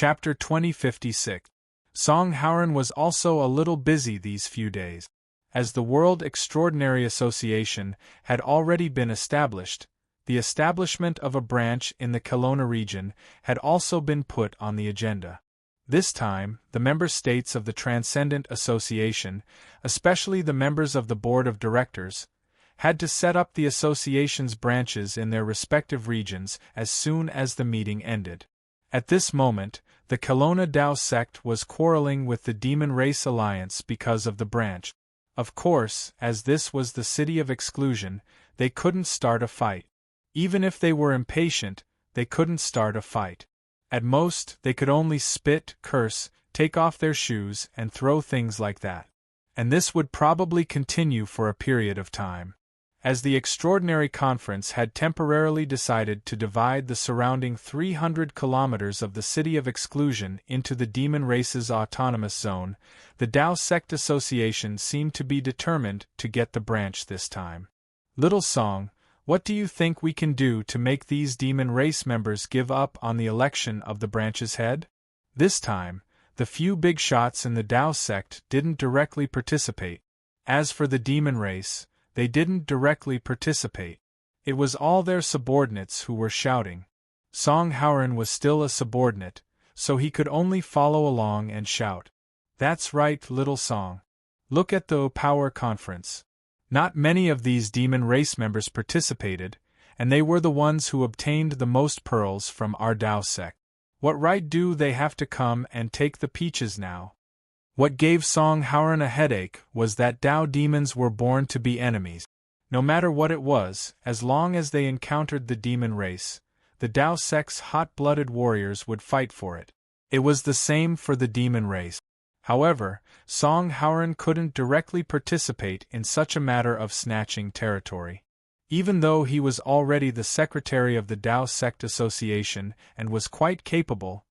Chapter 2056. Song Hauran was also a little busy these few days. As the World Extraordinary Association had already been established, the establishment of a branch in the Kelowna region had also been put on the agenda. This time, the member states of the Transcendent Association, especially the members of the Board of Directors, had to set up the association's branches in their respective regions as soon as the meeting ended. At this moment, the Kelowna Tao sect was quarreling with the Demon Race Alliance because of the branch. Of course, as this was the city of exclusion, they couldn't start a fight. Even if they were impatient, they couldn't start a fight. At most, they could only spit, curse, take off their shoes, and throw things like that. And this would probably continue for a period of time. As the Extraordinary Conference had temporarily decided to divide the surrounding 300 kilometers of the City of Exclusion into the Demon Race's autonomous zone, the Tao Sect Association seemed to be determined to get the branch this time. Little Song, what do you think we can do to make these Demon Race members give up on the election of the branch's head? This time, the few big shots in the Tao Sect didn't directly participate. As for the Demon Race, they didn't directly participate. It was all their subordinates who were shouting. Song Hauran was still a subordinate, so he could only follow along and shout. That's right, Little Song. Look at the Power Conference. Not many of these Demon Race members participated, and they were the ones who obtained the most pearls from our Tao sect. What right do they have to come and take the peaches now? What gave Song Hauran a headache was that Tao demons were born to be enemies. No matter what it was, as long as they encountered the demon race, the Tao sect's hot-blooded warriors would fight for it. It was the same for the demon race. However, Song Hauran couldn't directly participate in such a matter of snatching territory. Even though he was already the secretary of the Tao Sect Association and was quite capable,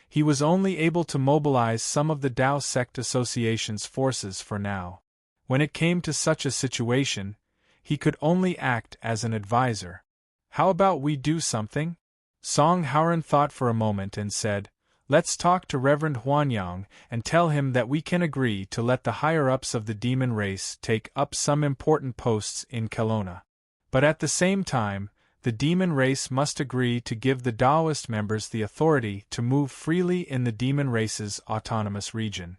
he was only able to mobilize some of the Tao Sect Association's forces for now. When it came to such a situation, he could only act as an advisor. How about we do something? Song Hauran thought for a moment and said, let's talk to Reverend Huanyang and tell him that we can agree to let the higher-ups of the demon race take up some important posts in Kelowna. But at the same time, the demon race must agree to give the Taoist members the authority to move freely in the demon race's autonomous region.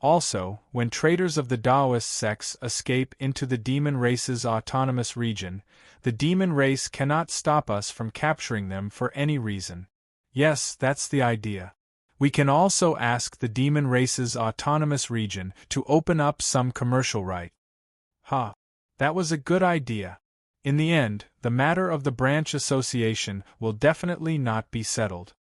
Also, when traitors of the Taoist sects escape into the demon race's autonomous region, the demon race cannot stop us from capturing them for any reason. Yes, that's the idea. We can also ask the demon race's autonomous region to open up some commercial right. That was a good idea. In the end, the matter of the branch association will definitely not be settled.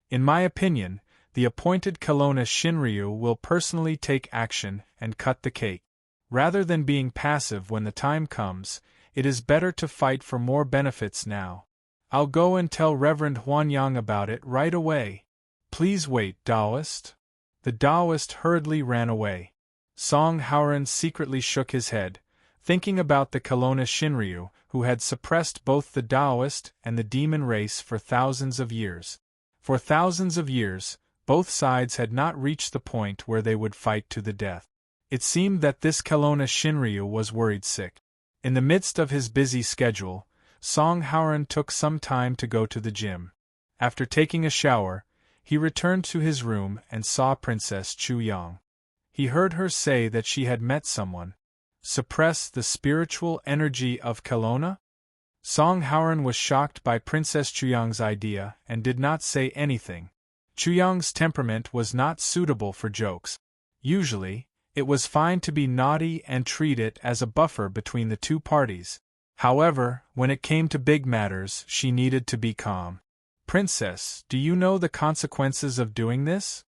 In my opinion, the appointed Kelowna Shinryu will personally take action and cut the cake. Rather than being passive when the time comes, it is better to fight for more benefits now. I'll go and tell Reverend Huanyang about it right away. Please wait, Taoist. The Taoist hurriedly ran away. Song Hauran secretly shook his head, thinking about the Kelowna Shinryu, who had suppressed both the Taoist and the demon race for thousands of years. For thousands of years, both sides had not reached the point where they would fight to the death. It seemed that this Kelowna Shinryu was worried sick. In the midst of his busy schedule, Song Hauran took some time to go to the gym. After taking a shower, he returned to his room and saw Princess Chu Yang. He heard her say that she had met someone. Suppress the spiritual energy of Kelowna? Song Hauran was shocked by Princess Chuyang's idea and did not say anything. Chuyang's temperament was not suitable for jokes. Usually, it was fine to be naughty and treat it as a buffer between the two parties. However, when it came to big matters, she needed to be calm. Princess, do you know the consequences of doing this?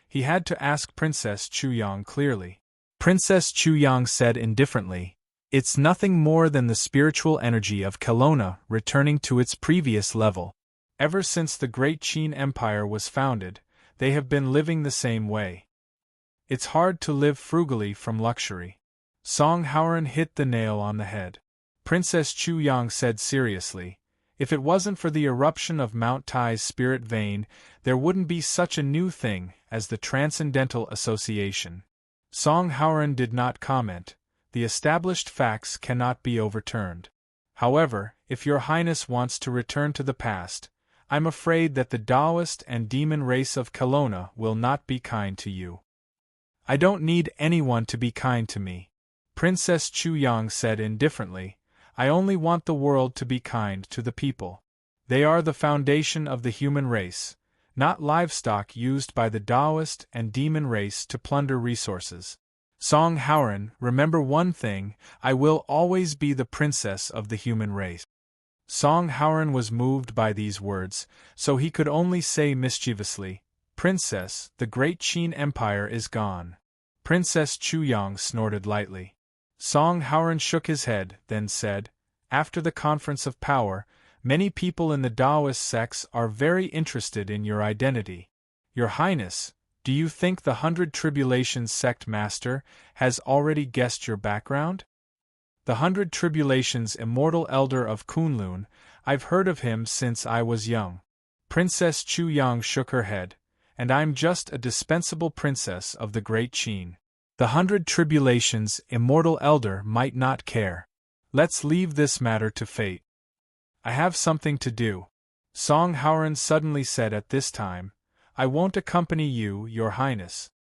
He had to ask Princess Chuyang clearly. Princess Chuyang said indifferently, it's nothing more than the spiritual energy of Kelowna returning to its previous level. Ever since the Great Qin Empire was founded, they have been living the same way. It's hard to live frugally from luxury. Song Hauran hit the nail on the head. Princess Chuyang said seriously, If it wasn't for the eruption of Mount Tai's spirit vein, there wouldn't be such a new thing as the Transcendental Association. Song Haoran did not comment. The established facts cannot be overturned. However, if your Highness wants to return to the past, I'm afraid that the Taoist and demon race of Kelowna will not be kind to you. I don't need anyone to be kind to me, Princess Chu Yang said indifferently. I only want the world to be kind to the people. They are the foundation of the human race, not livestock used by the Taoist and demon race to plunder resources. Song Haoran, remember one thing, I will always be the princess of the human race. Song Haoran was moved by these words, so he could only say mischievously, Princess, the great Qin Empire is gone. Princess Chu Yang snorted lightly. Song Haoran shook his head, then said, After the Conference of Power, many people in the Taoist sects are very interested in your identity. Your Highness, do you think the 100 Tribulations sect master has already guessed your background? The 100 Tribulations immortal elder of Kunlun, I've heard of him since I was young. Princess Chu Yang shook her head, and I'm just a dispensable princess of the Great Qin. The 100 Tribulations immortal elder might not care. Let's leave this matter to fate. I have something to do. Song Haoran suddenly said at this time, I won't accompany you, Your Highness.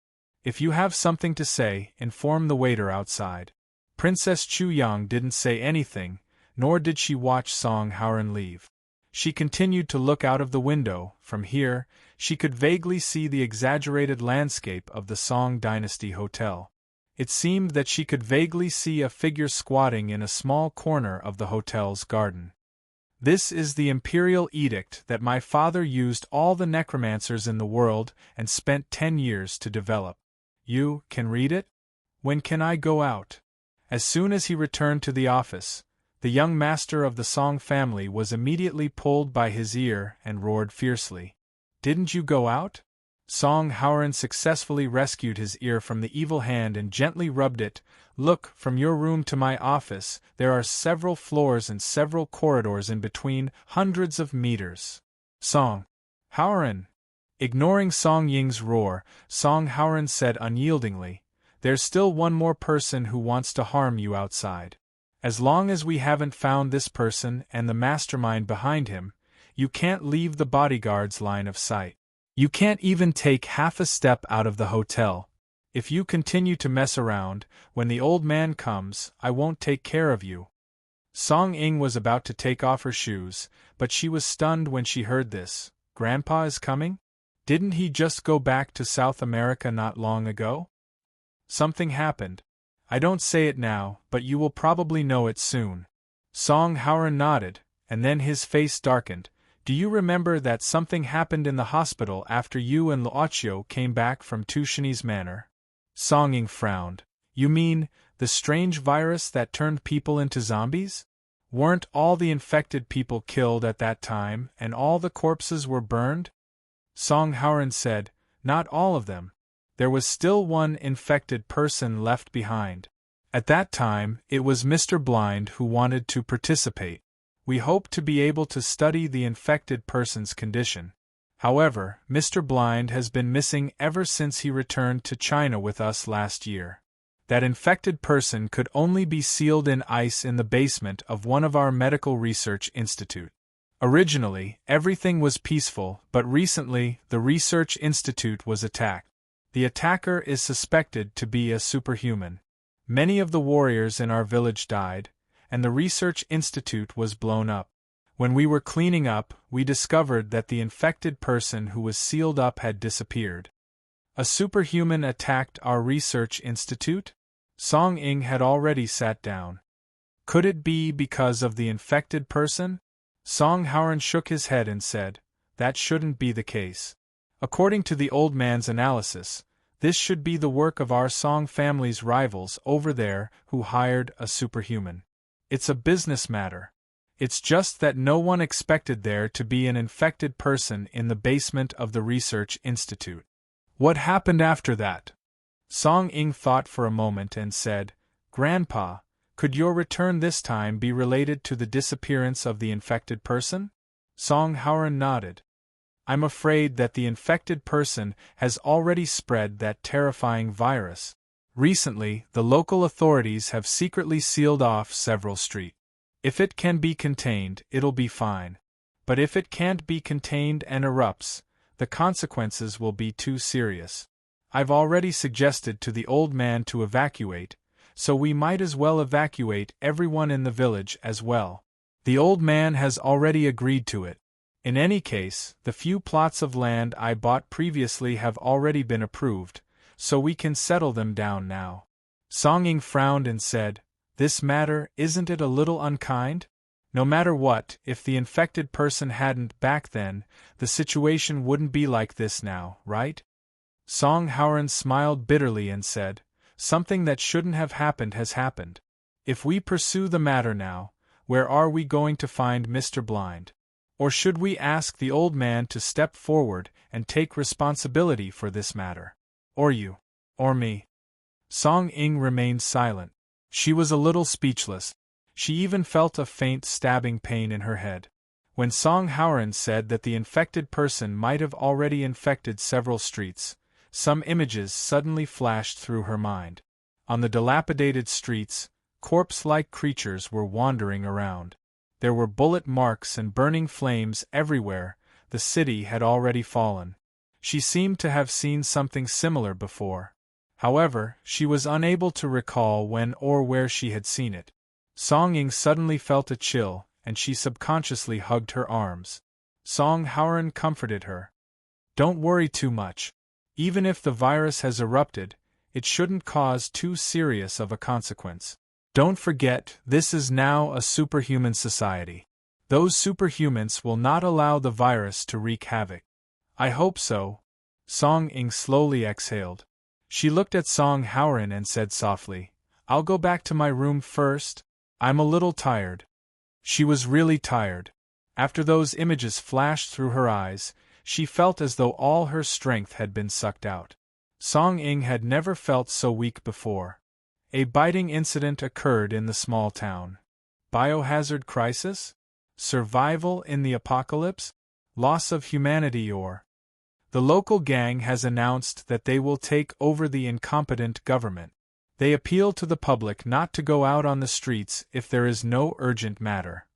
If you have something to say, inform the waiter outside. Princess Chu Yang didn't say anything, nor did she watch Song Haoran leave. She continued to look out of the window. From here, she could vaguely see the exaggerated landscape of the Song Dynasty Hotel. It seemed that she could vaguely see a figure squatting in a small corner of the hotel's garden. This is the imperial edict that my father used all the necromancers in the world and spent 10 years to develop. You can read it? When can I go out? As soon as he returned to the office, the young master of the Song family was immediately pulled by his ear and roared fiercely. Didn't you go out? Song Haoran successfully rescued his ear from the evil hand and gently rubbed it. Look, from your room to my office, there are several floors and several corridors in between, hundreds of meters. Song Haoran. Ignoring Song Ying's roar, Song Haoran said unyieldingly, There's still one more person who wants to harm you outside. As long as we haven't found this person and the mastermind behind him, you can't leave the bodyguard's line of sight. You can't even take half a step out of the hotel. If you continue to mess around, when the old man comes, I won't take care of you. Song Ying was about to take off her shoes, but she was stunned when she heard this. Grandpa is coming? Didn't he just go back to South America not long ago? Something happened. I don't say it now, but you will probably know it soon. Song Haoran nodded, and then his face darkened. Do you remember that something happened in the hospital after you and Luochio came back from Tushini's manor? Song Ying frowned. You mean, the strange virus that turned people into zombies? Weren't all the infected people killed at that time, and all the corpses were burned? Song Haoran said, Not all of them. There was still one infected person left behind. At that time, it was Mr. Blind who wanted to participate. We hope to be able to study the infected person's condition. However, Mr. Blind has been missing ever since he returned to China with us last year. That infected person could only be sealed in ice in the basement of one of our medical research institute. Originally, everything was peaceful, but recently, the research institute was attacked. The attacker is suspected to be a superhuman. Many of the warriors in our village died, and the research institute was blown up. When we were cleaning up, we discovered that the infected person who was sealed up had disappeared. A superhuman attacked our research institute? Song Ying had already sat down. Could it be because of the infected person? Song Haoran shook his head and said, That shouldn't be the case. According to the old man's analysis, this should be the work of our Song family's rivals over there who hired a superhuman. It's a business matter. It's just that no one expected there to be an infected person in the basement of the research institute. What happened after that? Song Ying thought for a moment and said, Grandpa, Could your return this time be related to the disappearance of the infected person? Song Howren nodded. I'm afraid that the infected person has already spread that terrifying virus. Recently, the local authorities have secretly sealed off several streets. If it can be contained, it'll be fine. But if it can't be contained and erupts, the consequences will be too serious. I've already suggested to the old man to evacuate, so we might as well evacuate everyone in the village as well. The old man has already agreed to it. In any case, the few plots of land I bought previously have already been approved, so we can settle them down now. Song Ying frowned and said, This matter, isn't it a little unkind? No matter what, if the infected person hadn't back then, the situation wouldn't be like this now, right? Song Howren smiled bitterly and said, Something that shouldn't have happened has happened. If we pursue the matter now, where are we going to find Mr. Blind? Or should we ask the old man to step forward and take responsibility for this matter? Or you. Or me. Song Ying remained silent. She was a little speechless. She even felt a faint stabbing pain in her head. When Song Howren said that the infected person might have already infected several streets, some images suddenly flashed through her mind. On the dilapidated streets, corpse-like creatures were wandering around. There were bullet marks and burning flames everywhere. The city had already fallen. She seemed to have seen something similar before. However, she was unable to recall when or where she had seen it. Song Ying suddenly felt a chill, and she subconsciously hugged her arms. Song Howren comforted her. Don't worry too much. Even if the virus has erupted, it shouldn't cause too serious of a consequence. Don't forget, this is now a superhuman society. Those superhumans will not allow the virus to wreak havoc. I hope so. Song Ying slowly exhaled. She looked at Song Howren and said softly, I'll go back to my room first. I'm a little tired. She was really tired. After those images flashed through her eyes, she felt as though all her strength had been sucked out. Song Ying had never felt so weak before. A biting incident occurred in the small town. Biohazard crisis? Survival in the apocalypse? Loss of humanity or... The local gang has announced that they will take over the incompetent government. They appeal to the public not to go out on the streets if there is no urgent matter.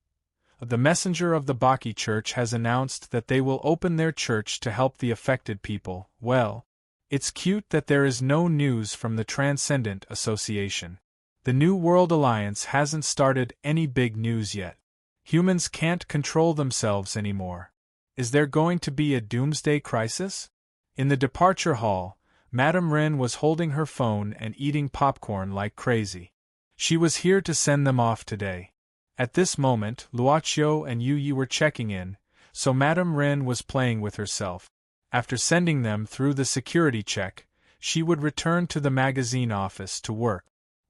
The messenger of the Baki Church has announced that they will open their church to help the affected people. Well, it's cute that there is no news from the Transcendent Association. The New World Alliance hasn't started any big news yet. Humans can't control themselves anymore. Is there going to be a doomsday crisis? In the departure hall, Madame Ren was holding her phone and eating popcorn like crazy. She was here to send them off today. At this moment, Luoqiu and Yu Yi were checking in, so Madame Ren was playing with herself. After sending them through the security check, she would return to the magazine office to work.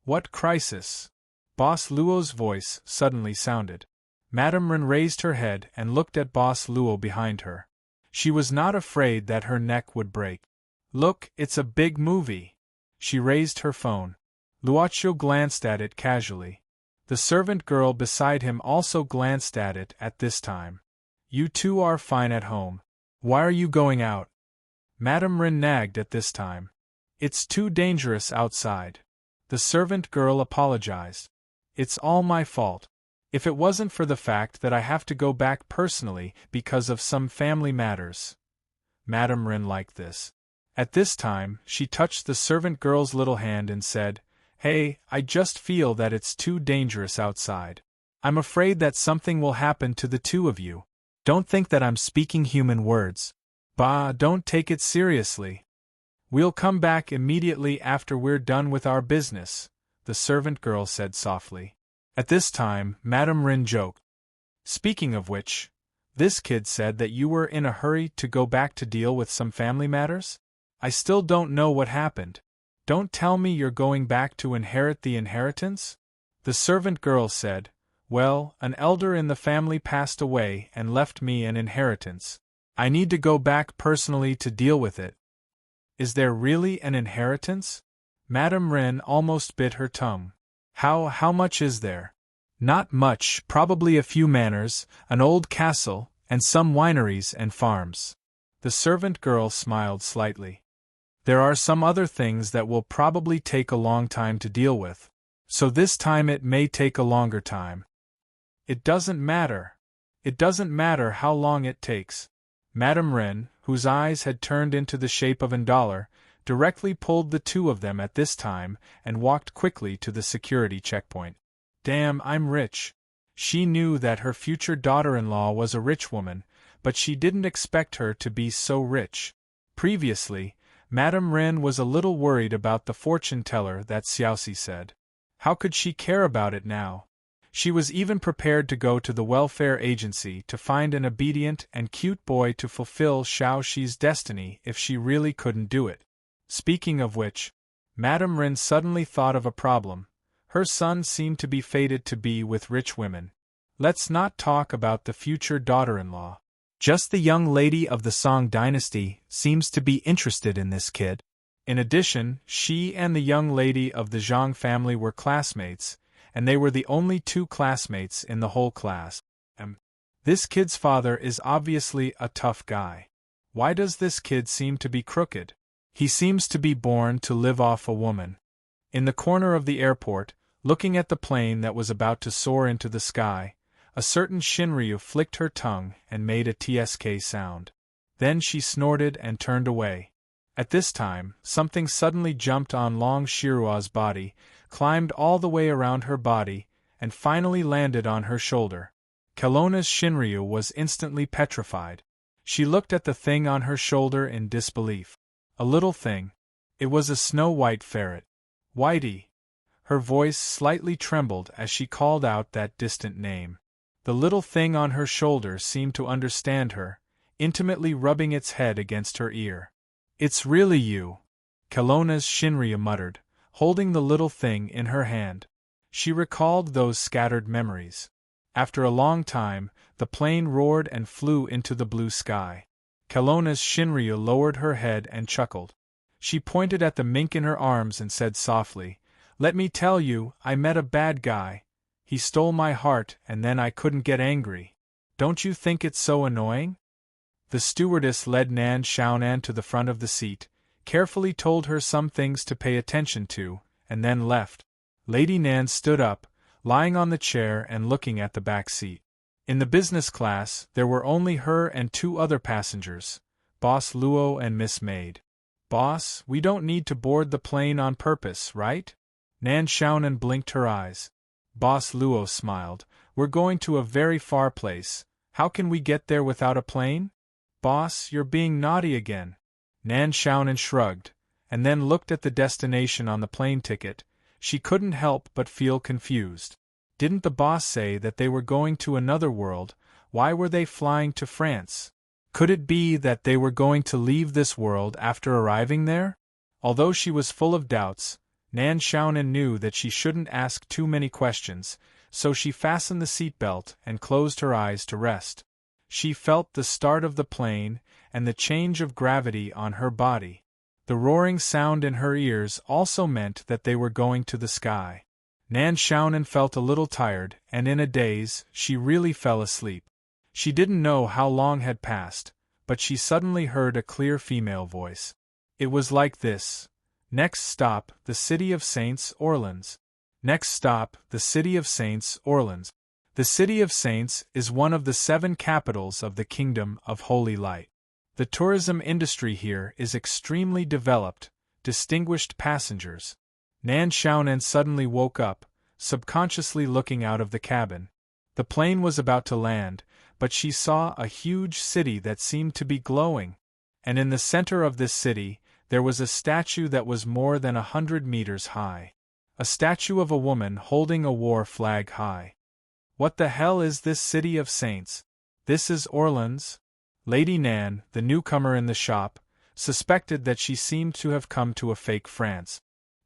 What crisis? Boss Luo's voice suddenly sounded. Madame Ren raised her head and looked at Boss Luo behind her. She was not afraid that her neck would break. Look, it's a big movie. She raised her phone. Luoqiu glanced at it casually. The servant girl beside him also glanced at it at this time. You two are fine at home. Why are you going out? Madame Ren nagged at this time. It's too dangerous outside. The servant girl apologized. It's all my fault. If it wasn't for the fact that I have to go back personally because of some family matters. Madame Ren liked this. At this time, she touched the servant girl's little hand and said, Hey, I just feel that it's too dangerous outside. I'm afraid that something will happen to the two of you. Don't think that I'm speaking human words. Bah, don't take it seriously. We'll come back immediately after we're done with our business, the servant girl said softly. At this time, Madame Ren joked. Speaking of which, this kid said that you were in a hurry to go back to deal with some family matters? I still don't know what happened. Don't tell me you're going back to inherit the inheritance? The servant girl said, Well, an elder in the family passed away and left me an inheritance. I need to go back personally to deal with it. Is there really an inheritance? Madame Ren almost bit her tongue. How much is there? Not much, probably a few manors, an old castle, and some wineries and farms. The servant girl smiled slightly. There are some other things that will probably take a long time to deal with. So this time it may take a longer time. It doesn't matter. It doesn't matter how long it takes. Madame Wren, whose eyes had turned into the shape of $1, directly pulled the two of them at this time and walked quickly to the security checkpoint. Damn, I'm rich. She knew that her future daughter-in-law was a rich woman, but she didn't expect her to be so rich. Previously, Madame Wren was a little worried about the fortune-teller that Xiaoxi said. How could she care about it now? She was even prepared to go to the welfare agency to find an obedient and cute boy to fulfill Xiaoxi's destiny if she really couldn't do it. Speaking of which, Madame Wren suddenly thought of a problem. Her son seemed to be fated to be with rich women. Let's not talk about the future daughter-in-law. Just the young lady of the Song dynasty seems to be interested in this kid. In addition, she and the young lady of the Zhang family were classmates, and they were the only two classmates in the whole class. This kid's father is obviously a tough guy. Why does this kid seem to be crooked? He seems to be born to live off a woman. In the corner of the airport, looking at the plane that was about to soar into the sky, a certain Shinryu flicked her tongue and made a TSK sound. Then she snorted and turned away. At this time, something suddenly jumped on Long Shirua's body, climbed all the way around her body, and finally landed on her shoulder. Kelowna's Shinryu was instantly petrified. She looked at the thing on her shoulder in disbelief. A little thing. It was a snow-white ferret. Whitey. Her voice slightly trembled as she called out that distant name. The little thing on her shoulder seemed to understand her, intimately rubbing its head against her ear. It's really you, Kelowna's Shinryu muttered, holding the little thing in her hand. She recalled those scattered memories. After a long time, the plane roared and flew into the blue sky. Kelowna's Shinryu lowered her head and chuckled. She pointed at the mink in her arms and said softly, "Let me tell you, I met a bad guy. He stole my heart and then I couldn't get angry. Don't you think it's so annoying?" The stewardess led Nan Xiaonan to the front of the seat, carefully told her some things to pay attention to, and then left. Lady Nan stood up, lying on the chair and looking at the back seat. In the business class, there were only her and two other passengers, Boss Luo and Miss Maid. "Boss, we don't need to board the plane on purpose, right?" Nan Xiaonan blinked her eyes. Boss Luo smiled. "We're going to a very far place. How can we get there without a plane?" "Boss, you're being naughty again." Nan Xiaonan shrugged, and then looked at the destination on the plane ticket. She couldn't help but feel confused. Didn't the boss say that they were going to another world? Why were they flying to France? Could it be that they were going to leave this world after arriving there? Although she was full of doubts, Nan Xiaonan knew that she shouldn't ask too many questions, so she fastened the seatbelt and closed her eyes to rest. She felt the start of the plane and the change of gravity on her body. The roaring sound in her ears also meant that they were going to the sky. Nan Xiaonan felt a little tired, and in a daze, she really fell asleep. She didn't know how long had passed, but she suddenly heard a clear female voice. It was like this. "Next stop, the city of Saints Orleans. Next stop, the city of Saints Orleans." The city of Saints is one of the 7 capitals of the Kingdom of Holy Light. The tourism industry here is extremely developed. Distinguished passengers. Nan Xiaonan suddenly woke up, subconsciously looking out of the cabin. The plane was about to land, but she saw a huge city that seemed to be glowing. And in the center of this city, there was a statue that was more than 100 meters high. A statue of a woman holding a war flag high. What the hell is this city of saints? This is Orleans? Lady Nan, the newcomer in the shop, suspected that she seemed to have come to a fake France.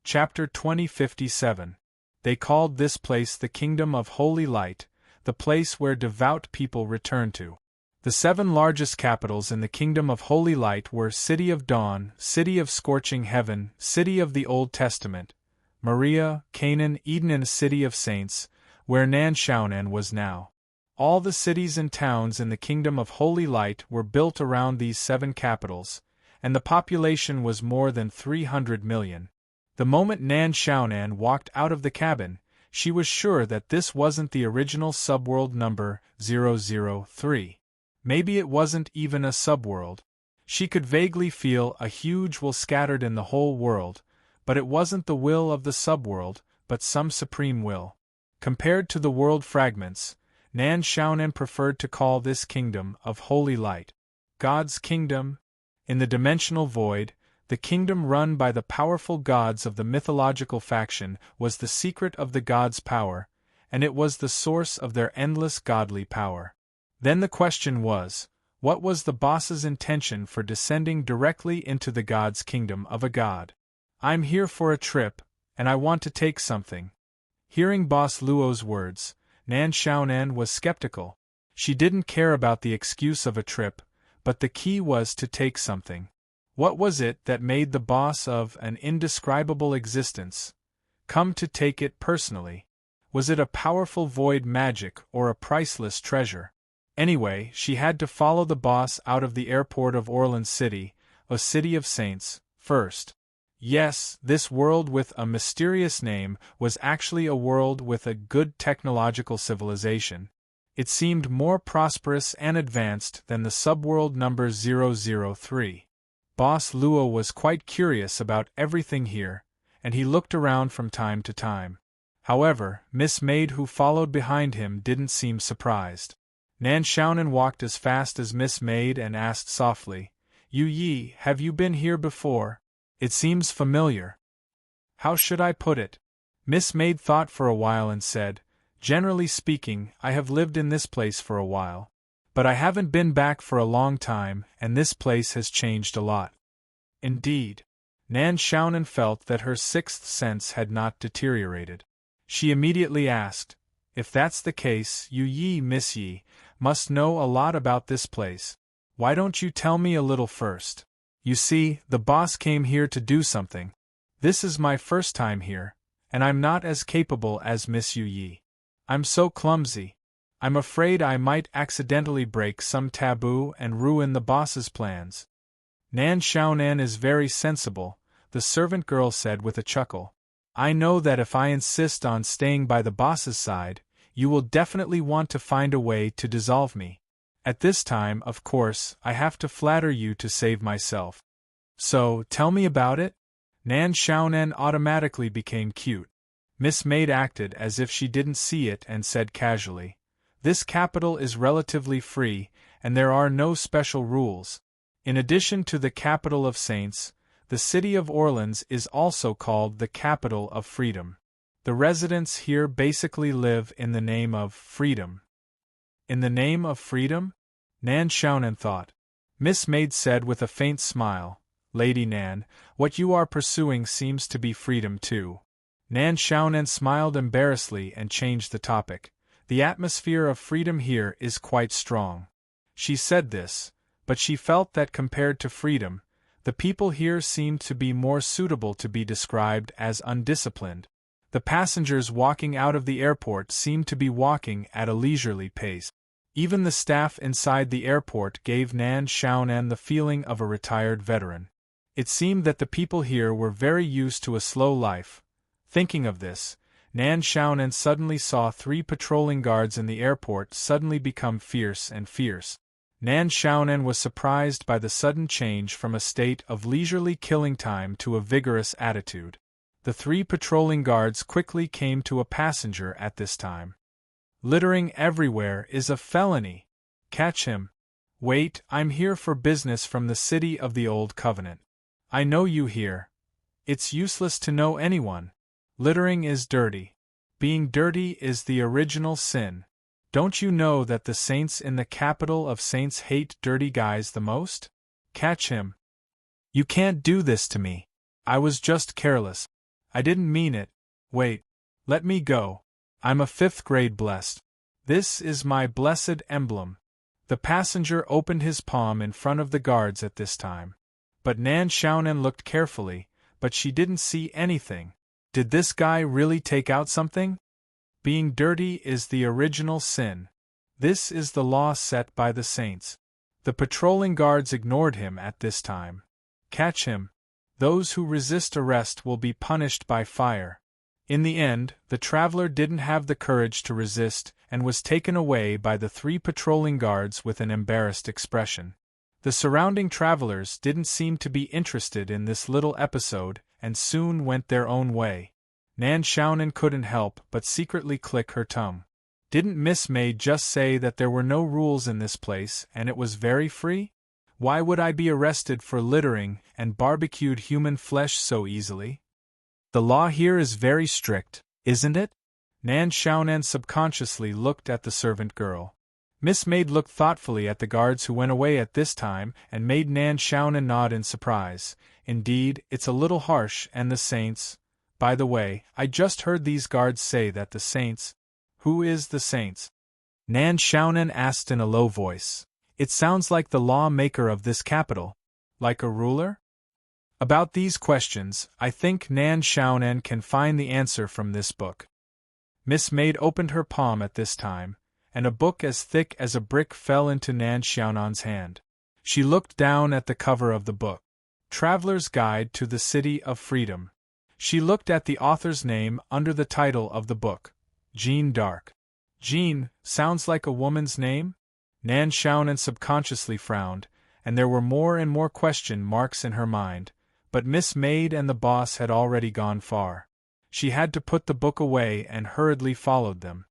Chapter 2057. They called this place the Kingdom of Holy Light, the place where devout people return to. The 7 largest capitals in the Kingdom of Holy Light were City of Dawn, City of Scorching Heaven, City of the Old Testament, Maria, Canaan, Eden, and a city of saints, where Nan Xiaonan was now. All the cities and towns in the kingdom of Holy Light were built around these 7 capitals, and the population was more than 300 million. The moment Nan Xiaonan walked out of the cabin, she was sure that this wasn't the original subworld number 003. Maybe it wasn't even a subworld. She could vaguely feel a huge will scattered in the whole world, but it wasn't the will of the subworld, but some supreme will. Compared to the world fragments, Nan Xiaonan preferred to call this kingdom of Holy Light God's kingdom. In the dimensional void, the kingdom run by the powerful gods of the mythological faction was the secret of the gods' power, and it was the source of their endless godly power. Then the question was, what was the boss's intention for descending directly into the god's kingdom of a god? I'm here for a trip, and I want to take something. Hearing Boss Luo's words, Nan Xiaonan was skeptical. She didn't care about the excuse of a trip, but the key was to take something. What was it that made the boss of an indescribable existence come to take it personally? Was it a powerful void magic or a priceless treasure? Anyway, she had to follow the boss out of the airport of Orland City, a city of saints, first. Yes, this world with a mysterious name was actually a world with a good technological civilization. It seemed more prosperous and advanced than the subworld number 003. Boss Luo was quite curious about everything here, and he looked around from time to time. However, Miss Maid, who followed behind him, didn't seem surprised. Nan Xiaonan walked as fast as Miss Maid and asked softly, "Yu Yi, have you been here before? It seems familiar." How should I put it? Miss Maid thought for a while and said, "Generally speaking, I have lived in this place for a while. But I haven't been back for a long time, and this place has changed a lot." Indeed. Nan Xiaonan felt that her sixth sense had not deteriorated. She immediately asked, "If that's the case, Yu Yi, Miss Yi, must know a lot about this place. Why don't you tell me a little first? You see, the boss came here to do something. This is my first time here, and I'm not as capable as Miss Yu Yi. I'm so clumsy. I'm afraid I might accidentally break some taboo and ruin the boss's plans." "Nan Xiaonan is very sensible," the servant girl said with a chuckle. "I know that if I insist on staying by the boss's side, you will definitely want to find a way to dissolve me. At this time, of course, I have to flatter you to save myself. So, tell me about it?" Nan Xiaonan automatically became cute. Miss Maid acted as if she didn't see it and said casually, "This capital is relatively free, and there are no special rules. In addition to the capital of saints, the city of Orleans is also called the capital of freedom. The residents here basically live in the name of freedom." "In the name of freedom?" Nan Xiaonan thought. Miss Maid said with a faint smile, "Lady Nan, what you are pursuing seems to be freedom too." Nan Xiaonan smiled embarrassedly and changed the topic. "The atmosphere of freedom here is quite strong." She said this, but she felt that compared to freedom, the people here seemed to be more suitable to be described as undisciplined. The passengers walking out of the airport seemed to be walking at a leisurely pace. Even the staff inside the airport gave Nan Xiaonan the feeling of a retired veteran. It seemed that the people here were very used to a slow life. Thinking of this, Nan Xiaonan suddenly saw 3 patrolling guards in the airport suddenly become fierce and fierce. Nan Xiaonan was surprised by the sudden change from a state of leisurely killing time to a vigorous attitude. The 3 patrolling guards quickly came to a passenger at this time. "Littering everywhere is a felony. Catch him." "Wait, I'm here for business from the city of the Old Covenant. I know you here. It's useless to know anyone. Littering is dirty. Being dirty is the original sin. Don't you know that the saints in the capital of saints hate dirty guys the most? Catch him." "You can't do this to me. I was just careless. I didn't mean it. Wait. Let me go. I'm a 5th grade blessed. This is my blessed emblem." The passenger opened his palm in front of the guards at this time. But Nan Xiaonan looked carefully, but she didn't see anything. Did this guy really take out something? Being dirty is the original sin. This is the law set by the saints. The patrolling guards ignored him at this time. Catch him. Those who resist arrest will be punished by fire. In the end, the traveler didn't have the courage to resist and was taken away by the 3 patrolling guards with an embarrassed expression. The surrounding travelers didn't seem to be interested in this little episode and soon went their own way. Nan Xiaonan couldn't help but secretly click her tongue. Didn't Miss May just say that there were no rules in this place and it was very free? Why would I be arrested for littering and barbecued human flesh so easily? The law here is very strict, isn't it? Nan Xiaonan subconsciously looked at the servant girl. Miss Maid looked thoughtfully at the guards who went away at this time and made Nan Xiaonan nod in surprise. Indeed, it's a little harsh, and the saints… By the way, I just heard these guards say that the saints… Who is the saints? Nan Xiaonan asked in a low voice. It sounds like the lawmaker of this capital. Like a ruler? About these questions, I think Nan Xiaonan can find the answer from this book. Miss Maid opened her palm at this time, and a book as thick as a brick fell into Nan Xiaonan's hand. She looked down at the cover of the book. Traveler's Guide to the City of Freedom. She looked at the author's name under the title of the book. Jean d'Arc. Jean sounds like a woman's name? Nan Xiaonan subconsciously frowned, and there were more and more question marks in her mind, but Miss Maid and the boss had already gone far. She had to put the book away and hurriedly followed them.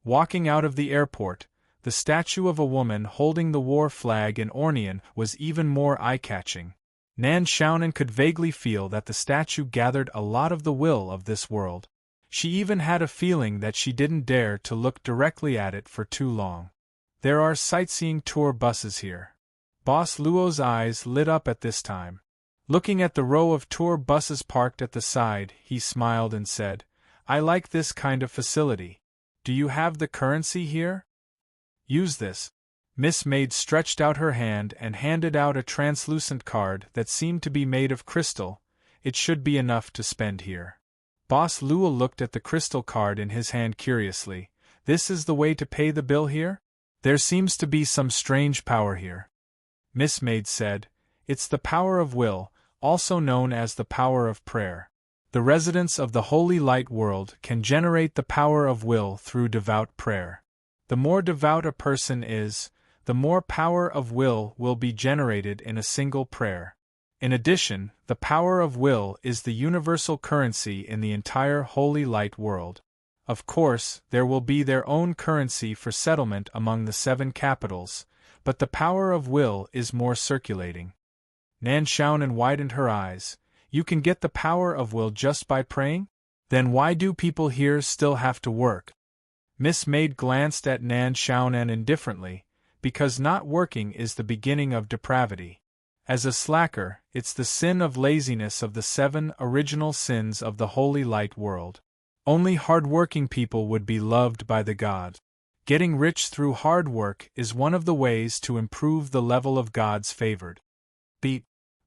Walking out of the airport, the statue of a woman holding the war flag in Ornian was even more eye-catching. Nan Xiaonan could vaguely feel that the statue gathered a lot of the will of this world. She even had a feeling that she didn't dare to look directly at it for too long. There are sightseeing tour buses here. Boss Luo's eyes lit up at this time. Looking at the row of tour buses parked at the side, he smiled and said, I like this kind of facility. Do you have the currency here? Use this. Miss Maid stretched out her hand and handed out a translucent card that seemed to be made of crystal. It should be enough to spend here. Boss Luo looked at the crystal card in his hand curiously. This is the way to pay the bill here? There seems to be some strange power here. Miss Maid said, It's the power of will, also known as the power of prayer. The residents of the holy light world can generate the power of will through devout prayer. The more devout a person is, the more power of will be generated in a single prayer. In addition, the power of will is the universal currency in the entire holy light world. Of course, there will be their own currency for settlement among the 7 capitals, but the power of will is more circulating. Nan Xiaonan widened her eyes. You can get the power of will just by praying? Then why do people here still have to work? Miss Maid glanced at Nan Xiaonan indifferently, because not working is the beginning of depravity. As a slacker, it's the sin of laziness of the 7 original sins of the holy light world. Only hard-working people would be loved by the gods. Getting rich through hard work is one of the ways to improve the level of God's favored.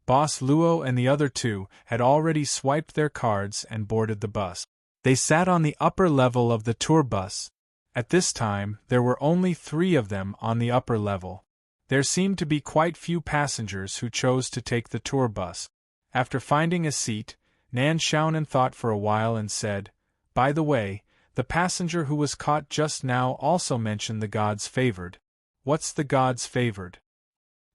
Boss Luo and the other 2 had already swiped their cards and boarded the bus. They sat on the upper level of the tour bus. At this time, there were only 3 of them on the upper level. There seemed to be quite few passengers who chose to take the tour bus. After finding a seat, Nan Xiaonan thought for a while and said, By the way, the passenger who was caught just now also mentioned the gods favored. What's the gods favored?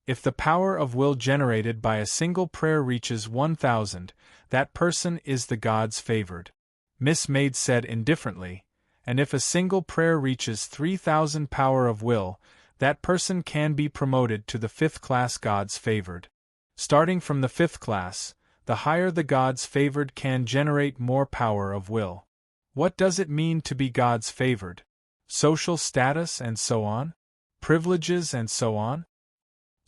If the power of will generated by a single prayer reaches 1,000, that person is the gods favored. Miss Maid said indifferently, and if a single prayer reaches 3,000 power of will, that person can be promoted to the 5th class gods favored. Starting from the 5th class, the higher the gods favored can generate more power of will. What does it mean to be gods favored? Social status and so on? Privileges and so on?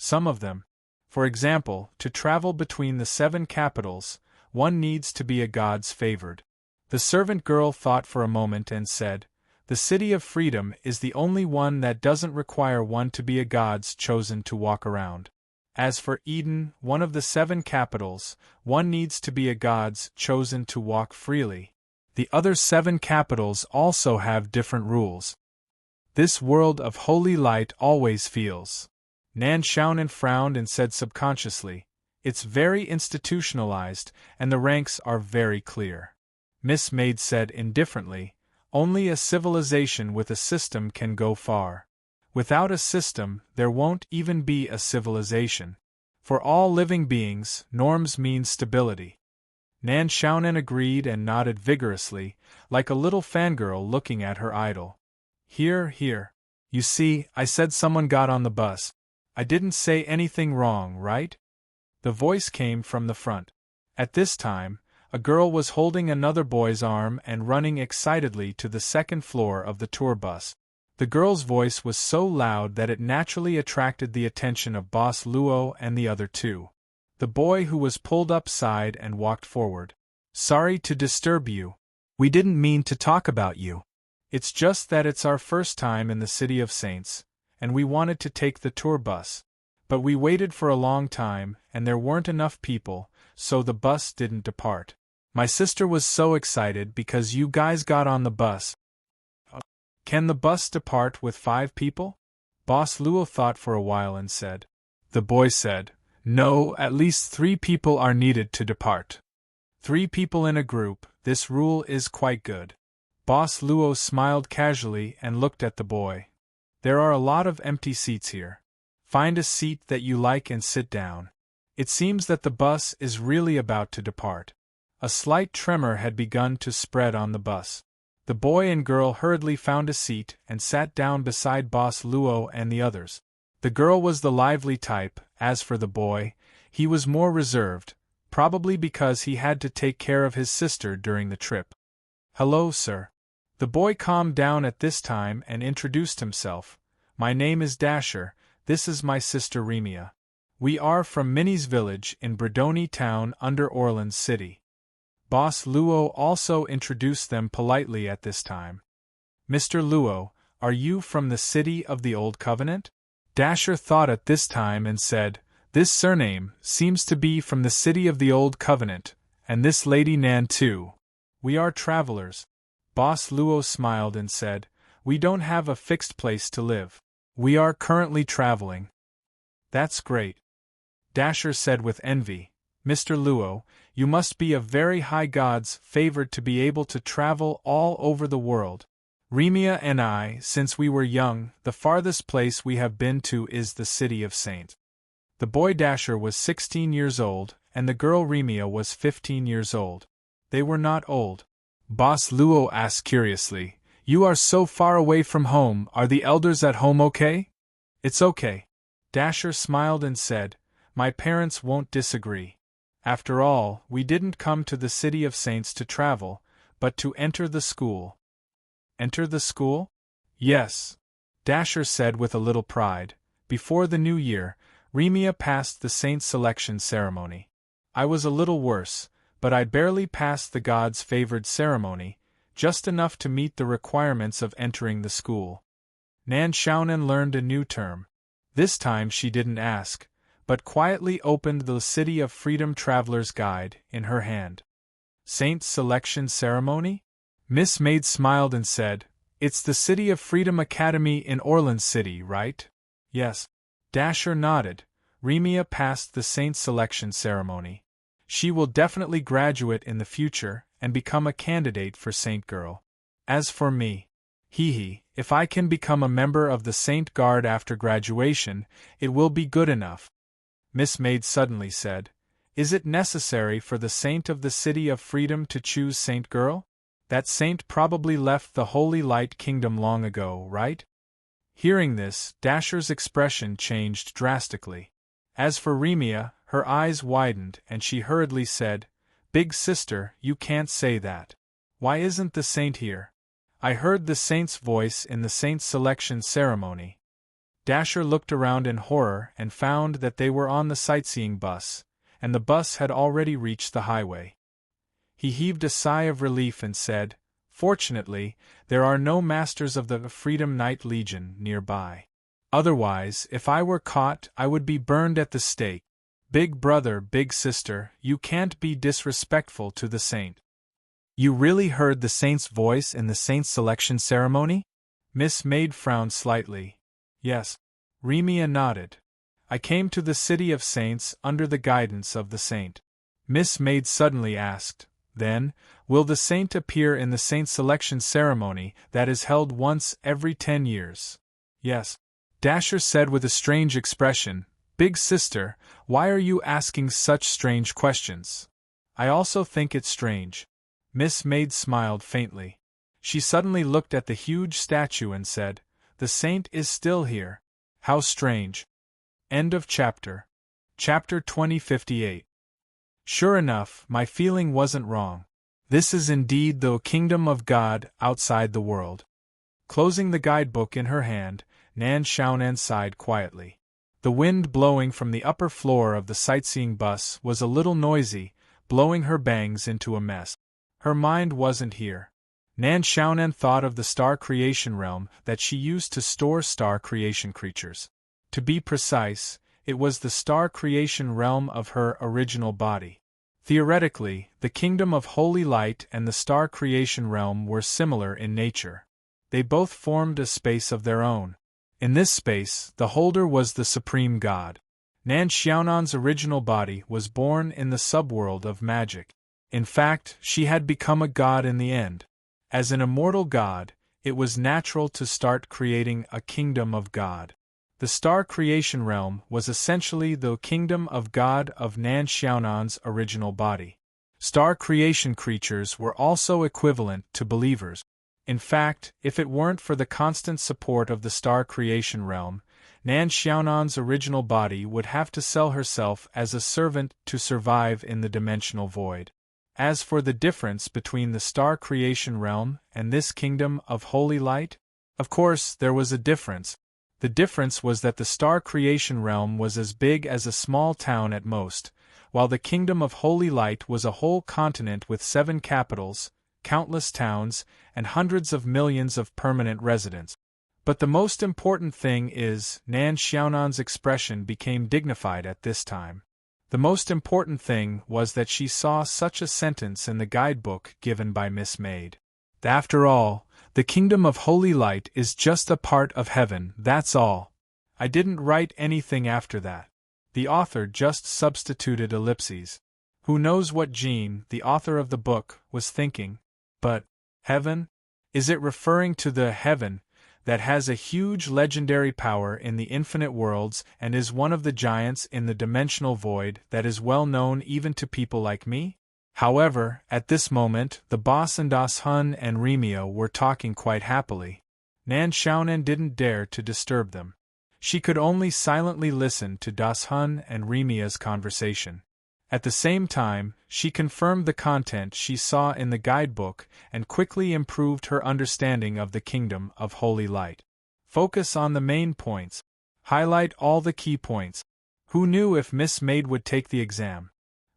Some of them. For example, to travel between the 7 capitals, one needs to be a gods favored. The servant girl thought for a moment and said, The City of Freedom is the only one that doesn't require one to be a gods chosen to walk around. As for Eden, one of the 7 capitals, one needs to be a gods chosen to walk freely. The other 7 capitals also have different rules. This world of holy light always feels. Nan Xiaonan frowned and said subconsciously, it's very institutionalized, and the ranks are very clear. Miss Maid said indifferently, only a civilization with a system can go far. Without a system, there won't even be a civilization. For all living beings, norms mean stability. Nan Xiaonan agreed and nodded vigorously, like a little fangirl looking at her idol. Here. You see, I said someone got on the bus. I didn't say anything wrong, right? The voice came from the front. At this time, a girl was holding another boy's arm and running excitedly to the 2nd floor of the tour bus. The girl's voice was so loud that it naturally attracted the attention of Boss Luo and the other 2. The boy who was pulled up sighed and walked forward. Sorry to disturb you. We didn't mean to talk about you. It's just that it's our first time in the City of Saints, and we wanted to take the tour bus. But we waited for a long time, and there weren't enough people, so the bus didn't depart. My sister was so excited because you guys got on the bus. Can the bus depart with 5 people? Boss Luo thought for a while and said. The boy said, no, at least 3 people are needed to depart. 3 people in a group, this rule is quite good. Boss Luo smiled casually and looked at the boy. There are a lot of empty seats here. Find a seat that you like and sit down. It seems that the bus is really about to depart. A slight tremor had begun to spread on the bus. The boy and girl hurriedly found a seat and sat down beside Boss Luo and the others. The girl was the lively type. As for the boy, he was more reserved, probably because he had to take care of his sister during the trip. Hello, sir. The boy calmed down at this time and introduced himself. My name is Dasher, this is my sister Remia. We are from Minnie's village in Bredoni town under Orleans City. Boss Luo also introduced them politely at this time. Mr. Luo, are you from the City of the Old Covenant? Dasher thought at this time and said, this surname seems to be from the City of the Old Covenant, and this lady Nan too. We are travelers. Boss Luo smiled and said, we don't have a fixed place to live. We are currently traveling. That's great. Dasher said with envy, Mr. Luo, you must be a very high god's favored to be able to travel all over the world. Remia and I, since we were young, the farthest place we have been to is the City of Saint. The boy Dasher was 16 years old, and the girl Remia was 15 years old. They were not old. Boss Luo asked curiously, you are so far away from home, are the elders at home okay? It's okay. Dasher smiled and said, my parents won't disagree. After all, we didn't come to the City of Saints to travel, but to enter the school. Enter the school? Yes. Dasher said with a little pride. Before the new year, Remia passed the Saint selection ceremony. I was a little worse, but I barely passed the God's favored ceremony, just enough to meet the requirements of entering the school. Nan Xiaonan learned a new term. This time she didn't ask, but quietly opened the City of Freedom Traveler's Guide in her hand. Saint selection ceremony? Miss Maid smiled and said, it's the City of Freedom Academy in Orleans City, right? Yes. Dasher nodded. Remia passed the Saint selection ceremony. She will definitely graduate in the future and become a candidate for Saint Girl. As for me, if I can become a member of the Saint Guard after graduation, it will be good enough. Miss Maid suddenly said, is it necessary for the Saint of the City of Freedom to choose Saint Girl? That saint probably left the Holy Light Kingdom long ago, right? Hearing this, Dasher's expression changed drastically. As for Remia, her eyes widened and she hurriedly said, Big sister, you can't say that. Why isn't the saint here? I heard the saint's voice in the saint selection ceremony. Dasher looked around in horror and found that they were on the sightseeing bus, and the bus had already reached the highway. He heaved a sigh of relief and said, Fortunately, there are no masters of the Freedom Knight Legion nearby. Otherwise, if I were caught, I would be burned at the stake. Big brother, big sister, you can't be disrespectful to the saint. You really heard the saint's voice in the saint's selection ceremony? Miss Maid frowned slightly. Yes. Remia nodded. I came to the city of saints under the guidance of the saint. Miss Maid suddenly asked, then, will the saint appear in the saint selection ceremony that is held once every 10 years? Yes. Dasher said with a strange expression, Big sister, why are you asking such strange questions? I also think it's strange. Miss Maid smiled faintly. She suddenly looked at the huge statue and said, the saint is still here. How strange. End of chapter. Chapter 2058. Sure enough, my feeling wasn't wrong. This is indeed the kingdom of God outside the world. Closing the guidebook in her hand, Nan Xiaonan sighed quietly. The wind blowing from the upper floor of the sightseeing bus was a little noisy, blowing her bangs into a mess. Her mind wasn't here. Nan Xiaonan thought of the star creation realm that she used to store star creation creatures. To be precise, it was the star creation realm of her original body. Theoretically, the kingdom of holy light and the star creation realm were similar in nature. They both formed a space of their own. In this space, the holder was the supreme god. Nan Xiaonan's original body was born in the subworld of magic. In fact, she had become a god in the end. As an immortal god, it was natural to start creating a kingdom of God. The star creation realm was essentially the kingdom of God of Nan Xiaonan's original body. Star creation creatures were also equivalent to believers. In fact, if it weren't for the constant support of the star creation realm, Nan Xiaonan's original body would have to sell herself as a servant to survive in the dimensional void. As for the difference between the star creation realm and this kingdom of holy light, of course there was a difference. The difference was that the star creation realm was as big as a small town at most, while the kingdom of holy light was a whole continent with 7 capitals, countless towns, and hundreds of millions of permanent residents. But the most important thing is, Nan Xiaonan's expression became dignified at this time. The most important thing was that she saw such a sentence in the guidebook given by Miss Maid. After all, the kingdom of holy light is just a part of heaven, that's all. I didn't write anything after that. The author just substituted ellipses. Who knows what Jean, the author of the book, was thinking? But, heaven? Is it referring to the heaven that has a huge legendary power in the infinite worlds and is one of the giants in the dimensional void that is well known even to people like me? However, at this moment, the boss and Das Hun and Remio were talking quite happily. Nan Xiaonan didn't dare to disturb them. She could only silently listen to Das Hun and Remia's conversation. At the same time, she confirmed the content she saw in the guidebook and quickly improved her understanding of the kingdom of holy light. Focus on the main points. Highlight all the key points. Who knew if Miss Maid would take the exam?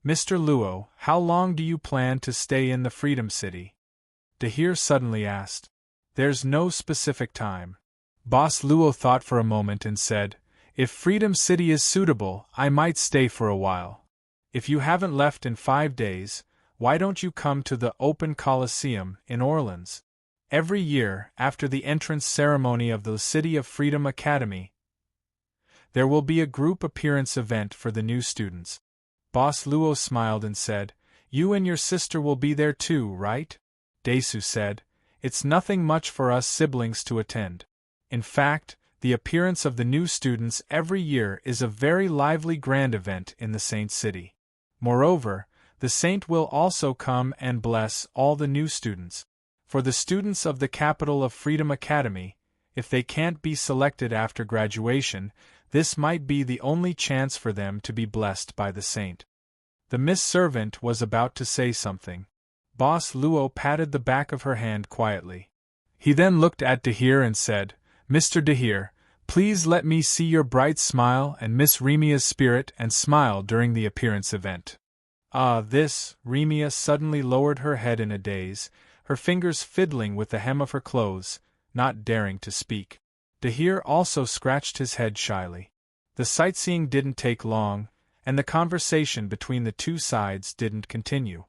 Mr. Luo, how long do you plan to stay in the Freedom City? Dahir suddenly asked. There's no specific time. Boss Luo thought for a moment and said, if Freedom City is suitable, I might stay for a while. If you haven't left in 5 days, why don't you come to the Open Coliseum in Orleans? Every year, after the entrance ceremony of the City of Freedom Academy, there will be a group appearance event for the new students. Boss Luo smiled and said, you and your sister will be there too, right? Desu said, it's nothing much for us siblings to attend. In fact, the appearance of the new students every year is a very lively grand event in the Saint City. Moreover, the saint will also come and bless all the new students. For the students of the capital of Freedom Academy, if they can't be selected after graduation, this might be the only chance for them to be blessed by the saint. The Miss Servant was about to say something. Boss Luo patted the back of her hand quietly. He then looked at Dahir and said, Mr. Dahir, please let me see your bright smile and Miss Remia's spirit and smile during the appearance event. Remia suddenly lowered her head in a daze, her fingers fiddling with the hem of her clothes, not daring to speak. Dahir also scratched his head shyly. The sightseeing didn't take long, and the conversation between the two sides didn't continue.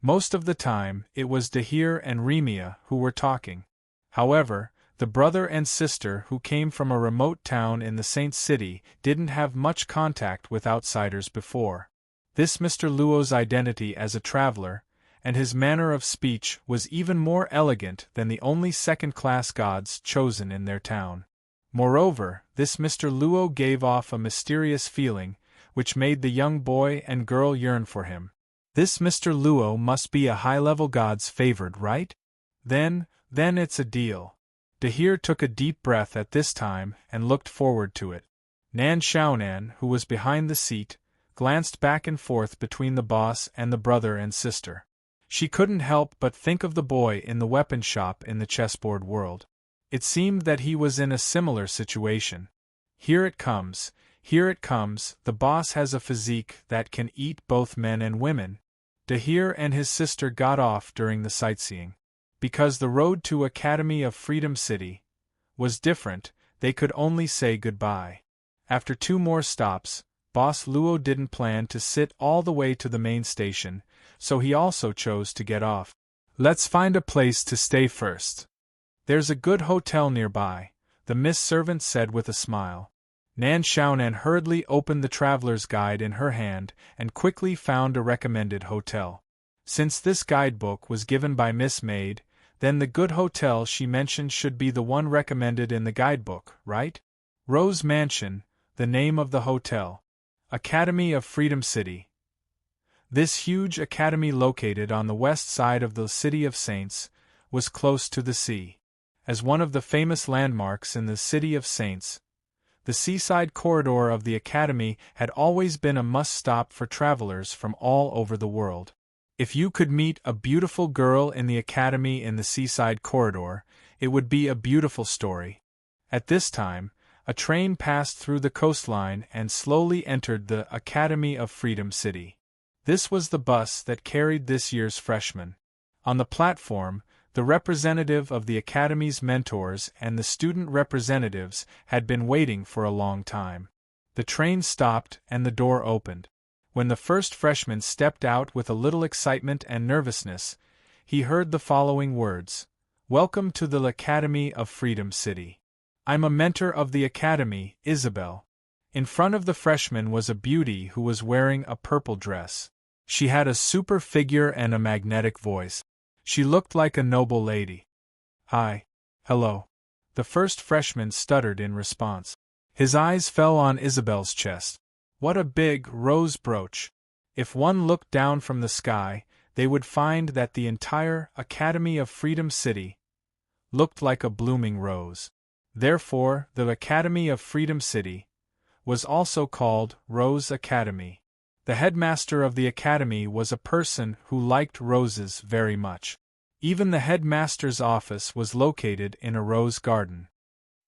Most of the time, it was Dahir and Remia who were talking. However, the brother and sister who came from a remote town in the Saint City didn't have much contact with outsiders before. This Mr. Luo's identity as a traveler, and his manner of speech was even more elegant than the only second-class gods chosen in their town. Moreover, this Mr. Luo gave off a mysterious feeling, which made the young boy and girl yearn for him. This Mr. Luo must be a high-level god's favored, right? Then it's a deal. Dahir took a deep breath at this time and looked forward to it. Nan Xiaonan, who was behind the seat, glanced back and forth between the boss and the brother and sister. She couldn't help but think of the boy in the weapon shop in the chessboard world. It seemed that he was in a similar situation. Here it comes, the boss has a physique that can eat both men and women. Dahir and his sister got off during the sightseeing. Because the road to Academy of Freedom City was different, they could only say goodbye. After 2 more stops, Boss Luo didn't plan to sit all the way to the main station, so he also chose to get off. Let's find a place to stay first. There's a good hotel nearby, the Miss Servant said with a smile. Nan Xiaonan hurriedly opened the traveler's guide in her hand and quickly found a recommended hotel. Since this guidebook was given by Miss Maid, then the good hotel she mentioned should be the one recommended in the guidebook, right? Rose Mansion, the name of the hotel. Academy of Freedom City. This huge academy located on the west side of the City of Saints was close to the sea. As one of the famous landmarks in the City of Saints, the seaside corridor of the academy had always been a must-stop for travelers from all over the world. If you could meet a beautiful girl in the academy in the seaside corridor, it would be a beautiful story. At this time, a train passed through the coastline and slowly entered the Academy of Freedom City. This was the bus that carried this year's freshmen. On the platform, the representative of the academy's mentors and the student representatives had been waiting for a long time. The train stopped and the door opened. When the first freshman stepped out with a little excitement and nervousness, he heard the following words: "Welcome to the Academy of Freedom City. I'm a mentor of the academy, Isabel." In front of the freshman was a beauty who was wearing a purple dress. She had a super figure and a magnetic voice. She looked like a noble lady. "Hi. Hello." The first freshman stuttered in response. His eyes fell on Isabel's chest. What a big rose brooch! If one looked down from the sky, they would find that the entire Academy of Freedom City looked like a blooming rose. Therefore, the Academy of Freedom City was also called Rose Academy. The headmaster of the academy was a person who liked roses very much. Even the headmaster's office was located in a rose garden.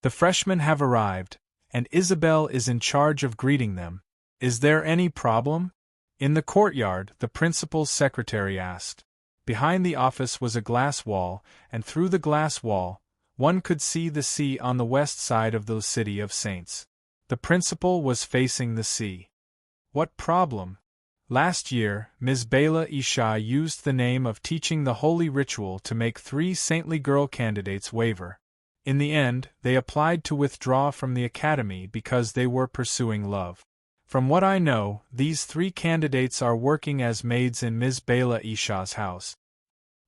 The freshmen have arrived, and Isabel is in charge of greeting them. Is there any problem? In the courtyard, the principal's secretary asked. Behind the office was a glass wall, and through the glass wall, one could see the sea on the west side of the City of Saints. The principal was facing the sea. What problem? Last year, Ms. Bela Isha used the name of teaching the holy ritual to make 3 saintly girl candidates waver. In the end, they applied to withdraw from the academy because they were pursuing love. From what I know, these 3 candidates are working as maids in Ms. Bela Isha's house.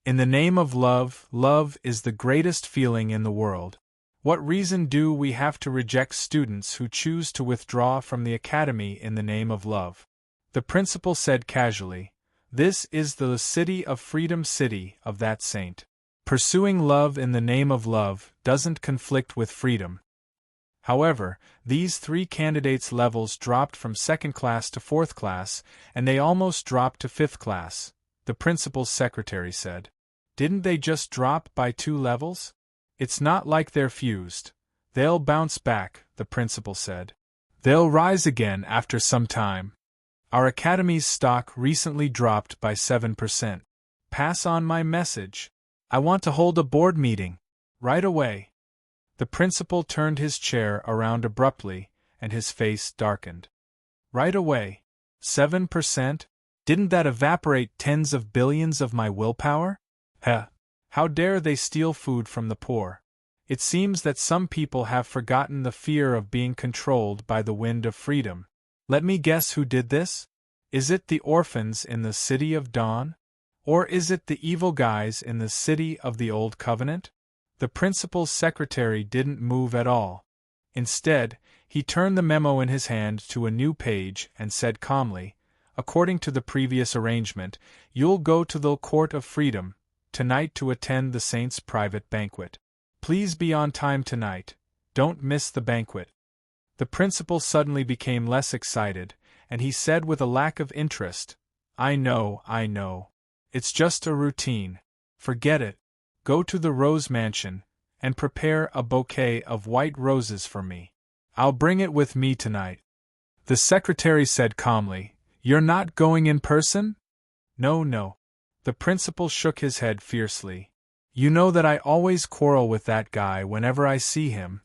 In the name of love, love is the greatest feeling in the world. What reason do we have to reject students who choose to withdraw from the academy in the name of love? The principal said casually, "This is the City of Freedom City of that saint. Pursuing love in the name of love doesn't conflict with freedom." However, these 3 candidates' levels dropped from 2nd class to 4th class, and they almost dropped to 5th class, the principal's secretary said. Didn't they just drop by 2 levels? It's not like they're fused. They'll bounce back, the principal said. They'll rise again after some time. Our academy's stock recently dropped by 7%. Pass on my message. I want to hold a board meeting. Right away. The principal turned his chair around abruptly, and his face darkened. Right away. 7%? Didn't that evaporate tens of billions of my willpower? Heh! How dare they steal food from the poor? It seems that some people have forgotten the fear of being controlled by the wind of freedom. Let me guess who did this? Is it the orphans in the City of Dawn? Or is it the evil guys in the City of the Old Covenant? The principal's secretary didn't move at all. Instead, he turned the memo in his hand to a new page and said calmly, "According to the previous arrangement, you'll go to the Court of Freedom tonight to attend the Saint's private banquet. Please be on time tonight. Don't miss the banquet." The principal suddenly became less excited, and he said with a lack of interest, I know. It's just a routine. Forget it. Go to the Rose Mansion, and prepare a bouquet of white roses for me. I'll bring it with me tonight." The secretary said calmly, "You're not going in person?" No. The principal shook his head fiercely. "You know that I always quarrel with that guy whenever I see him.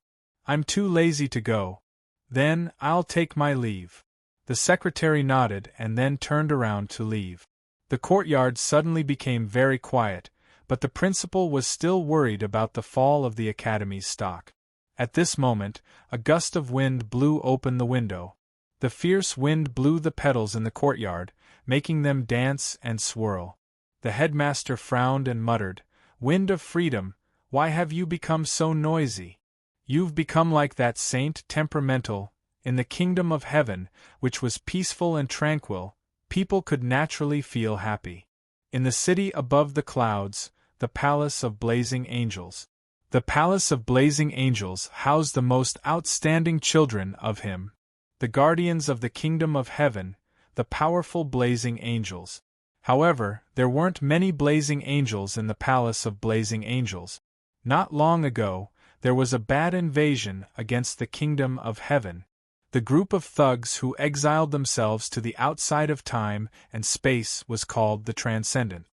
I'm too lazy to go. Then, I'll take my leave." The secretary nodded and then turned around to leave. The courtyard suddenly became very quiet, but the principal was still worried about the fall of the academy's stock. At this moment, a gust of wind blew open the window. The fierce wind blew the petals in the courtyard, making them dance and swirl. The headmaster frowned and muttered, "Wind of freedom, why have you become so noisy? You've become like that saint temperamental. In the kingdom of heaven, which was peaceful and tranquil, people could naturally feel happy. In the city above the clouds, the palace of blazing angels. The palace of blazing angels housed the most outstanding children of him. The guardians of the kingdom of heaven, the powerful blazing angels. However, there weren't many blazing angels in the palace of blazing angels. Not long ago, there was a bad invasion against the kingdom of heaven. The group of thugs who exiled themselves to the outside of time and space was called the Transcendent.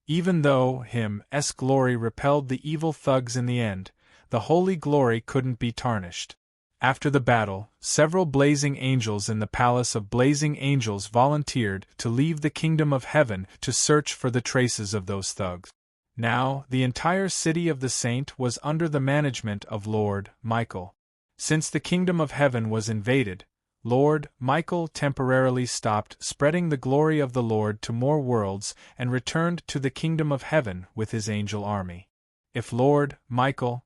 Even though him's glory repelled the evil thugs in the end, the holy glory couldn't be tarnished. After the battle, several blazing angels in the palace of blazing angels volunteered to leave the kingdom of heaven to search for the traces of those thugs. Now, the entire city of the saint was under the management of Lord Michael. Since the kingdom of heaven was invaded, Lord Michael temporarily stopped spreading the glory of the Lord to more worlds and returned to the kingdom of heaven with his angel army. If Lord Michael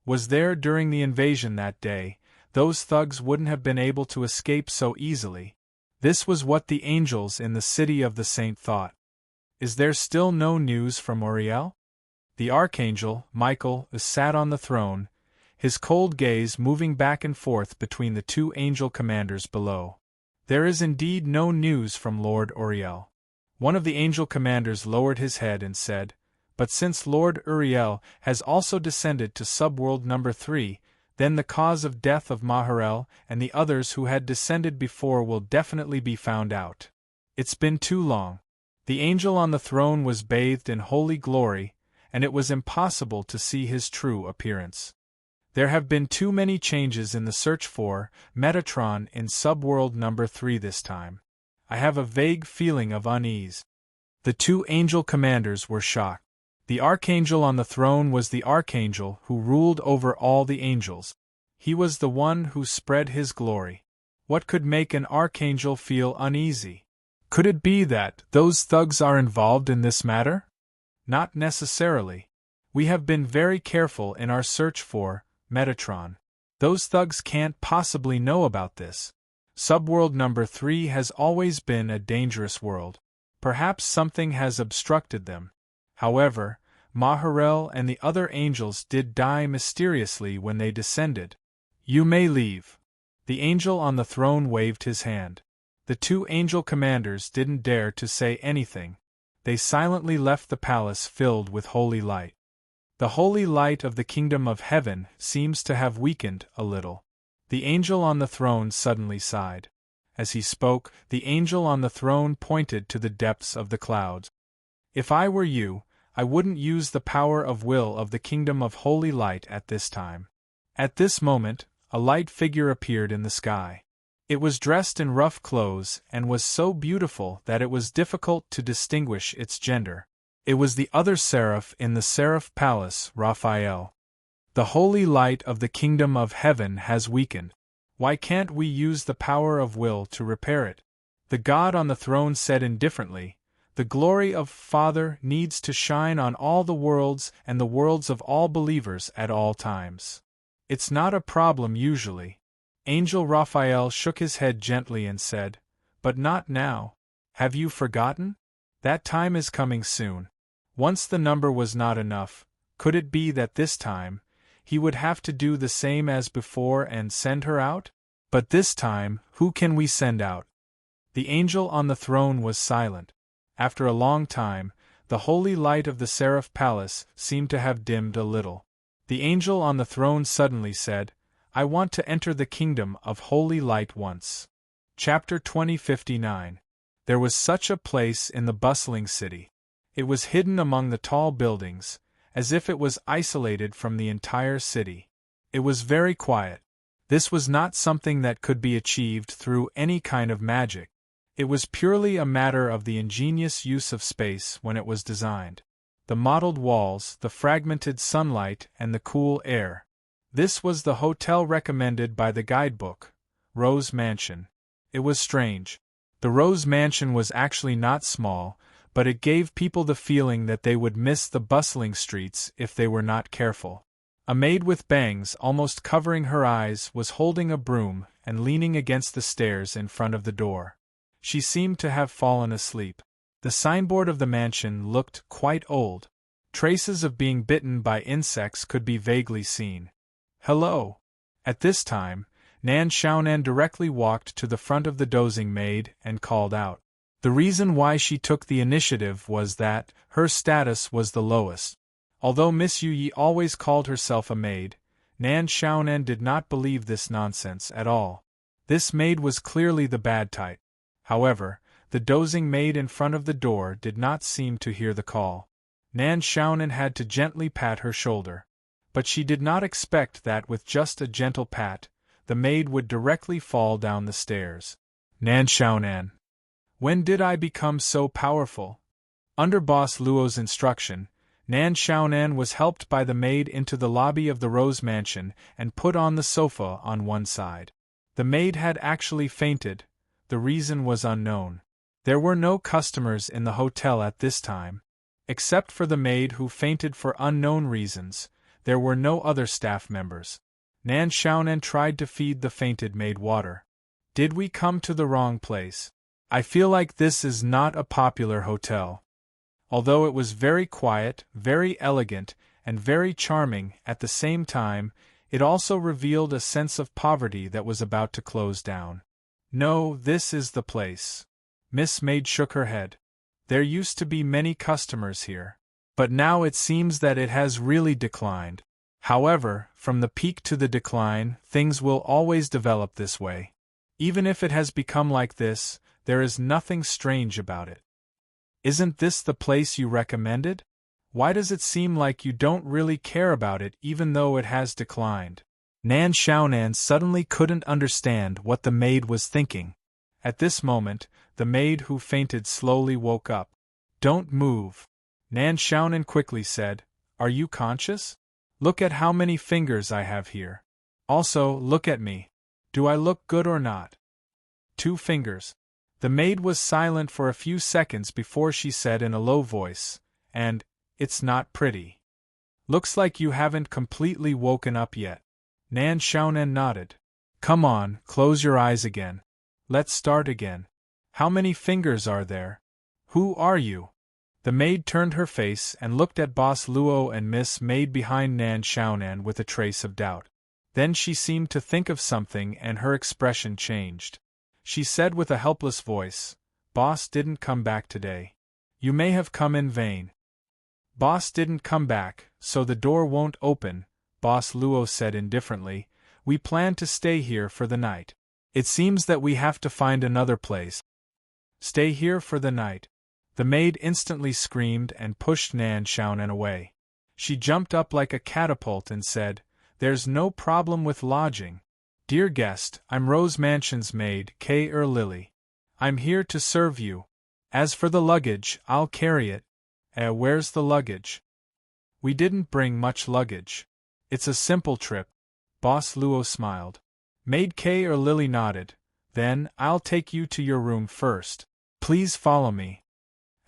was there during the invasion that day, those thugs wouldn't have been able to escape so easily. This was what the angels in the city of the saint thought. Is there still no news from Uriel? The archangel, Michael, sat on the throne, his cold gaze moving back and forth between the two angel commanders below. There is indeed no news from Lord Uriel. One of the angel commanders lowered his head and said, "But since Lord Uriel has also descended to subworld number 3, then the cause of death of Maharel and the others who had descended before will definitely be found out. It's been too long." The angel on the throne was bathed in holy glory, and it was impossible to see his true appearance. There have been too many changes in the search for Metatron in subworld number 3 this time. I have a vague feeling of unease. The two angel commanders were shocked. The archangel on the throne was the archangel who ruled over all the angels. He was the one who spread his glory. What could make an archangel feel uneasy? Could it be that those thugs are involved in this matter? Not necessarily. We have been very careful in our search for Metatron. Those thugs can't possibly know about this. Subworld number 3 has always been a dangerous world. Perhaps something has obstructed them. However, Maharel and the other angels did die mysteriously when they descended. You may leave. The angel on the throne waved his hand. The two angel commanders didn't dare to say anything. They silently left the palace filled with holy light. The holy light of the kingdom of heaven seems to have weakened a little. The angel on the throne suddenly sighed. As he spoke, the angel on the throne pointed to the depths of the clouds. If I were you, I wouldn't use the power of will of the kingdom of holy light at this time. At this moment, a light figure appeared in the sky. It was dressed in rough clothes and was so beautiful that it was difficult to distinguish its gender. It was the other seraph in the seraph palace, Raphael. The holy light of the kingdom of heaven has weakened. Why can't we use the power of will to repair it? The God on the throne said indifferently, the glory of Father needs to shine on all the worlds and the worlds of all believers at all times. It's not a problem usually. Angel Raphael shook his head gently and said, but not now. Have you forgotten? That time is coming soon. Once the number was not enough, could it be that this time, he would have to do the same as before and send her out? But this time, who can we send out? The angel on the throne was silent. After a long time, the holy light of the seraph palace seemed to have dimmed a little. The angel on the throne suddenly said, I want to enter the kingdom of holy light once. Chapter 20:59. There was such a place in the bustling city. It was hidden among the tall buildings, as if it was isolated from the entire city. It was very quiet. This was not something that could be achieved through any kind of magic. It was purely a matter of the ingenious use of space when it was designed. The mottled walls, the fragmented sunlight, and the cool air. This was the hotel recommended by the guidebook, Rose Mansion. It was strange. The Rose Mansion was actually not small, but it gave people the feeling that they would miss the bustling streets if they were not careful. A maid with bangs almost covering her eyes was holding a broom and leaning against the stairs in front of the door. She seemed to have fallen asleep. The signboard of the mansion looked quite old. Traces of being bitten by insects could be vaguely seen. Hello! At this time, Nan Xiaonan directly walked to the front of the dozing maid and called out. The reason why she took the initiative was that her status was the lowest. Although Miss Yu Yi always called herself a maid, Nan Xiaonan did not believe this nonsense at all. This maid was clearly the bad type. However, the dozing maid in front of the door did not seem to hear the call. Nan Xiaonan had to gently pat her shoulder. But she did not expect that with just a gentle pat, the maid would directly fall down the stairs. Nan Xiaonan. When did I become so powerful? Under Boss Luo's instruction, Nan Xiaonan was helped by the maid into the lobby of the Rose Mansion and put on the sofa on one side. The maid had actually fainted. The reason was unknown. There were no customers in the hotel at this time. Except for the maid who fainted for unknown reasons, there were no other staff members. Nan Xiaonan tried to feed the fainted maid water. Did we come to the wrong place? I feel like this is not a popular hotel. Although it was very quiet, very elegant, and very charming at the same time, it also revealed a sense of poverty that was about to close down. No, this is the place. Miss Maid shook her head. There used to be many customers here. But now it seems that it has really declined. However, from the peak to the decline, things will always develop this way. Even if it has become like this, there is nothing strange about it. Isn't this the place you recommended? Why does it seem like you don't really care about it even though it has declined? Nan Xiaonan suddenly couldn't understand what the maid was thinking. At this moment, the maid who fainted slowly woke up. Don't move. Nan Xiaonan quickly said, Are you conscious? Look at how many fingers I have here. Also, look at me. Do I look good or not? 2 fingers. The maid was silent for a few seconds before she said in a low voice, and, it's not pretty. Looks like you haven't completely woken up yet. Nan Xiaonan nodded. Come on, close your eyes again. Let's start again. How many fingers are there? Who are you? The maid turned her face and looked at Boss Luo and Miss Maid behind Nan Xiaonan with a trace of doubt. Then she seemed to think of something and her expression changed. She said with a helpless voice, Boss didn't come back today. You may have come in vain. Boss didn't come back, so the door won't open, Boss Luo said indifferently. We plan to stay here for the night. It seems that we have to find another place. Stay here for the night. The maid instantly screamed and pushed Nan Xiaonan away. She jumped up like a catapult and said, There's no problem with lodging. Dear guest, I'm Rose Mansion's maid, Lily. I'm here to serve you. As for the luggage, I'll carry it. Where's the luggage? We didn't bring much luggage. It's a simple trip. Boss Luo smiled. Maid Lily nodded. Then, I'll take you to your room first. Please follow me.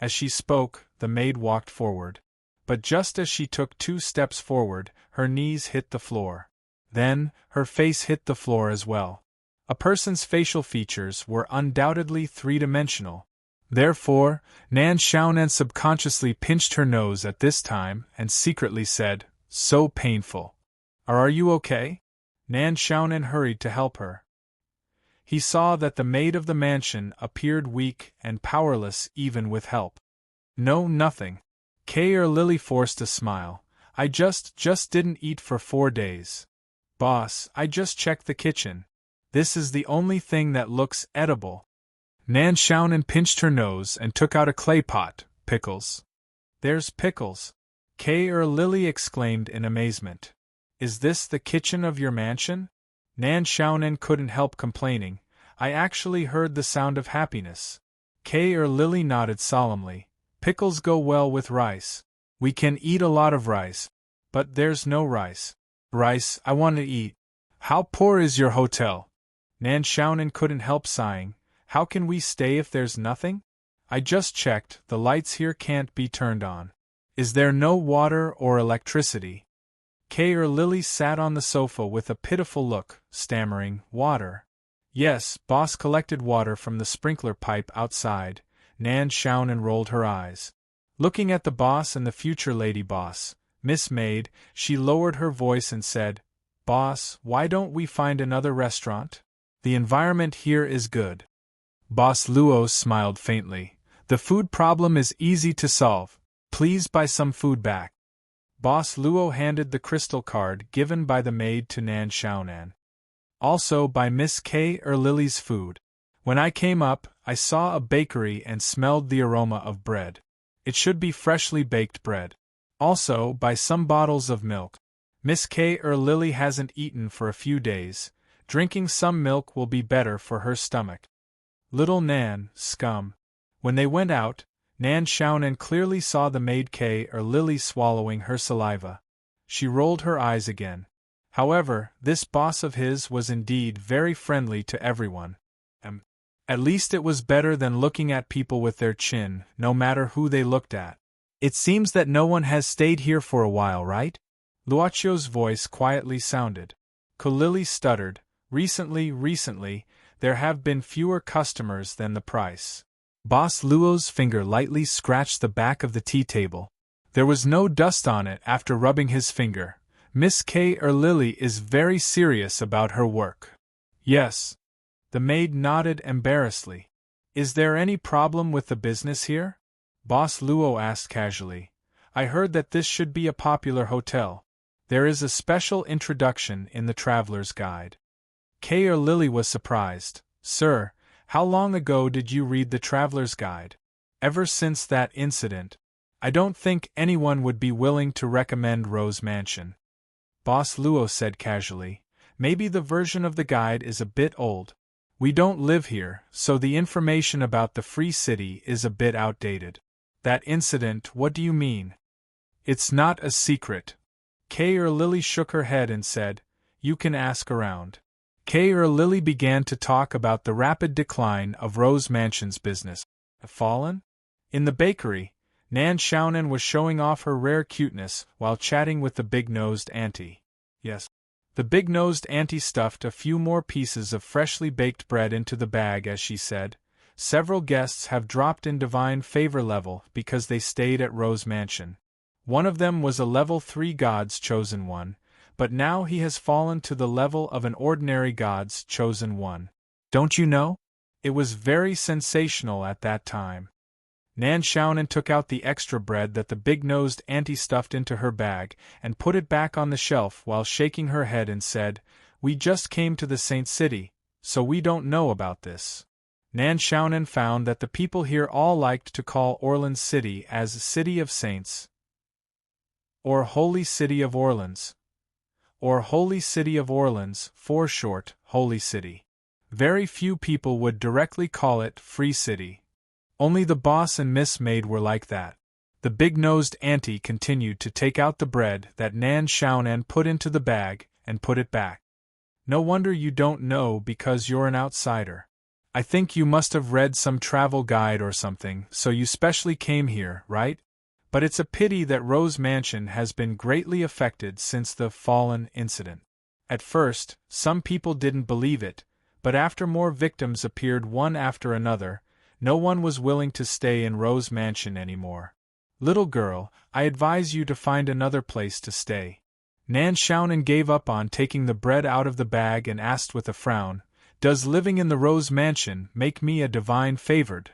As she spoke, the maid walked forward. But just as she took 2 steps forward, her knees hit the floor. Then, her face hit the floor as well. A person's facial features were undoubtedly 3-dimensional. Therefore, Nan Xiaonan subconsciously pinched her nose at this time and secretly said, "So painful. Are you okay?" Nan Xiaonan hurried to help her. He saw that the maid of the mansion appeared weak and powerless even with help. "No, nothing." Lily forced a smile. "I just didn't eat for 4 days. Boss, I just checked the kitchen. This is the only thing that looks edible." Nan Xiaonan pinched her nose and took out a clay pot. "Pickles." "There's pickles!" Lily exclaimed in amazement. "Is this the kitchen of your mansion?" Nan Xiaonan couldn't help complaining. "I actually heard the sound of happiness." Lily nodded solemnly. "Pickles go well with rice. We can eat a lot of rice. But there's no rice." "Rice, I want to eat." "How poor is your hotel?" Nan Xiaonan couldn't help sighing. "How can we stay if there's nothing? I just checked, the lights here can't be turned on. Is there no water or electricity?" Lily sat on the sofa with a pitiful look, stammering, "Water." "Yes, boss collected water from the sprinkler pipe outside." Nan Xiaonan rolled her eyes. Looking at the boss and the future lady boss, Miss Maid, she lowered her voice and said, "Boss, why don't we find another restaurant? The environment here is good." Boss Luo smiled faintly. "The food problem is easy to solve. Please buy some food back." Boss Luo handed the crystal card given by the maid to Nan Xiaonan. "Also buy Miss Lily's food. When I came up, I saw a bakery and smelled the aroma of bread. It should be freshly baked bread. Also buy some bottles of milk. Miss Lily hasn't eaten for a few days. Drinking some milk will be better for her stomach." Little Nan, scum. When they went out, Nan Xiaonan clearly saw the maid Lily swallowing her saliva. She rolled her eyes again. However, this boss of his was indeed very friendly to everyone. At least it was better than looking at people with their chin, no matter who they looked at. "It seems that no one has stayed here for a while, right?" Luochio's voice quietly sounded. Lily stuttered. Recently, there have been fewer customers than the price." Boss Luo's finger lightly scratched the back of the tea table. There was no dust on it after rubbing his finger. "Miss Lily is very serious about her work." "Yes." The maid nodded embarrassedly. "Is there any problem with the business here?" Boss Luo asked casually. "I heard that this should be a popular hotel. There is a special introduction in the Traveler's Guide." Lily was surprised. "Sir, how long ago did you read the Traveler's Guide?" "Ever since that incident. I don't think anyone would be willing to recommend Rose Mansion." Boss Luo said casually. "Maybe the version of the guide is a bit old. We don't live here, so the information about the free city is a bit outdated." "That incident, what do you mean?" "It's not a secret." Lily shook her head and said, "You can ask around." Lily began to talk about the rapid decline of Rose Mansion's business. Fallen? In the bakery, Nan Xiaonan was showing off her rare cuteness while chatting with the big-nosed auntie. Yes. The big-nosed auntie stuffed a few more pieces of freshly baked bread into the bag as she said, "Several guests have dropped in divine favor level because they stayed at Rose Mansion. One of them was a level 3 God's Chosen One, but now he has fallen to the level of an ordinary God's Chosen One. Don't you know? It was very sensational at that time." Nan Xiaonan took out the extra bread that the big-nosed auntie stuffed into her bag and put it back on the shelf while shaking her head and said, "We just came to the Saint City, so we don't know about this." Nan Xiaonan found that the people here all liked to call Orleans City as City of Saints or Holy City of Orleans. or Holy City of Orleans, for short, Holy City. Very few people would directly call it Free City. Only the boss and Miss Maid were like that. The big-nosed auntie continued to take out the bread that Nan Xiaonan put into the bag and put it back. No wonder you don't know because you're an outsider. I think you must have read some travel guide or something, so you specially came here, right? But it's a pity that Rose Mansion has been greatly affected since the Fallen incident. At first, some people didn't believe it, but after more victims appeared one after another, no one was willing to stay in Rose Mansion anymore. Little girl, I advise you to find another place to stay. Nan Xiaonan gave up on taking the bread out of the bag and asked with a frown, Does living in the Rose Mansion make me a divine favored?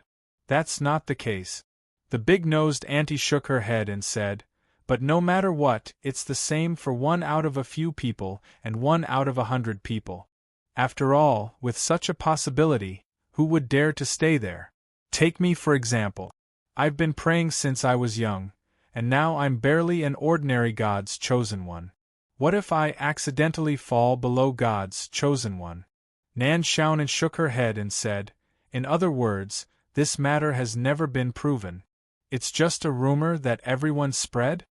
That's not the case. The big-nosed auntie shook her head and said, But no matter what, it's the same for 1 out of a few people and 1 out of 100 people. After all, with such a possibility, who would dare to stay there? Take me for example. I've been praying since I was young, and now I'm barely an ordinary God's chosen one. What if I accidentally fall below God's chosen one? Nan Xiaonan shook her head and said, In other words, this matter has never been proven. It's just a rumor that everyone spread?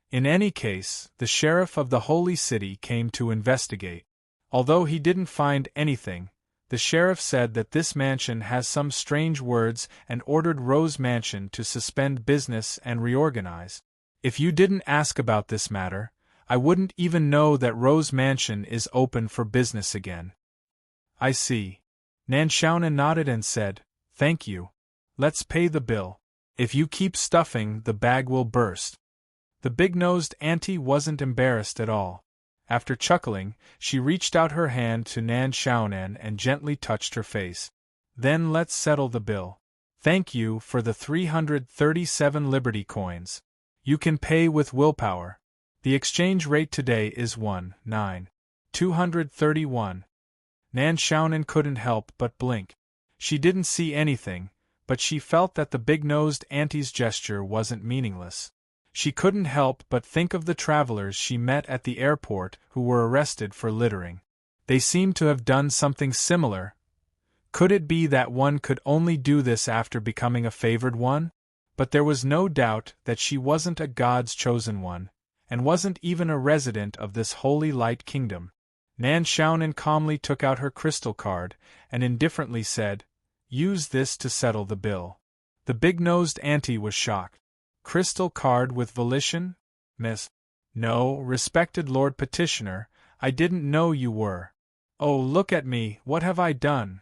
In any case, the sheriff of the Holy City came to investigate. Although he didn't find anything, the sheriff said that this mansion has some strange words and ordered Rose Mansion to suspend business and reorganize. If you didn't ask about this matter, I wouldn't even know that Rose Mansion is open for business again. I see. Nan Xiaonan nodded and said, Thank you. Let's pay the bill. If you keep stuffing, the bag will burst. The big-nosed auntie wasn't embarrassed at all. After chuckling, she reached out her hand to Nan Xiaonan and gently touched her face. Then let's settle the bill. Thank you for the 337 Liberty coins. You can pay with willpower. The exchange rate today is 1,9,231. Nan Xiaonan couldn't help but blink. She didn't see anything, but she felt that the big-nosed auntie's gesture wasn't meaningless. She couldn't help but think of the travelers she met at the airport who were arrested for littering. They seemed to have done something similar. Could it be that one could only do this after becoming a favored one? But there was no doubt that she wasn't a God's chosen one, and wasn't even a resident of this holy light kingdom. Nan Xiaonan calmly took out her crystal card and indifferently said, Use this to settle the bill. The big-nosed auntie was shocked. Crystal card with volition, miss? No, respected Lord Petitioner, I didn't know you were. Oh, look at me, what have I done?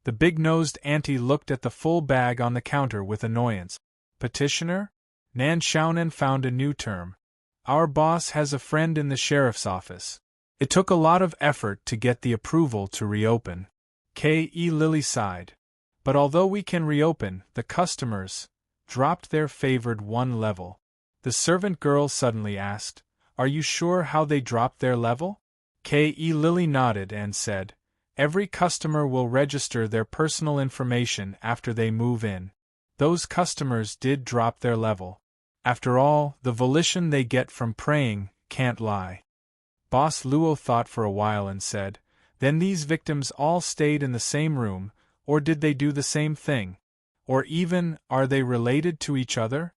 The big-nosed auntie looked at the full bag on the counter with annoyance. Petitioner? Nan Xiaonan found a new term. Our boss has a friend in the sheriff's office. It took a lot of effort to get the approval to reopen. K.E. Lily sighed. But although we can reopen, the customers dropped their favored 1 level. The servant girl suddenly asked, Are you sure how they dropped their level? K.E. Lily nodded and said, Every customer will register their personal information after they move in. Those customers did drop their level. After all, the volition they get from praying can't lie. Boss Luo thought for a while and said, Then these victims all stayed in the same room, or did they do the same thing? Or even, are they related to each other?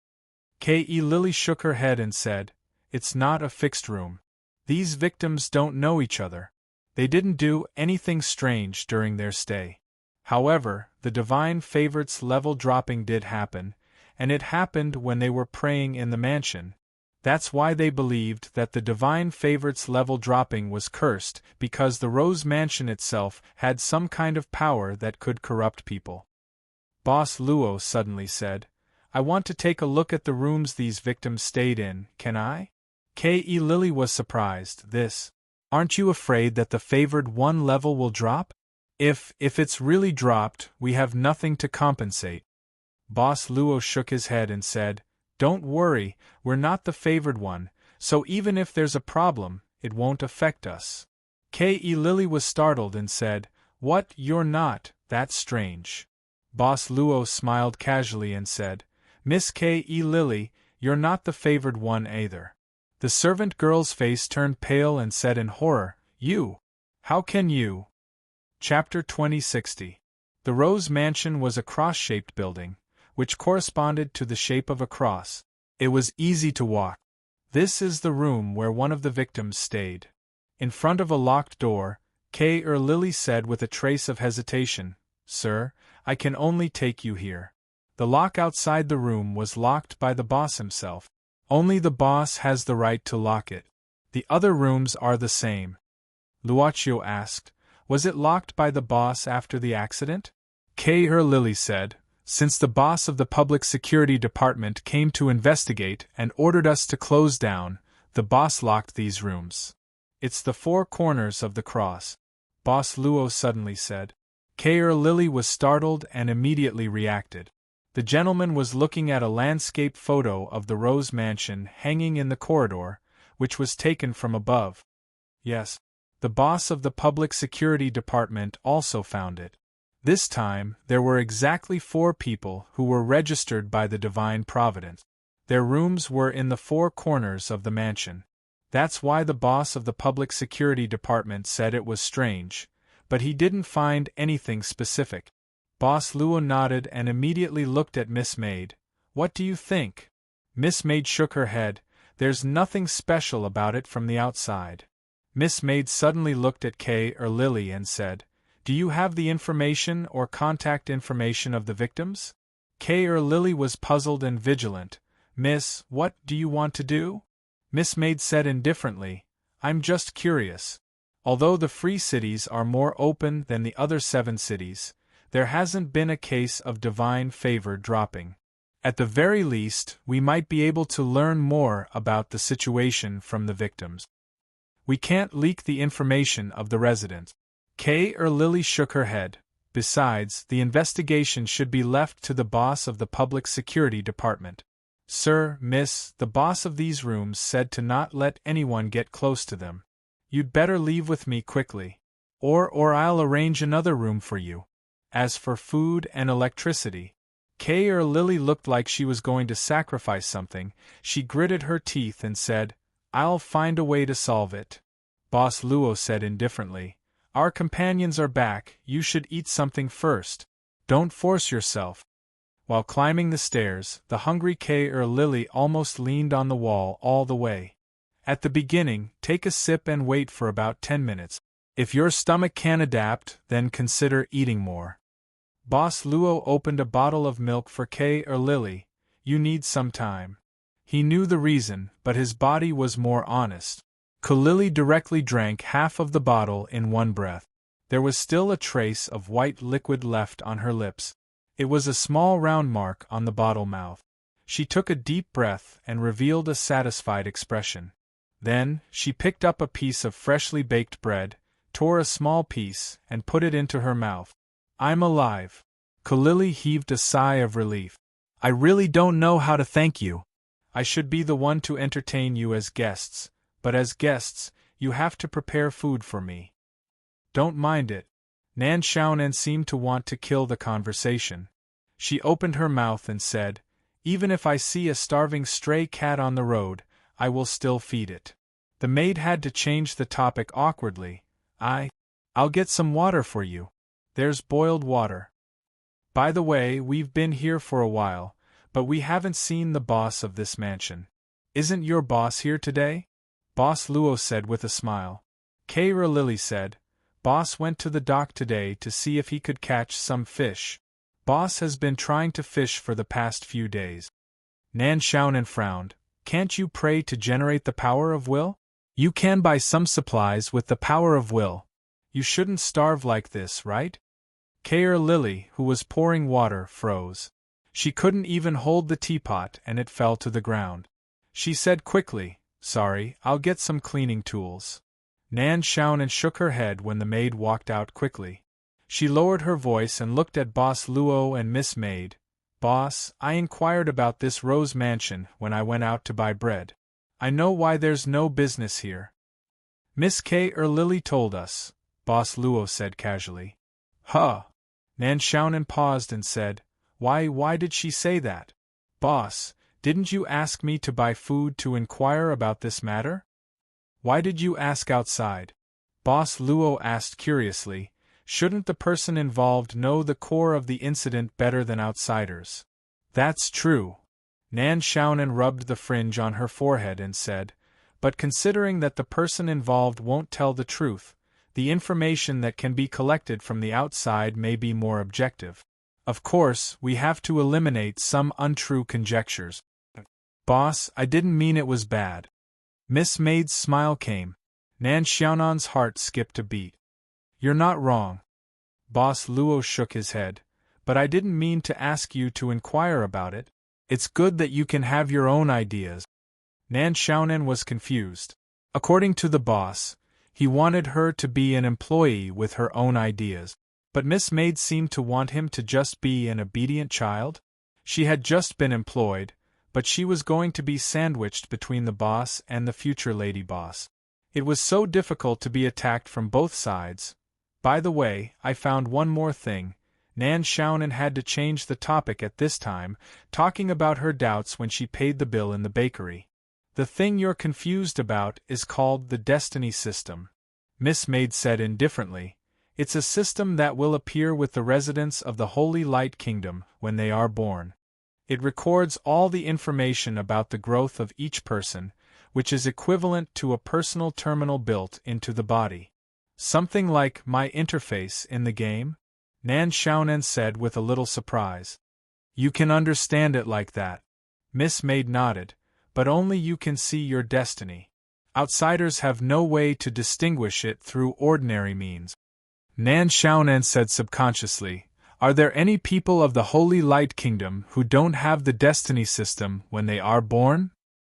K.E. Lily shook her head and said, It's not a fixed room. These victims don't know each other. They didn't do anything strange during their stay. However, the divine favorite's level dropping did happen, and it happened when they were praying in the mansion. That's why they believed that the divine favorite's level dropping was cursed, because the Rose Mansion itself had some kind of power that could corrupt people. Boss Luo suddenly said, I want to take a look at the rooms these victims stayed in, can I? K.E. Lily was surprised. Aren't you afraid that the favored 1 level will drop? If it's really dropped, we have nothing to compensate. Boss Luo shook his head and said, Don't worry, we're not the favored one, so even if there's a problem, it won't affect us. K.E. Lily was startled and said, What, you're not? That's strange. Boss Luo smiled casually and said, Miss K.E. Lily, you're not the favored one either. The servant girl's face turned pale and said in horror, "You! How can you?" Chapter 2060. The Rose Mansion was a cross-shaped building, which corresponded to the shape of a cross. It was easy to walk. This is the room where one of the victims stayed. In front of a locked door, Lily said with a trace of hesitation, "Sir, I can only take you here." The lock outside the room was locked by the boss himself. Only the boss has the right to lock it. The other rooms are the same. Luaccio asked, "Was it locked by the boss after the accident?" Lily said, "Since the boss of the public security department came to investigate and ordered us to close down, the boss locked these rooms. It's the four corners of the cross," Boss Luo suddenly said. Lily was startled and immediately reacted. The gentleman was looking at a landscape photo of the Rose Mansion hanging in the corridor, which was taken from above. Yes, the boss of the public security department also found it. This time, there were exactly 4 people who were registered by the Divine Providence. Their rooms were in the 4 corners of the mansion. That's why the boss of the public security department said it was strange, but he didn't find anything specific. Boss Luo nodded and immediately looked at Miss Maid. "What do you think?" Miss Maid shook her head. "There's nothing special about it from the outside." Miss Maid suddenly looked at Lily and said, "Do you have the information or contact information of the victims?" Lily was puzzled and vigilant. "Miss, what do you want to do?" Miss Maid said indifferently, "I'm just curious. Although the free cities are more open than the other 7 cities, there hasn't been a case of divine favor dropping. At the very least, we might be able to learn more about the situation from the victims. We can't leak the information of the residents." Lily shook her head. "Besides, the investigation should be left to the boss of the public security department. Sir, miss, the boss of these rooms said to not let anyone get close to them. You'd better leave with me quickly. Or I'll arrange another room for you. As for food and electricity..." Lily looked like she was going to sacrifice something. She gritted her teeth and said, "I'll find a way to solve it." Boss Luo said indifferently, "Our companions are back, you should eat something first. Don't force yourself." While climbing the stairs, the hungry Lily almost leaned on the wall all the way. At the beginning, take a sip and wait for about 10 minutes. If your stomach can adapt, then consider eating more. Boss Luo opened a bottle of milk for Lily. "You need some time." He knew the reason, but his body was more honest. Lily directly drank half of the bottle in one breath. There was still a trace of white liquid left on her lips. It was a small round mark on the bottle mouth. She took a deep breath and revealed a satisfied expression. Then, she picked up a piece of freshly baked bread, tore a small piece, and put it into her mouth. "I'm alive." Lily heaved a sigh of relief. "I really don't know how to thank you. I should be the one to entertain you as guests, but as guests, you have to prepare food for me." "Don't mind it." Nan Xiaonan seemed to want to kill the conversation. She opened her mouth and said, "Even if I see a starving stray cat on the road, I will still feed it." The maid had to change the topic awkwardly. I'll get some water for you. There's boiled water. By the way, we've been here for a while, but we haven't seen the boss of this mansion. Isn't your boss here today?" Boss Luo said with a smile. Lily said, "Boss went to the dock today to see if he could catch some fish. Boss has been trying to fish for the past few days." Nan Xiaonan frowned. "Can't you pray to generate the power of will? You can buy some supplies with the power of will. You shouldn't starve like this, right?" Lily, who was pouring water, froze. She couldn't even hold the teapot and it fell to the ground. She said quickly, "Sorry, I'll get some cleaning tools." Nan Xiaonan shook her head when the maid walked out quickly. She lowered her voice and looked at Boss Luo and Miss Maid. "Boss, I inquired about this Rose Mansion when I went out to buy bread. I know why there's no business here." "Miss Lily told us," Boss Luo said casually. "Huh." Nan Xiaonan paused and said, Why did she say that? Boss, Didn't you ask me to buy food to inquire about this matter? Why did you ask outside? Boss Luo asked curiously. Shouldn't the person involved know the core of the incident better than outsiders? That's true. Nan Xiaonan rubbed the fringe on her forehead and said, but considering that the person involved won't tell the truth, the information that can be collected from the outside may be more objective. Of course, we have to eliminate some untrue conjectures. Boss, I didn't mean it was bad. Miss Maid's smile came. Nan Xiaonan's heart skipped a beat. You're not wrong. Boss Luo shook his head. But I didn't mean to ask you to inquire about it. It's good that you can have your own ideas. Nan Xiaonan was confused. According to the boss, he wanted her to be an employee with her own ideas. But Miss Maid seemed to want him to just be an obedient child? She had just been employed, but she was going to be sandwiched between the boss and the future lady boss. It was so difficult to be attacked from both sides. By the way, I found one more thing. Nan Xiaonan had to change the topic at this time, talking about her doubts when she paid the bill in the bakery. The thing you're confused about is called the destiny system. Miss Maid said indifferently. It's a system that will appear with the residents of the Holy Light Kingdom when they are born. It records all the information about the growth of each person, which is equivalent to a personal terminal built into the body. Something like my interface in the game? Nan Xiaonan said with a little surprise. You can understand it like that. Miss Maid nodded, but only you can see your destiny. Outsiders have no way to distinguish it through ordinary means. Nan Xiaonan said subconsciously, are there any people of the Holy Light Kingdom who don't have the destiny system when they are born?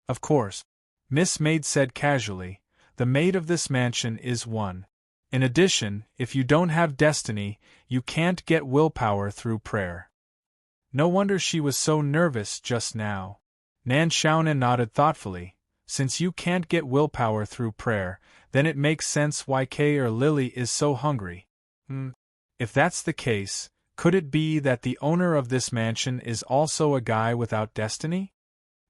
Of course. Miss Maid said casually, the maid of this mansion is one. In addition, if you don't have destiny, you can't get willpower through prayer. No wonder she was so nervous just now. Nan Xiaonan nodded thoughtfully. Since you can't get willpower through prayer, then it makes sense why Kay or Lily is so hungry. If that's the case, could it be that the owner of this mansion is also a guy without destiny?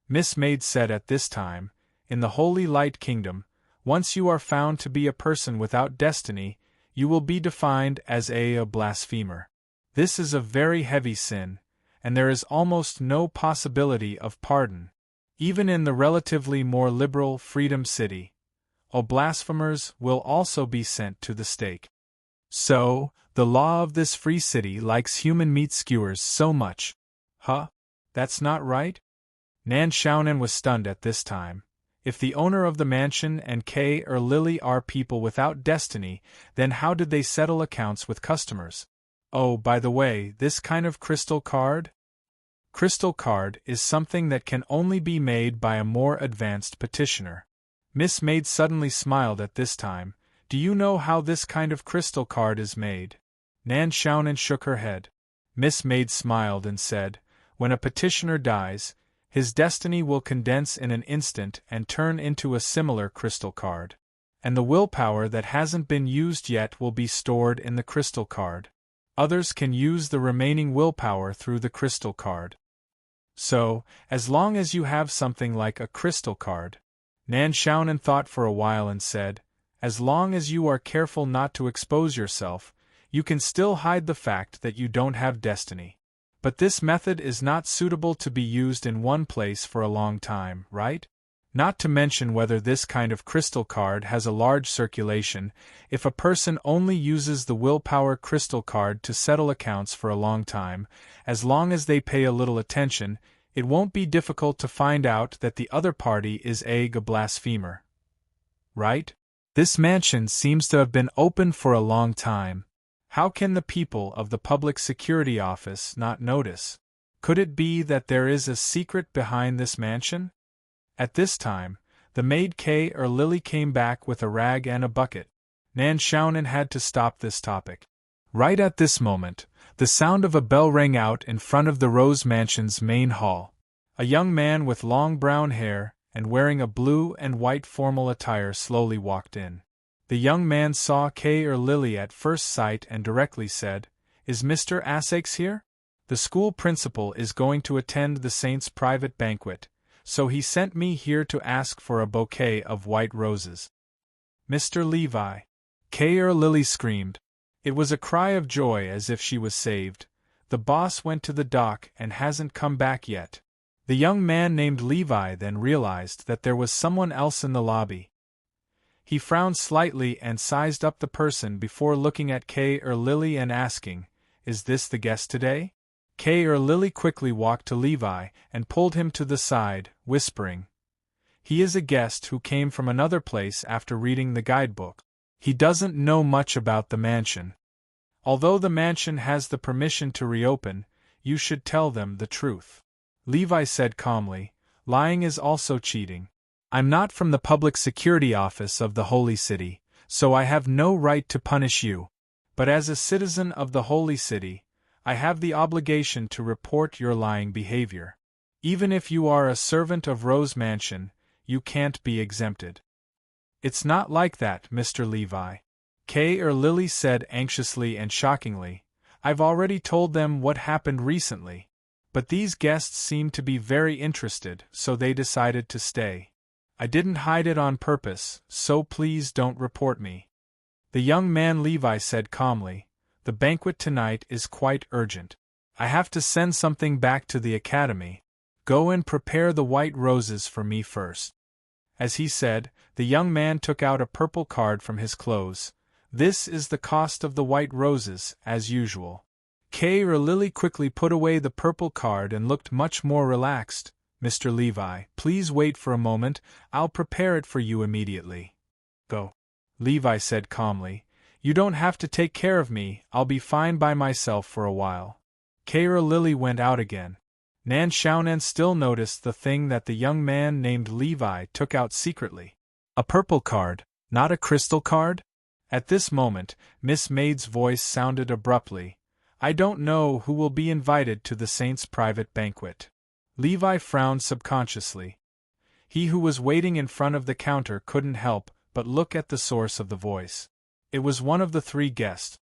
Miss Maid said at this time, in the Holy Light Kingdom, once you are found to be a person without destiny, you will be defined as a blasphemer. This is a very heavy sin, and there is almost no possibility of pardon. Even in the relatively more liberal Freedom City, blasphemers will also be sent to the stake. So, the law of this free city likes human meat skewers so much. Huh? That's not right? Nan Xiaonan was stunned at this time. If the owner of the mansion and Kay or Lily are people without destiny, then how did they settle accounts with customers? Oh, by the way, this kind of crystal card? Crystal card is something that can only be made by a more advanced petitioner. Miss Maid suddenly smiled at this time. Do you know how this kind of crystal card is made? Nan Xiaonan shook her head. Miss Maid smiled and said, when a petitioner dies, his destiny will condense in an instant and turn into a similar crystal card. And the willpower that hasn't been used yet will be stored in the crystal card. Others can use the remaining willpower through the crystal card. So, as long as you have something like a crystal card, Nan Xiaonan thought for a while and said, as long as you are careful not to expose yourself, you can still hide the fact that you don't have destiny. But this method is not suitable to be used in one place for a long time, right? Not to mention whether this kind of crystal card has a large circulation. If a person only uses the willpower crystal card to settle accounts for a long time, as long as they pay a little attention, it won't be difficult to find out that the other party is a blasphemer. Right? This mansion seems to have been open for a long time. How can the people of the Public Security Office not notice? Could it be that there is a secret behind this mansion? At this time, the maid Kay or Lily came back with a rag and a bucket. Nan Xiaonan had to stop this topic. Right at this moment, the sound of a bell rang out in front of the Rose Mansion's main hall. A young man with long brown hair and wearing a blue and white formal attire slowly walked in. The young man saw Kay or Lily at first sight and directly said, "Is Mr. Asakes here?" The school principal is going to attend the saint's private banquet, so he sent me here to ask for a bouquet of white roses." "Mr. Levi!" Lily screamed. It was a cry of joy as if she was saved. "The boss went to the dock and hasn't come back yet." The young man named Levi then realized that there was someone else in the lobby. He frowned slightly and sized up the person before looking at Lily and asking, "Is this the guest today?" Lily quickly walked to Levi and pulled him to the side, whispering, "He is a guest who came from another place after reading the guidebook. He doesn't know much about the mansion. Although the mansion has the permission to reopen, you should tell them the truth." Levi said calmly, "Lying is also cheating. I'm not from the Public Security Office of the Holy City, so I have no right to punish you. But as a citizen of the Holy City, I have the obligation to report your lying behavior. Even if you are a servant of Rose Mansion, you can't be exempted." "It's not like that, Mr. Levi," Lily said anxiously and shockingly. "I've already told them what happened recently. But these guests seemed to be very interested, so they decided to stay. I didn't hide it on purpose, so please don't report me." The young man Levi said calmly, "The banquet tonight is quite urgent. I have to send something back to the academy. Go and prepare the white roses for me first." As he said, the young man took out a purple card from his clothes. "This is the cost of the white roses, as usual." Lily quickly put away the purple card and looked much more relaxed. "Mr. Levi, please wait for a moment, I'll prepare it for you immediately." "Go," Levi said calmly. "You don't have to take care of me, I'll be fine by myself for a while." Lily went out again. Nan Xiaonan still noticed the thing that the young man named Levi took out secretly. A purple card, not a crystal card? At this moment, Miss Maid's voice sounded abruptly, "I don't know who will be invited to the saint's private banquet." Levi frowned subconsciously. He who was waiting in front of the counter couldn't help but look at the source of the voice. It was one of the three guests.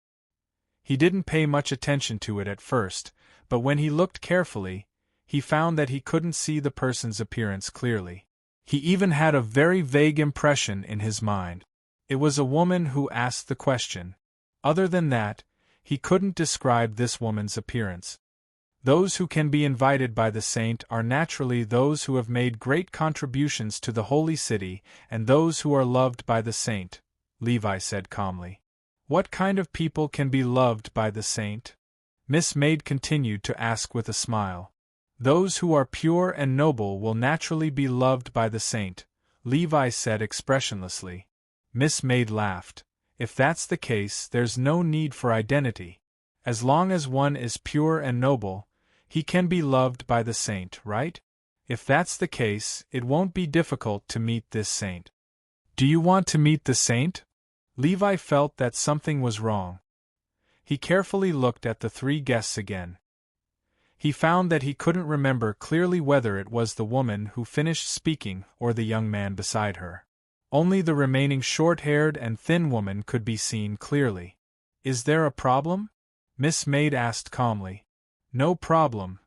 He didn't pay much attention to it at first, but when he looked carefully, he found that he couldn't see the person's appearance clearly. He even had a very vague impression in his mind. It was a woman who asked the question. Other than that, he couldn't describe this woman's appearance. Those who can be invited by the saint are naturally those who have made great contributions to the holy city and those who are loved by the saint, Levi said calmly. "What kind of people can be loved by the saint?" Miss Maid continued to ask with a smile. "Those who are pure and noble will naturally be loved by the saint," Levi said expressionlessly. Miss Maid laughed. "If that's the case, there's no need for identity. As long as one is pure and noble, he can be loved by the saint, right? If that's the case, it won't be difficult to meet this saint." "Do you want to meet the saint?" Levi felt that something was wrong. He carefully looked at the three guests again. He found that he couldn't remember clearly whether it was the woman who finished speaking or the young man beside her. Only the remaining short-haired and thin woman could be seen clearly. "Is there a problem?" Miss Maid asked calmly. "No problem."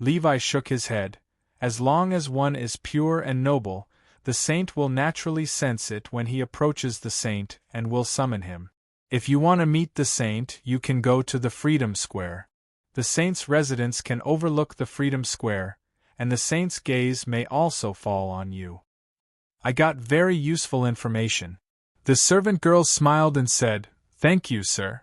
Levi shook his head. "As long as one is pure and noble, the saint will naturally sense it when he approaches the saint and will summon him. If you want to meet the saint, you can go to the Freedom Square. The saint's residence can overlook the Freedom Square, and the saint's gaze may also fall on you." "I got very useful information." The servant girl smiled and said, "Thank you, sir."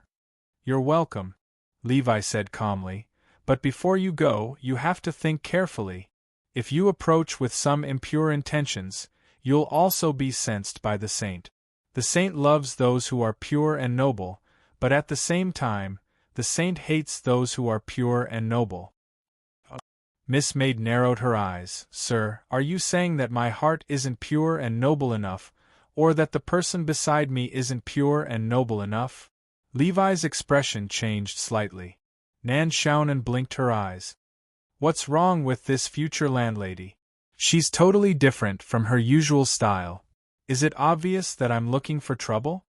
"You're welcome," Levi said calmly, "but before you go, you have to think carefully. If you approach with some impure intentions, you'll also be sensed by the saint. The saint loves those who are pure and noble, but at the same time, the saint hates those who are pure and noble." Miss Maid narrowed her eyes. "Sir, are you saying that my heart isn't pure and noble enough, or that the person beside me isn't pure and noble enough?" Levi's expression changed slightly. Nan Xiaonan blinked her eyes. "What's wrong with this future landlady? She's totally different from her usual style. Is it obvious that I'm looking for trouble?"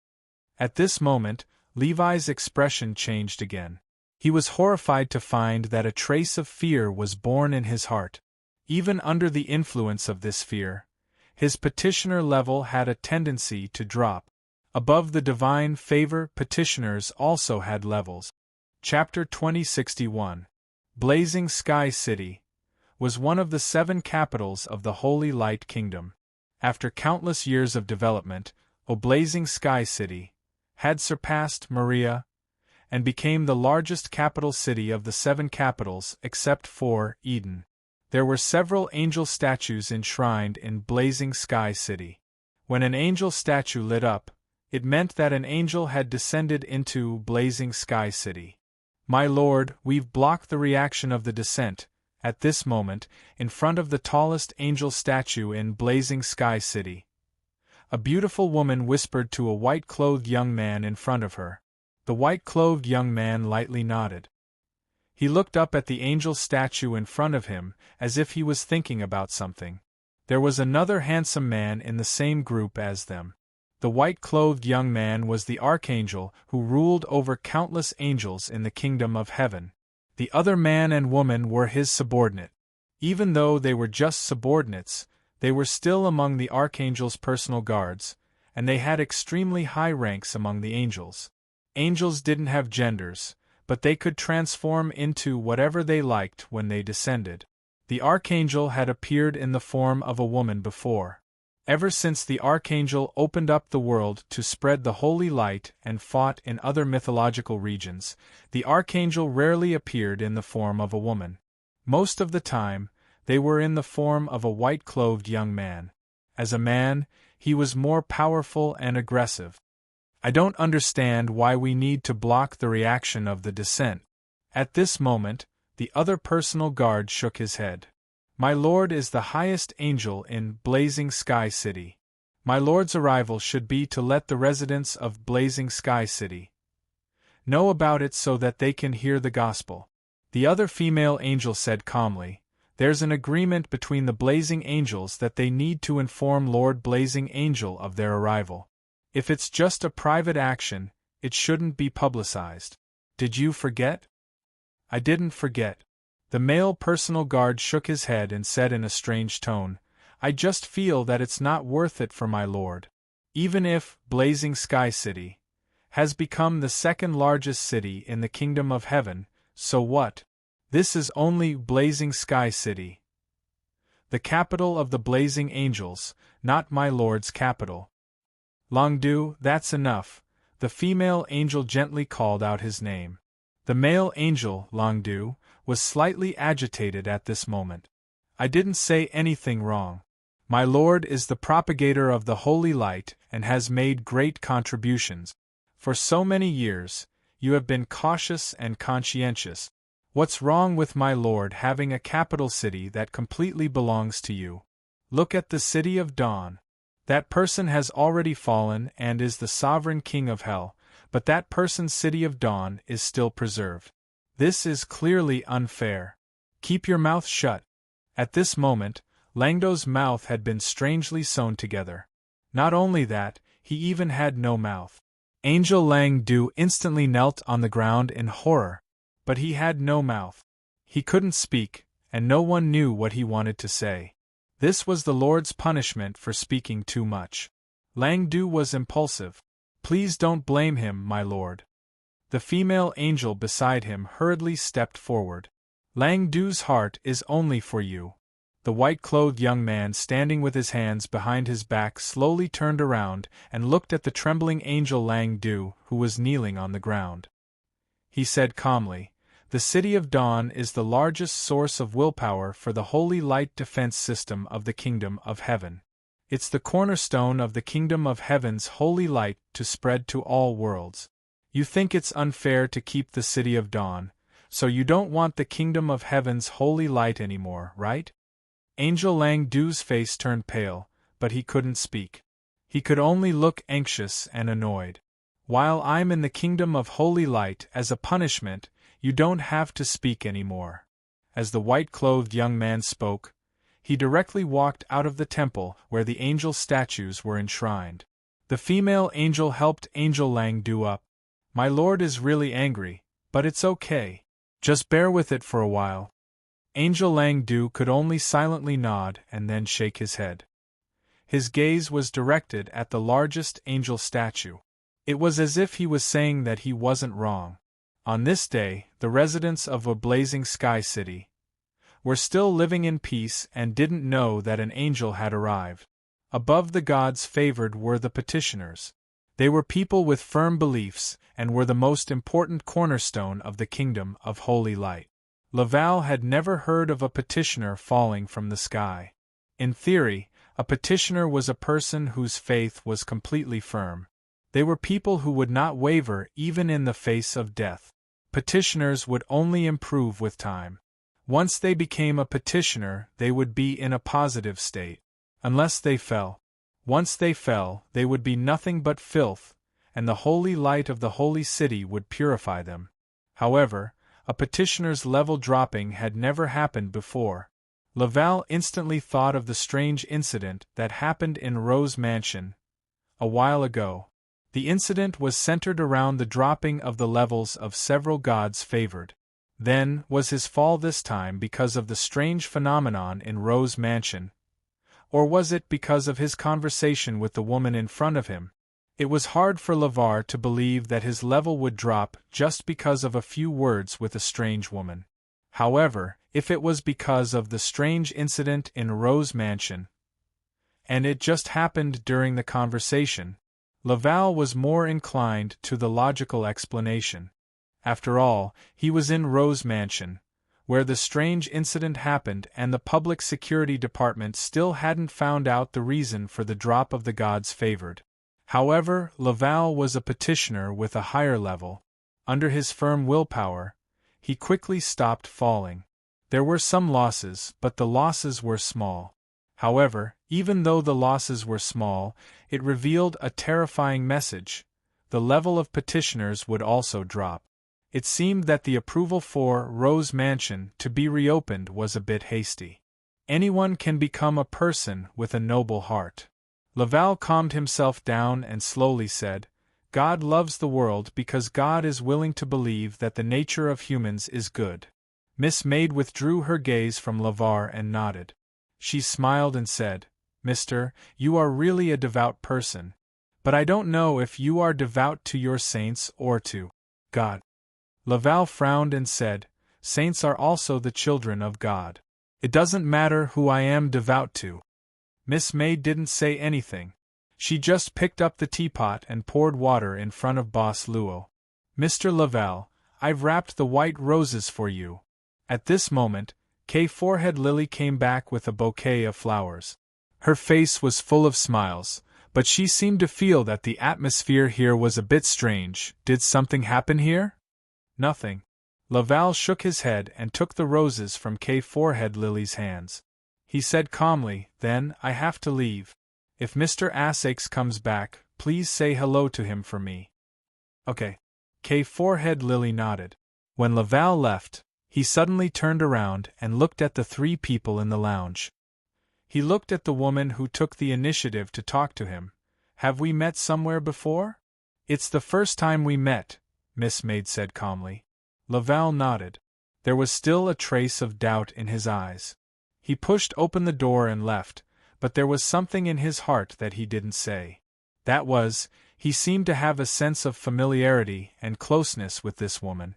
At this moment, Levi's expression changed again. He was horrified to find that a trace of fear was born in his heart. Even under the influence of this fear, his petitioner level had a tendency to drop. Above the divine favor, petitioners also had levels. Chapter 2061. Blazing Sky City was one of the 7 capitals of the Holy Light Kingdom. After countless years of development, Blazing Sky City had surpassed Maria and became the largest capital city of the 7 capitals except for Eden. There were several angel statues enshrined in Blazing Sky City. When an angel statue lit up, it meant that an angel had descended into Blazing Sky City. My lord, we've blocked the reaction of the descent. At this moment, in front of the tallest angel statue in Blazing Sky City, a beautiful woman whispered to a white-clothed young man in front of her. The white-clothed young man lightly nodded. He looked up at the angel statue in front of him, as if he was thinking about something. There was another handsome man in the same group as them. The white-clothed young man was the archangel who ruled over countless angels in the kingdom of heaven. The other man and woman were his subordinate. Even though they were just subordinates, they were still among the archangel's personal guards, and they had extremely high ranks among the angels. Angels didn't have genders, but they could transform into whatever they liked when they descended. The archangel had appeared in the form of a woman before. Ever since the archangel opened up the world to spread the holy light and fought in other mythological regions, the archangel rarely appeared in the form of a woman. Most of the time, they were in the form of a white-clothed young man. As a man, he was more powerful and aggressive. I don't understand why we need to block the reaction of the descent. At this moment, the other personal guard shook his head. My lord is the highest angel in Blazing Sky City. My lord's arrival should be to let the residents of Blazing Sky City know about it so that they can hear the gospel. The other female angel said calmly, "There's an agreement between the Blazing Angels that they need to inform Lord Blazing Angel of their arrival. If it's just a private action, it shouldn't be publicized. Did you forget?" "I didn't forget." The male personal guard shook his head and said in a strange tone, "I just feel that it's not worth it for my lord. Even if Blazing Sky City has become the 2nd largest city in the kingdom of heaven, so what? This is only Blazing Sky City, the capital of the Blazing Angels, not my lord's capital." "Longdu, that's enough," the female angel gently called out his name. The male angel, Longdu, was slightly agitated at this moment. "I didn't say anything wrong. My lord is the propagator of the holy light and has made great contributions. For so many years, you have been cautious and conscientious. What's wrong with my lord having a capital city that completely belongs to you? Look at the city of Dawn. That person has already fallen and is the sovereign king of hell, but that person's city of Dawn is still preserved. This is clearly unfair. Keep your mouth shut." At this moment, Langdo's mouth had been strangely sewn together. Not only that, he even had no mouth. Angel Langdu instantly knelt on the ground in horror. But he had no mouth. He couldn't speak, and no one knew what he wanted to say. This was the Lord's punishment for speaking too much. Langdu was impulsive. "Please don't blame him, my lord." The female angel beside him hurriedly stepped forward. "Langdu's heart is only for you." The white-clothed young man standing with his hands behind his back slowly turned around and looked at the trembling angel Langdu, who was kneeling on the ground. He said calmly, "The City of Dawn is the largest source of willpower for the holy light defense system of the Kingdom of Heaven. It's the cornerstone of the Kingdom of Heaven's holy light to spread to all worlds. You think it's unfair to keep the City of Dawn, so you don't want the Kingdom of Heaven's holy light anymore, right?" Angel Langdu's face turned pale, but he couldn't speak. He could only look anxious and annoyed. "While I'm in the Kingdom of Holy Light as a punishment, you don't have to speak anymore." As the white-clothed young man spoke, he directly walked out of the temple where the angel statues were enshrined. The female angel helped Angel Langdu up. "My lord is really angry, But it's okay. Just bear with it for a while. Angel Langdu could only silently nod and then shake his head. His gaze was directed at the largest angel statue. It was as if he was saying that he wasn't wrong. On this day, the residents of a blazing sky city were still living in peace and didn't know that an angel had arrived. Above the gods favored were the petitioners. They were people with firm beliefs and were the most important cornerstone of the kingdom of holy light. Laval had never heard of a petitioner falling from the sky. In theory, a petitioner was a person whose faith was completely firm. They were people who would not waver even in the face of death. Petitioners would only improve with time. Once they became a petitioner, they would be in a positive state. Unless they fell. Once they fell, they would be nothing but filth, and the holy light of the holy city would purify them. However, a petitioner's level dropping had never happened before. Laval instantly thought of the strange incident that happened in Rose Mansion a while ago. The incident was centered around the dropping of the levels of several gods favored. Then, was his fall this time because of the strange phenomenon in Rose Mansion? Or was it because of his conversation with the woman in front of him? It was hard for Lavar to believe that his level would drop just because of a few words with a strange woman. However, if it was because of the strange incident in Rose Mansion, and it just happened during the conversation, Laval was more inclined to the logical explanation. After all, he was in Rose Mansion, where the strange incident happened, and the public security department still hadn't found out the reason for the drop of the gods favored. However, Laval was a petitioner with a higher level. Under his firm willpower, he quickly stopped falling. There were some losses, but the losses were small. However, even though the losses were small, it revealed a terrifying message. The level of petitioners would also drop. It seemed that the approval for Rose Mansion to be reopened was a bit hasty. Anyone can become a person with a noble heart. Laval calmed himself down and slowly said, God loves the world because God is willing to believe that the nature of humans is good. Miss Maid withdrew her gaze from Lavar and nodded. She smiled and said, Mister, you are really a devout person. But I don't know if you are devout to your saints or to God. Laval frowned and said, Saints are also the children of God. It doesn't matter who I am devout to. Miss Maid didn't say anything. She just picked up the teapot and poured water in front of Boss Luo. Mr. Laval, I've wrapped the white roses for you. At this moment, Kay Forehead Lily came back with a bouquet of flowers. Her face was full of smiles, but she seemed to feel that the atmosphere here was a bit strange. Did something happen here? Nothing. Laval shook his head and took the roses from Kay Forehead Lily's hands. He said calmly, Then, I have to leave. If Mr. Assaix comes back, please say hello to him for me. Okay. Kay Forehead Lily nodded. When Laval left, he suddenly turned around and looked at the three people in the lounge. He looked at the woman who took the initiative to talk to him. Have we met somewhere before? It's the first time we met, Miss Maid said calmly. Laval nodded. There was still a trace of doubt in his eyes. He pushed open the door and left, but there was something in his heart that he didn't say. That was, he seemed to have a sense of familiarity and closeness with this woman.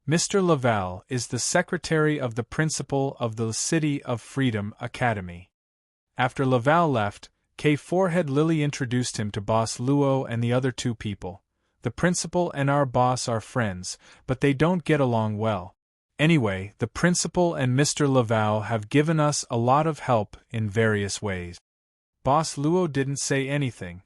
Mr. Laval is the secretary of the principal of the City of Freedom Academy. After Laval left, Kay Forehead Lily introduced him to Boss Luo and the other two people. The principal and our boss are friends, but they don't get along well. Anyway, the principal and Mr. Laval have given us a lot of help in various ways. Boss Luo didn't say anything.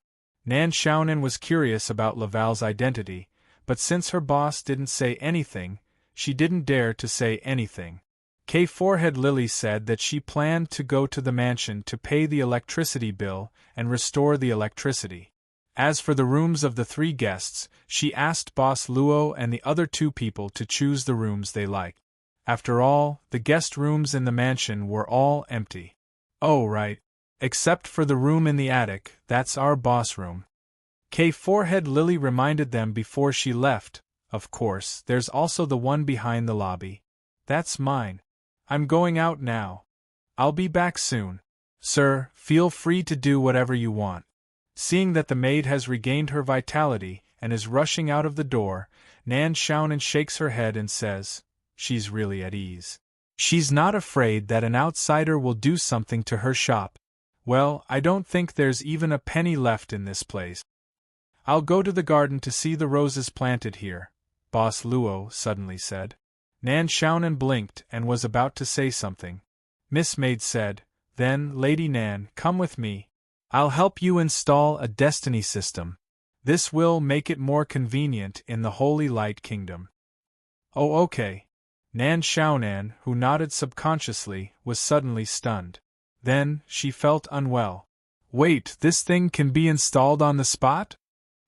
Nan Xiaonan was curious about Laval's identity, but since her boss didn't say anything, she didn't dare to say anything. Kay Forehead Lily said that she planned to go to the mansion to pay the electricity bill and restore the electricity. As for the rooms of the three guests, she asked Boss Luo and the other two people to choose the rooms they liked. After all, the guest rooms in the mansion were all empty. Oh, right. Except for the room in the attic, that's our boss room. Kay Forehead Lily reminded them before she left. Of course, there's also the one behind the lobby. That's mine. I'm going out now. I'll be back soon. Sir, feel free to do whatever you want. Seeing that the maid has regained her vitality and is rushing out of the door, Nan Xiaonan shakes her head and says, she's really at ease. She's not afraid that an outsider will do something to her shop. Well, I don't think there's even a penny left in this place. I'll go to the garden to see the roses planted here, Boss Luo suddenly said. Nan Xiaonan blinked and was about to say something. Miss Maid said, then, Lady Nan, come with me. I'll help you install a destiny system. This will make it more convenient in the Holy Light Kingdom. Oh, okay. Nan Xiaonan, who nodded subconsciously, was suddenly stunned. Then, she felt unwell. Wait, this thing can be installed on the spot?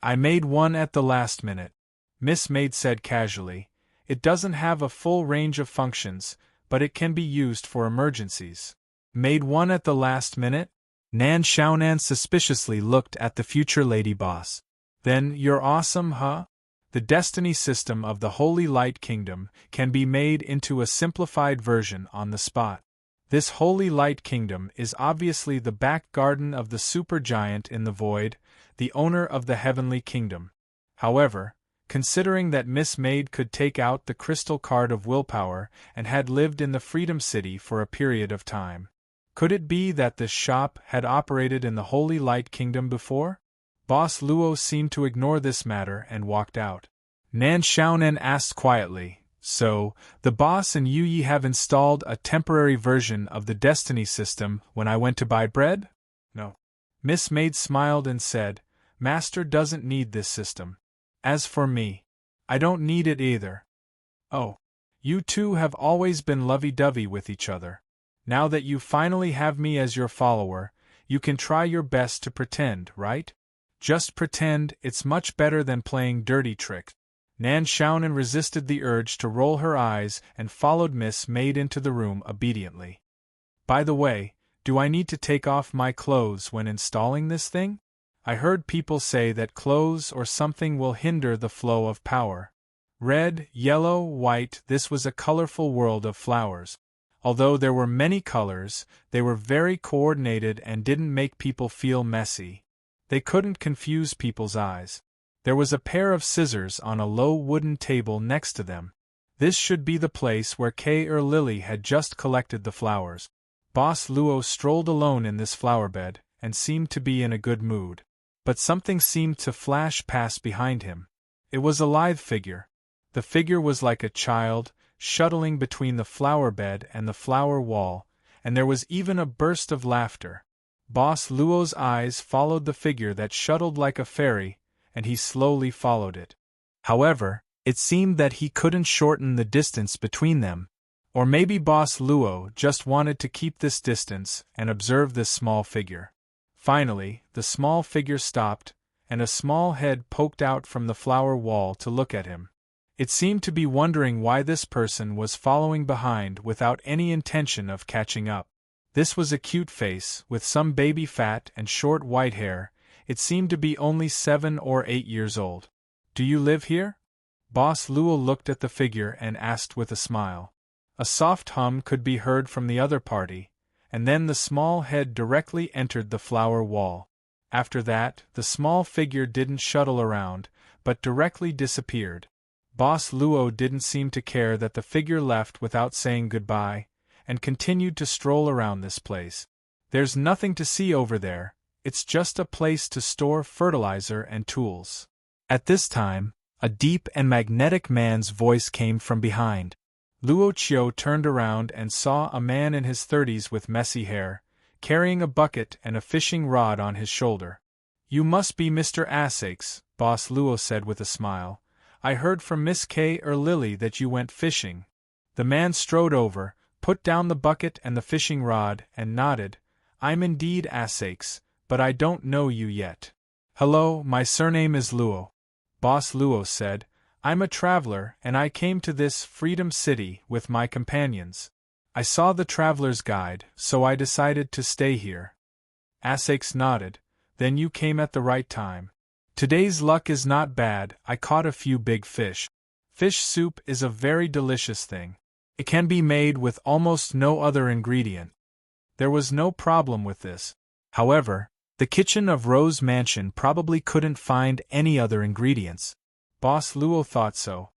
I made one at the last minute. Miss Maid said casually. It doesn't have a full range of functions, but it can be used for emergencies. Made one at the last minute? Nan Xiaonan suspiciously looked at the future lady boss. Then, you're awesome, huh? The destiny system of the Holy Light Kingdom can be made into a simplified version on the spot. This Holy Light Kingdom is obviously the back garden of the supergiant in the void, the owner of the Heavenly Kingdom. However, considering that Miss Maid could take out the crystal card of willpower and had lived in the Freedom City for a period of time, could it be that this shop had operated in the Holy Light Kingdom before? Boss Luo seemed to ignore this matter and walked out. Nan Xiaonan asked quietly, so, the boss and Yu Yi have installed a temporary version of the destiny system when I went to buy bread? No. Miss Maid smiled and said, Master doesn't need this system. As for me, I don't need it either. Oh. You two have always been lovey-dovey with each other. Now that you finally have me as your follower, you can try your best to pretend, right? Just pretend. It's much better than playing dirty tricks. Nan Xiaonan resisted the urge to roll her eyes and followed Miss Maid into the room obediently. By the way, do I need to take off my clothes when installing this thing? I heard people say that clothes or something will hinder the flow of power. Red, yellow, white, this was a colorful world of flowers. Although there were many colors, they were very coordinated and didn't make people feel messy. They couldn't confuse people's eyes. There was a pair of scissors on a low wooden table next to them. This should be the place where Lily had just collected the flowers. Boss Luo strolled alone in this flower bed, and seemed to be in a good mood. But something seemed to flash past behind him. It was a lithe figure. The figure was like a child, shuttling between the flower bed and the flower wall, and there was even a burst of laughter. Boss Luo's eyes followed the figure that shuttled like a fairy, and he slowly followed it. However, it seemed that he couldn't shorten the distance between them. Or maybe Boss Luo just wanted to keep this distance and observe this small figure. Finally, the small figure stopped, and a small head poked out from the flower wall to look at him. It seemed to be wondering why this person was following behind without any intention of catching up. This was a cute face, with some baby fat and short white hair. It seemed to be only 7 or 8 years old. Do you live here? Boss Luo looked at the figure and asked with a smile. A soft hum could be heard from the other party, and then the small head directly entered the flower wall. After that, the small figure didn't shuttle around, but directly disappeared. Boss Luo didn't seem to care that the figure left without saying goodbye, and continued to stroll around this place. There's nothing to see over there. It's just a place to store fertilizer and tools. At this time, a deep and magnetic man's voice came from behind. Luo Qiu turned around and saw a man in his 30s with messy hair, carrying a bucket and a fishing rod on his shoulder. You must be Mr. Asakes, Boss Luo said with a smile. I heard from Miss Lily that you went fishing. The man strode over, put down the bucket and the fishing rod, and nodded. I'm indeed Asakes, but I don't know you yet. Hello, my surname is Luo. Boss Luo said, I'm a traveler and I came to this Freedom City with my companions. I saw the traveler's guide, so I decided to stay here. Asakes nodded. Then you came at the right time. Today's luck is not bad. I caught a few big fish. Fish soup is a very delicious thing. It can be made with almost no other ingredient. There was no problem with this. However, the kitchen of Rose Mansion probably couldn't find any other ingredients. Boss Luo thought so.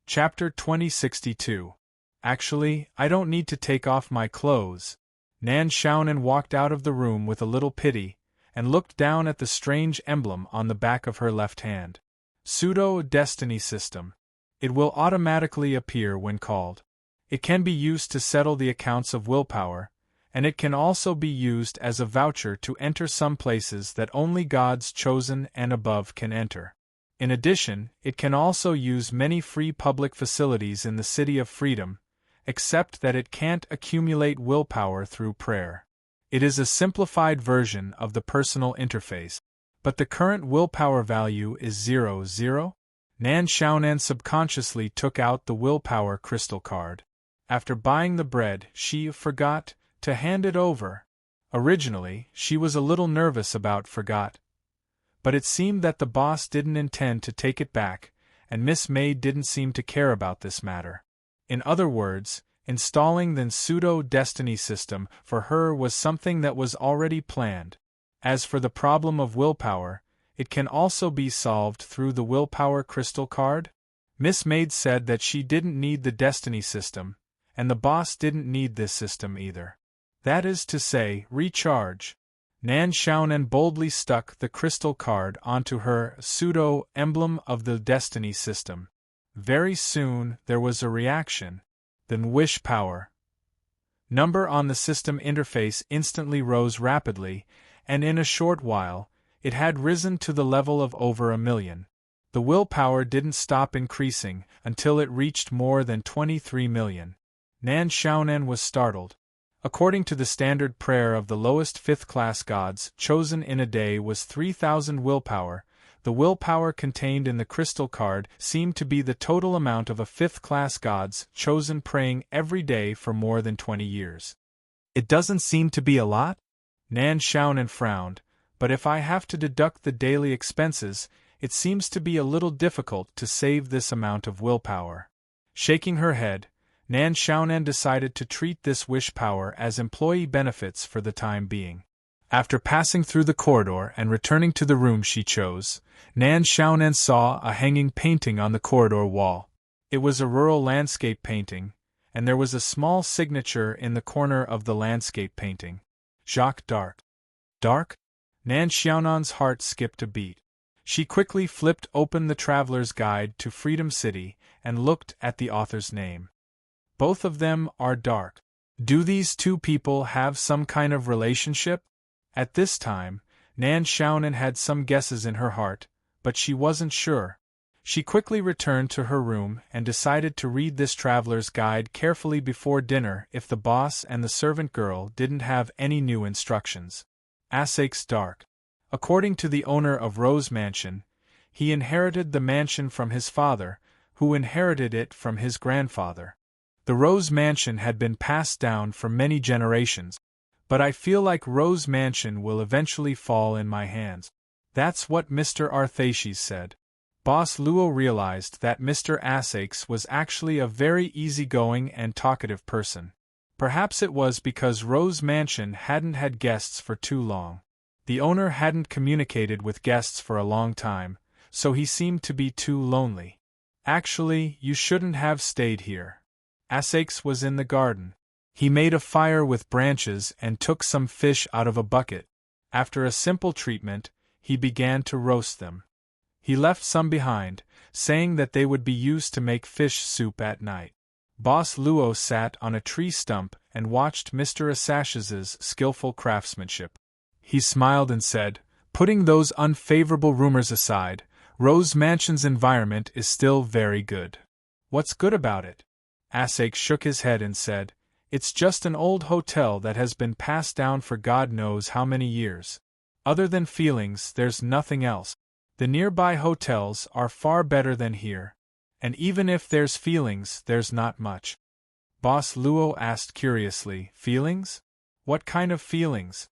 Chapter 2062. Actually, I don't need to take off my clothes. Nan Xiaonan walked out of the room with a little pity, and looked down at the strange emblem on the back of her left hand. Pseudo-destiny system. It will automatically appear when called. It can be used to settle the accounts of willpower, and it can also be used as a voucher to enter some places that only gods chosen and above can enter. In addition, it can also use many free public facilities in the City of Freedom, except that it can't accumulate willpower through prayer. It is a simplified version of the personal interface. But the current willpower value is 0. Nan Xiaonan subconsciously took out the willpower crystal card. After buying the bread, she forgot to hand it over. Originally, she was a little nervous about forgot. But it seemed that the boss didn't intend to take it back, and Miss May didn't seem to care about this matter. In other words, installing the pseudo-destiny system for her was something that was already planned. As for the problem of willpower, it can also be solved through the willpower crystal card. Miss Maid said that she didn't need the destiny system, and the boss didn't need this system either. That is to say, recharge. Nan Xiaonan boldly stuck the crystal card onto her pseudo-emblem of the destiny system. Very soon there was a reaction. Then wish power. Number on the system interface instantly rose rapidly, and in a short while, it had risen to the level of over 1 million. The willpower didn't stop increasing until it reached more than 23 million. Nan Xiaonan was startled. According to the standard prayer of the lowest fifth-class gods, chosen in a day was 3,000 willpower. The willpower contained in the crystal card seemed to be the total amount of a fifth-class gods chosen praying every day for more than 20 years. It doesn't seem to be a lot? Nan Xiaonan frowned, but if I have to deduct the daily expenses, it seems to be a little difficult to save this amount of willpower. Shaking her head, Nan Xiaonan decided to treat this wish power as employee benefits for the time being. After passing through the corridor and returning to the room she chose, Nan Xiaonan saw a hanging painting on the corridor wall. It was a rural landscape painting, and there was a small signature in the corner of the landscape painting. Jacques d'Arc. Dark? Nan Xiaonan's heart skipped a beat. She quickly flipped open the Traveler's Guide to Freedom City and looked at the author's name. Both of them are dark. Do these two people have some kind of relationship? At this time, Nan Xiaonan had some guesses in her heart, but she wasn't sure. She quickly returned to her room and decided to read this Traveler's Guide carefully before dinner if the boss and the servant girl didn't have any new instructions. Asake's dark. According to the owner of Rose Mansion, he inherited the mansion from his father, who inherited it from his grandfather. The Rose Mansion had been passed down for many generations, but I feel like Rose Mansion will eventually fall in my hands. That's what Mr. Arthaces said. Boss Luo realized that Mr. Asakes was actually a very easygoing and talkative person. Perhaps it was because Rose Mansion hadn't had guests for too long. The owner hadn't communicated with guests for a long time, so he seemed to be too lonely. Actually, you shouldn't have stayed here. Asakes was in the garden. He made a fire with branches and took some fish out of a bucket. After a simple treatment, he began to roast them. He left some behind, saying that they would be used to make fish soup at night. Boss Luo sat on a tree stump and watched Mr. Asakes's skillful craftsmanship. He smiled and said, "Putting those unfavorable rumors aside, Rose Mansion's environment is still very good." "What's good about it?" Asake shook his head and said, "It's just an old hotel that has been passed down for God knows how many years. Other than feelings, there's nothing else. The nearby hotels are far better than here. And even if there's feelings, there's not much." Boss Luo asked curiously, "Feelings? What kind of feelings?"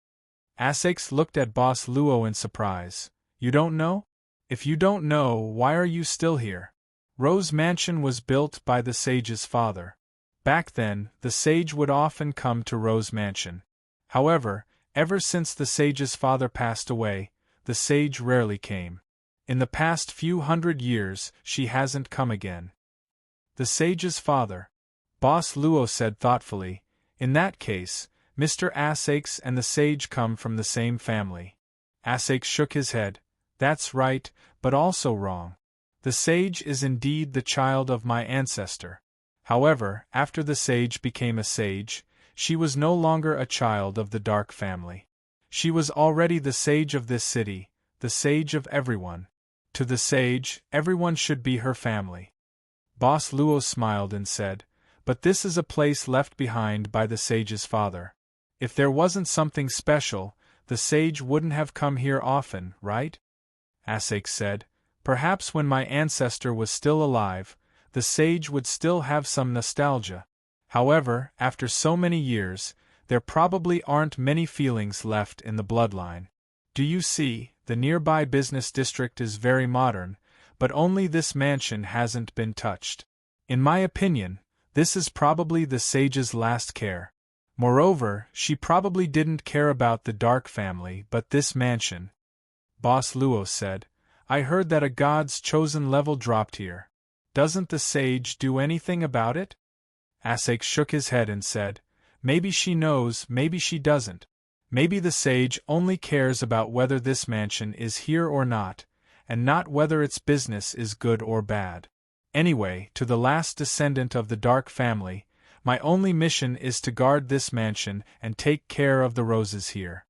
Asakes looked at Boss Luo in surprise. "You don't know? If you don't know, why are you still here?" Rose Mansion was built by the sage's father. Back then, the sage would often come to Rose Mansion. However, ever since the sage's father passed away, the sage rarely came. In the past few hundred years, she hasn't come again. The sage's father, Boss Luo said thoughtfully. In that case, Mr. Asakes and the sage come from the same family. Asakes shook his head. That's right, but also wrong. The sage is indeed the child of my ancestor. However, after the sage became a sage, she was no longer a child of the dark family. She was already the sage of this city, the sage of everyone. To the sage, everyone should be her family. Boss Luo smiled and said, but this is a place left behind by the sage's father. If there wasn't something special, the sage wouldn't have come here often, right? Asakes said, perhaps when my ancestor was still alive, the sage would still have some nostalgia. However, after so many years, there probably aren't many feelings left in the bloodline. Do you see, the nearby business district is very modern, but only this mansion hasn't been touched. In my opinion, this is probably the sage's last care. Moreover, she probably didn't care about the dark family but this mansion. Boss Luo said, I heard that a god's chosen level dropped here. Doesn't the sage do anything about it? Asakes shook his head and said, maybe she knows, maybe she doesn't. Maybe the sage only cares about whether this mansion is here or not, and not whether its business is good or bad. Anyway, to the last descendant of the dark family, my only mission is to guard this mansion and take care of the roses here.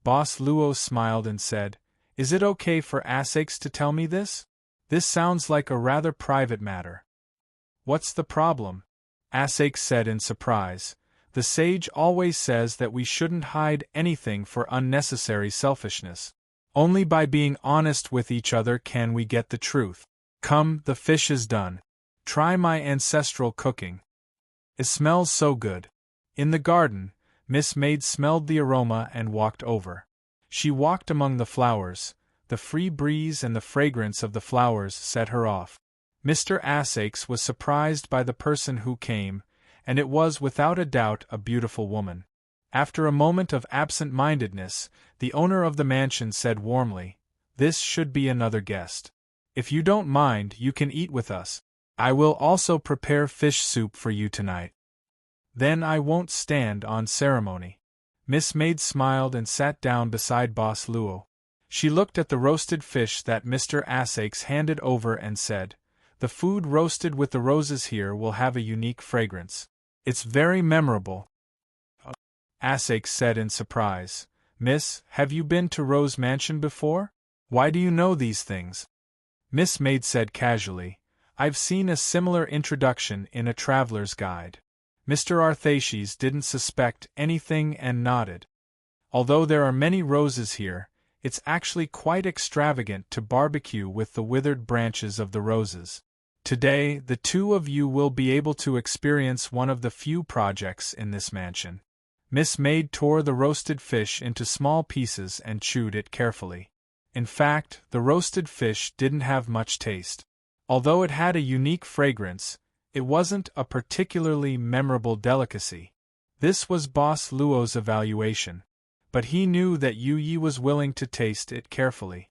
Boss Luo smiled and said, is it okay for Asakes to tell me this? This sounds like a rather private matter. What's the problem? Asakes said in surprise. The sage always says that we shouldn't hide anything for unnecessary selfishness. Only by being honest with each other can we get the truth. Come, the fish is done. Try my ancestral cooking. It smells so good. In the garden, Miss Maid smelled the aroma and walked over. She walked among the flowers. The free breeze and the fragrance of the flowers set her off. Mr. Asakes was surprised by the person who came, and it was without a doubt a beautiful woman. After a moment of absent-mindedness, the owner of the mansion said warmly, this should be another guest. If you don't mind, you can eat with us. I will also prepare fish soup for you tonight. Then I won't stand on ceremony. Miss Maid smiled and sat down beside Boss Luo. She looked at the roasted fish that Mr. Asakes handed over and said, the food roasted with the roses here will have a unique fragrance. It's very memorable. Asakes said in surprise, Miss, have you been to Rose Mansion before? Why do you know these things? Miss Maid said casually, I've seen a similar introduction in a traveler's guide. Mr. Arthashes didn't suspect anything and nodded. Although there are many roses here, it's actually quite extravagant to barbecue with the withered branches of the roses. Today, the two of you will be able to experience one of the few projects in this mansion. Miss Maid tore the roasted fish into small pieces and chewed it carefully. In fact, the roasted fish didn't have much taste. Although it had a unique fragrance, it wasn't a particularly memorable delicacy. This was Boss Luo's evaluation. But he knew that Yu Yi was willing to taste it carefully.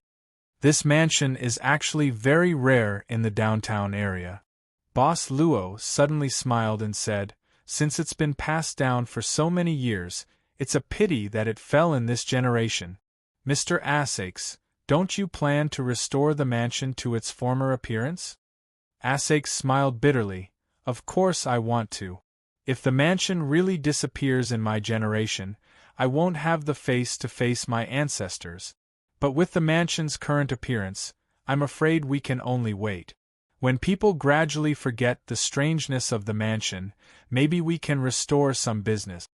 This mansion is actually very rare in the downtown area. Boss Luo suddenly smiled and said, since it's been passed down for so many years, it's a pity that it fell in this generation. Mr. Asakes, don't you plan to restore the mansion to its former appearance? Asakes smiled bitterly. Of course I want to. If the mansion really disappears in my generation, I won't have the face to face my ancestors. But with the mansion's current appearance, I'm afraid we can only wait. When people gradually forget the strangeness of the mansion, maybe we can restore some business.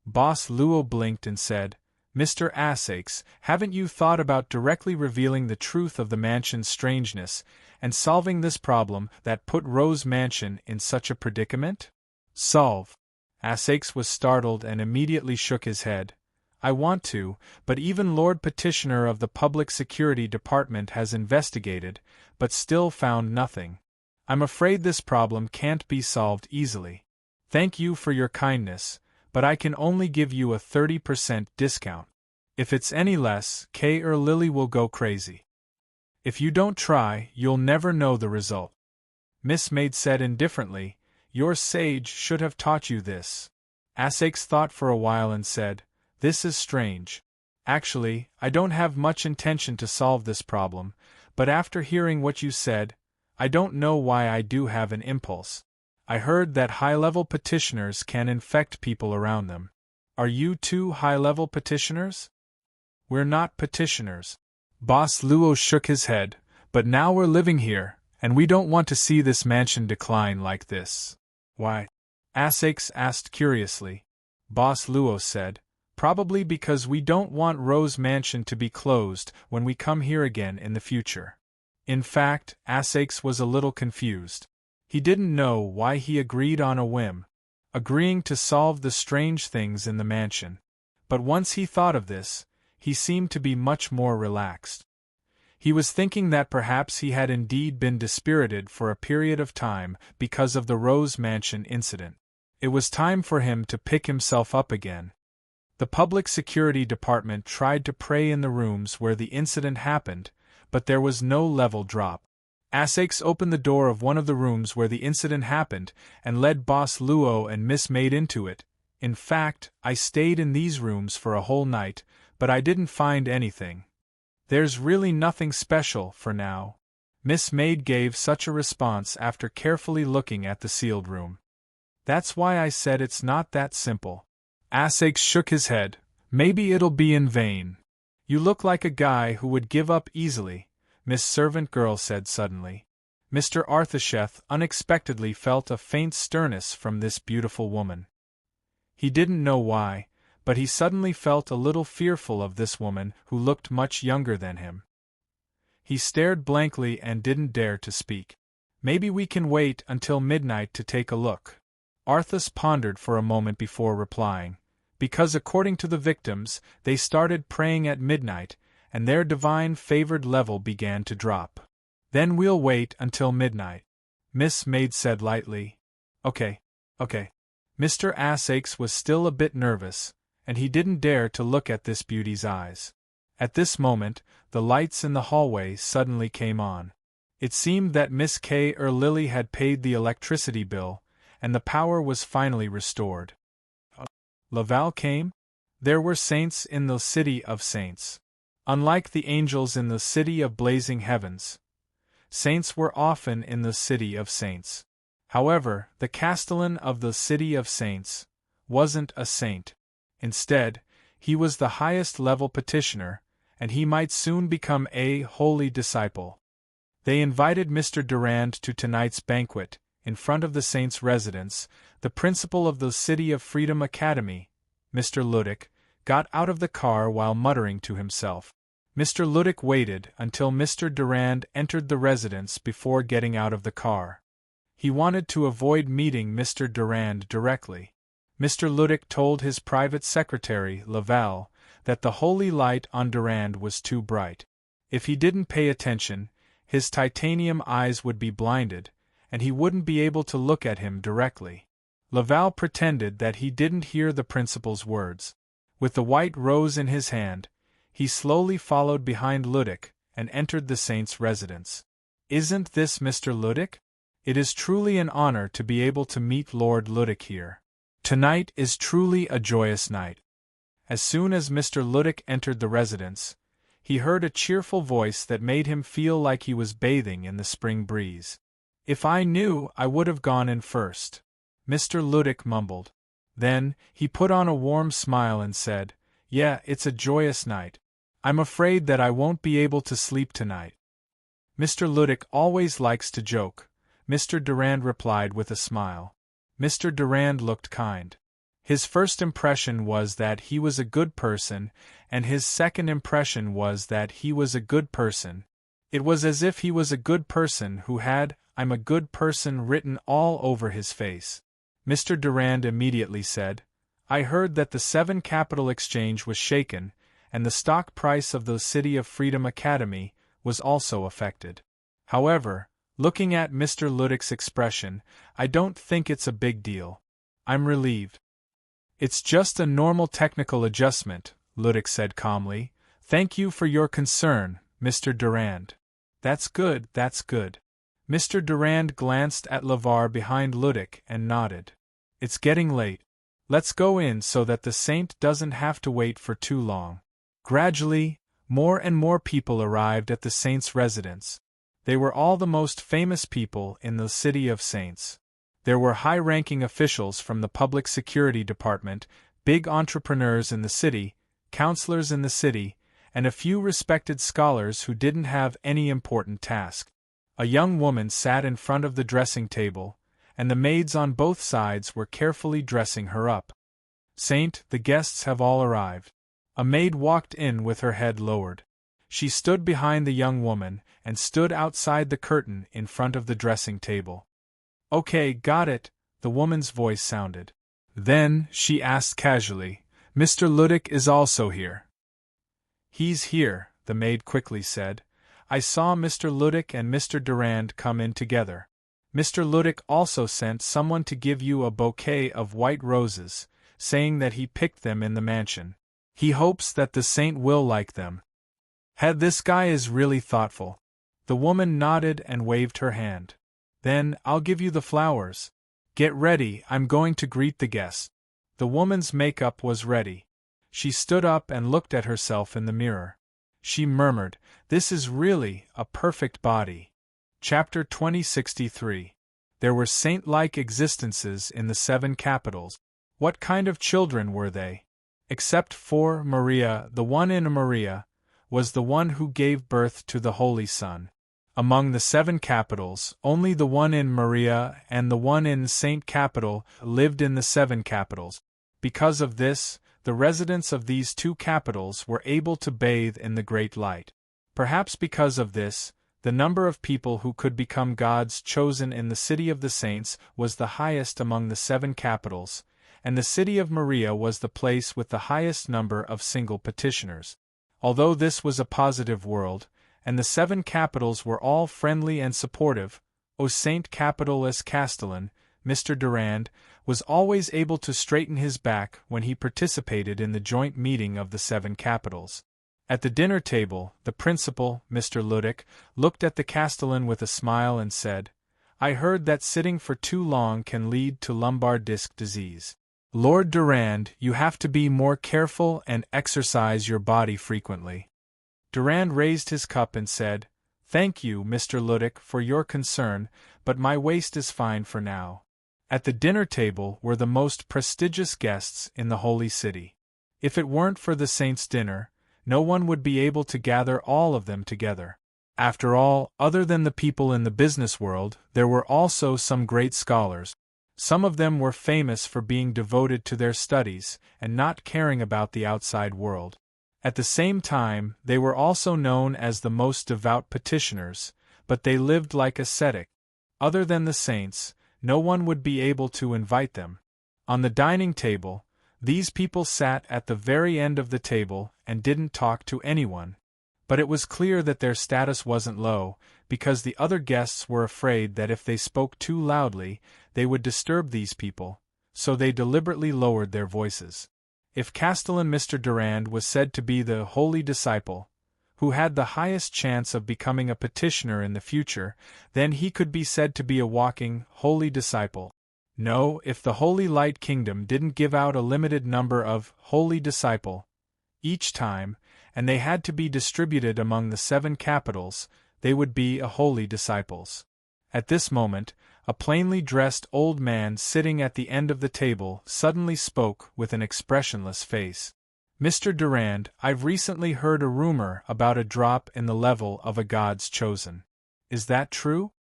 Boss Luo blinked and said, Mr. Asakes, haven't you thought about directly revealing the truth of the mansion's strangeness, and solving this problem that put Rose Mansion in such a predicament? Solve. Asakes was startled and immediately shook his head. I want to, but even Lord Petitioner of the Public Security Department has investigated, but still found nothing. I'm afraid this problem can't be solved easily. Thank you for your kindness, but I can only give you a 30% discount. If it's any less, Kay or Lily will go crazy. If you don't try, you'll never know the result. Miss Maid said indifferently, Your sage should have taught you this. Essex thought for a while and said, This is strange. Actually, I don't have much intention to solve this problem, but after hearing what you said, I don't know why I do have an impulse. I heard that high-level petitioners can infect people around them. Are you two high-level petitioners? We're not petitioners. Boss Luo shook his head, but now we're living here, and we don't want to see this mansion decline like this. Why? Essex asked curiously. Boss Luo said, Probably because we don't want Rose Mansion to be closed when we come here again in the future. In fact, Essex was a little confused. He didn't know why he agreed on a whim, agreeing to solve the strange things in the mansion. But once he thought of this, he seemed to be much more relaxed. He was thinking that perhaps he had indeed been dispirited for a period of time because of the Rose Mansion incident. It was time for him to pick himself up again. The Public Security Department tried to pray in the rooms where the incident happened, but there was no level drop. Essex opened the door of one of the rooms where the incident happened and led Boss Luo and Miss Maid into it. In fact, I stayed in these rooms for a whole night, but I didn't find anything. There's really nothing special for now. Miss Maid gave such a response after carefully looking at the sealed room. That's why I said it's not that simple. Essex shook his head. Maybe it'll be in vain. You look like a guy who would give up easily, Miss Servant Girl said suddenly. Mr. Arthasheth unexpectedly felt a faint sternness from this beautiful woman. He didn't know why, but he suddenly felt a little fearful of this woman who looked much younger than him. He stared blankly and didn't dare to speak. Maybe we can wait until midnight to take a look. Arthas pondered for a moment before replying, because according to the victims, they started praying at midnight, and their divine favored level began to drop. Then we'll wait until midnight. Miss Maid said lightly. Okay. Mr. Essex was still a bit nervous, and he didn't dare to look at this beauty's eyes. At this moment, the lights in the hallway suddenly came on. It seemed that Miss Kay or Lily had paid the electricity bill, and the power was finally restored. Laval came? There were saints in the city of saints. Unlike the angels in the city of blazing heavens, saints were often in the city of saints. However, the castellan of the city of saints wasn't a saint. Instead, he was the highest level petitioner, and he might soon become a holy disciple. They invited Mr. Durand to tonight's banquet, in front of the saint's residence. The principal of the City of Freedom Academy, Mr. Ludick, got out of the car while muttering to himself. Mr. Ludick waited until Mr. Durand entered the residence before getting out of the car. He wanted to avoid meeting Mr. Durand directly. Mr. Ludick told his private secretary, Laval, that the holy light on Durand was too bright. If he didn't pay attention, his titanium eyes would be blinded, and he wouldn't be able to look at him directly. Laval pretended that he didn't hear the principal's words. With the white rose in his hand, he slowly followed behind Ludick and entered the saint's residence. Isn't this Mr. Ludick? It is truly an honor to be able to meet Lord Ludick here. Tonight is truly a joyous night. As soon as Mr. Ludick entered the residence, he heard a cheerful voice that made him feel like he was bathing in the spring breeze. If I knew, I would have gone in first, Mr. Ludick mumbled. Then, he put on a warm smile and said, Yeah, it's a joyous night. I'm afraid that I won't be able to sleep tonight. Mr. Ludick always likes to joke, Mr. Durand replied with a smile. Mr. Durand looked kind. His first impression was that he was a good person, and his second impression was that he was a good person. It was as if he was a good person who had "I'm a good person" written all over his face. Mr. Durand immediately said, I heard that the 7 Capital Exchange was shaken, and the stock price of the City of Freedom Academy was also affected. However, Looking at Mr. Luddick's expression, I don't think it's a big deal. I'm relieved. It's just a normal technical adjustment, Luddick said calmly. Thank you for your concern, Mr. Durand. That's good, that's good. Mr. Durand glanced at LeVar behind Luddick and nodded. It's getting late. Let's go in so that the saint doesn't have to wait for too long. Gradually, more and more people arrived at the saint's residence. They were all the most famous people in the city of saints. There were high-ranking officials from the public security department, big entrepreneurs in the city, counselors in the city, and a few respected scholars who didn't have any important task. A young woman sat in front of the dressing table, and the maids on both sides were carefully dressing her up. Saint, the guests have all arrived. A maid walked in with her head lowered. She stood behind the young woman and stood outside the curtain in front of the dressing table. Okay, got it, the woman's voice sounded. Then, she asked casually, Mr. Luddick is also here. He's here, the maid quickly said. I saw Mr. Luddick and Mr. Durand come in together. Mr. Luddick also sent someone to give you a bouquet of white roses, saying that he picked them in the mansion. He hopes that the saint will like them. This guy is really thoughtful. The woman nodded and waved her hand. Then, I'll give you the flowers. Get ready, I'm going to greet the guests. The woman's makeup was ready. She stood up and looked at herself in the mirror. She murmured, This is really a perfect body. Chapter 2063. There were saint-like existences in the 7 capitals. What kind of children were they? Except for Maria, the one in Maria was the one who gave birth to the Holy Son. Among the 7 capitals, only the one in Maria and the one in Saint Capital lived in the 7 capitals. Because of this, the residents of these 2 capitals were able to bathe in the great light. Perhaps because of this, the number of people who could become God's chosen in the city of the saints was the highest among the 7 capitals, and the city of Maria was the place with the highest number of single petitioners. Although this was a positive world, and the 7 capitals were all friendly and supportive, O Saint Capitalus Castellan, Mr. Durand, was always able to straighten his back when he participated in the joint meeting of the 7 capitals. At the dinner table, the principal, Mr. Luddick, looked at the Castellan with a smile and said, I heard that sitting for too long can lead to lumbar disc disease. Lord Durand, you have to be more careful and exercise your body frequently. Durand raised his cup and said, Thank you, Mr. Luddick, for your concern, but my waist is fine for now. At the dinner table were the most prestigious guests in the Holy City. If it weren't for the saints' dinner, no one would be able to gather all of them together. After all, other than the people in the business world, there were also some great scholars. Some of them were famous for being devoted to their studies and not caring about the outside world. At the same time, they were also known as the most devout petitioners, but they lived like ascetic. Other than the saints, no one would be able to invite them. On the dining table, these people sat at the very end of the table and didn't talk to anyone. But it was clear that their status wasn't low, because the other guests were afraid that if they spoke too loudly, they would disturb these people, so they deliberately lowered their voices. If Castellan Mr. Durand was said to be the holy disciple, who had the highest chance of becoming a petitioner in the future, then he could be said to be a walking, holy disciple. No, if the Holy Light Kingdom didn't give out a limited number of holy disciple each time, and they had to be distributed among the 7 capitals, they would be a holy disciples. At this moment, a plainly dressed old man sitting at the end of the table suddenly spoke with an expressionless face. Mr. Durand, I've recently heard a rumor about a drop in the level of a God's chosen. Is that true?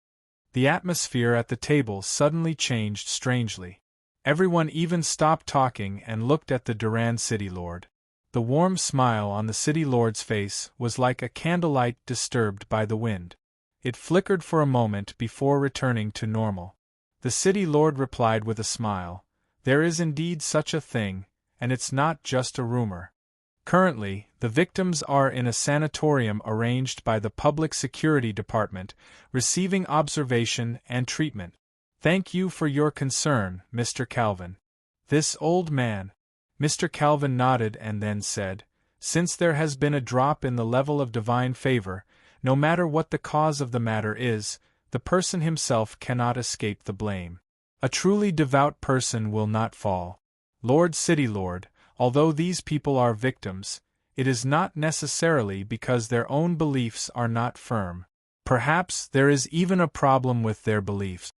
The atmosphere at the table suddenly changed strangely. Everyone even stopped talking and looked at the Durand city lord. The warm smile on the city lord's face was like a candlelight disturbed by the wind. It flickered for a moment before returning to normal. The city lord replied with a smile, There is indeed such a thing, and it's not just a rumor. Currently, the victims are in a sanatorium arranged by the Public Security Department, receiving observation and treatment. Thank you for your concern, Mr. Calvin. This old man. Mr. Calvin nodded and then said, since there has been a drop in the level of divine favor, no matter what the cause of the matter is, the person himself cannot escape the blame. A truly devout person will not fall. Lord City Lord, although these people are victims, it is not necessarily because their own beliefs are not firm. Perhaps there is even a problem with their beliefs.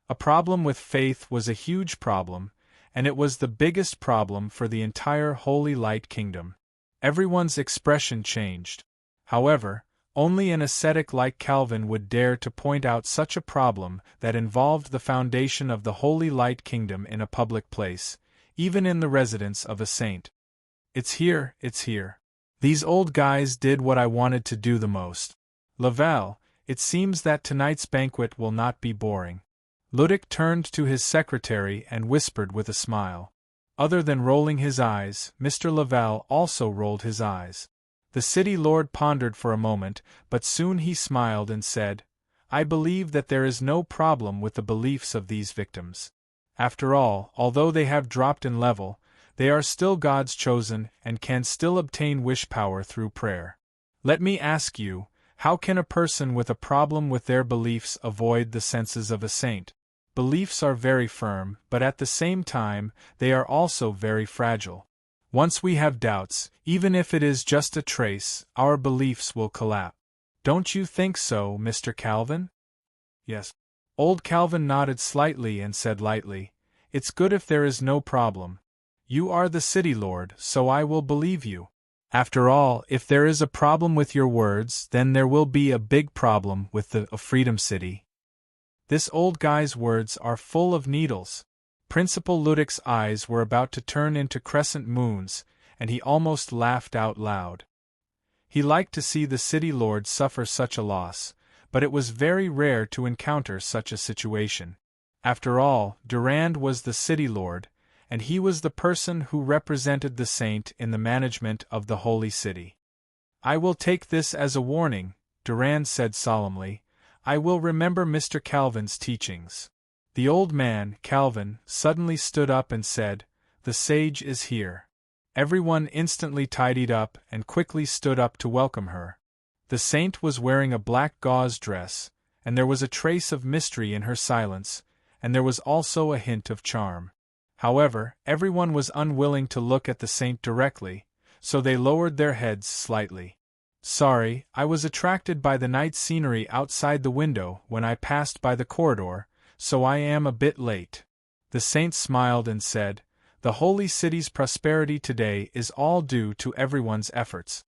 A problem with faith was a huge problem, and it was the biggest problem for the entire Holy Light Kingdom. Everyone's expression changed. However, only an ascetic like Calvin would dare to point out such a problem that involved the foundation of the Holy Light Kingdom in a public place, even in the residence of a saint. It's here. These old guys did what I wanted to do the most. Laval, it seems that tonight's banquet will not be boring. Ludick turned to his secretary and whispered with a smile. Other than rolling his eyes, Mr. Laval also rolled his eyes. The city lord pondered for a moment, but soon he smiled and said, I believe that there is no problem with the beliefs of these victims. After all, although they have dropped in level, they are still God's chosen and can still obtain wish power through prayer. Let me ask you, how can a person with a problem with their beliefs avoid the senses of a saint? Beliefs are very firm, but at the same time, they are also very fragile. Once we have doubts, even if it is just a trace, our beliefs will collapse. Don't you think so, Mr. Calvin? Yes. Old Calvin nodded slightly and said lightly, It's good if there is no problem. You are the city lord, so I will believe you. After all, if there is a problem with your words, then there will be a big problem with the Freedom City. This old guy's words are full of needles. Principal Ludick's eyes were about to turn into crescent moons, and he almost laughed out loud. He liked to see the city lord suffer such a loss, but it was very rare to encounter such a situation. After all, Durand was the city lord, and he was the person who represented the saint in the management of the holy city. I will take this as a warning, Durand said solemnly. I will remember Mr. Calvin's teachings. The old man, Calvin, suddenly stood up and said, The sage is here. Everyone instantly tidied up and quickly stood up to welcome her. The saint was wearing a black gauze dress, and there was a trace of mystery in her silence, and there was also a hint of charm. However, everyone was unwilling to look at the saint directly, so they lowered their heads slightly. Sorry, I was attracted by the night scenery outside the window when I passed by the corridor, so I am a bit late. The saint smiled and said, The holy city's prosperity today is all due to everyone's efforts.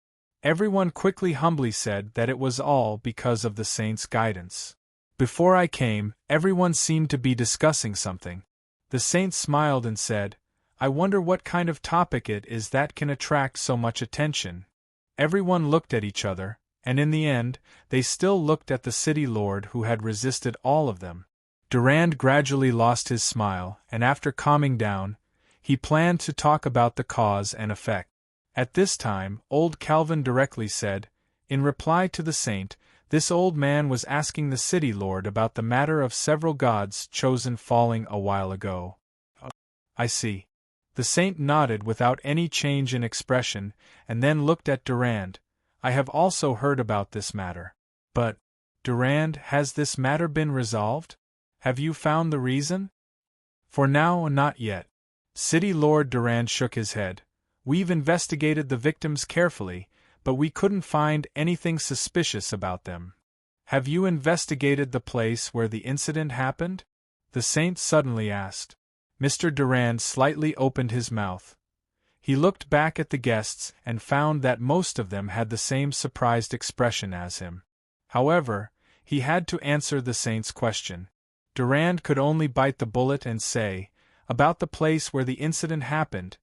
Everyone quickly humbly said that it was all because of the saint's guidance. Before I came, everyone seemed to be discussing something. The saint smiled and said, I wonder what kind of topic it is that can attract so much attention. Everyone looked at each other, and in the end, they still looked at the city lord who had resisted all of them. Durand gradually lost his smile, and after calming down, he planned to talk about the cause and effect. At this time, old Calvin directly said, in reply to the saint, this old man was asking the city lord about the matter of several gods chosen falling a while ago. I see. The saint nodded without any change in expression, and then looked at Durand. I have also heard about this matter. But, Durand, has this matter been resolved? Have you found the reason? For now, not yet. City Lord Durand shook his head. We've investigated the victims carefully, but we couldn't find anything suspicious about them. Have you investigated the place where the incident happened? The saint suddenly asked. Mr. Durand slightly opened his mouth. He looked back at the guests and found that most of them had the same surprised expression as him. However, he had to answer the saint's question. Durand could only bite the bullet and say, about the place where the incident happened.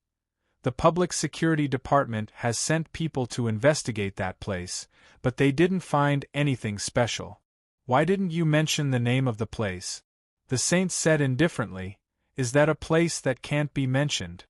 The Public Security Department has sent people to investigate that place, but they didn't find anything special. Why didn't you mention the name of the place? The saint said indifferently, Is that a place that can't be mentioned?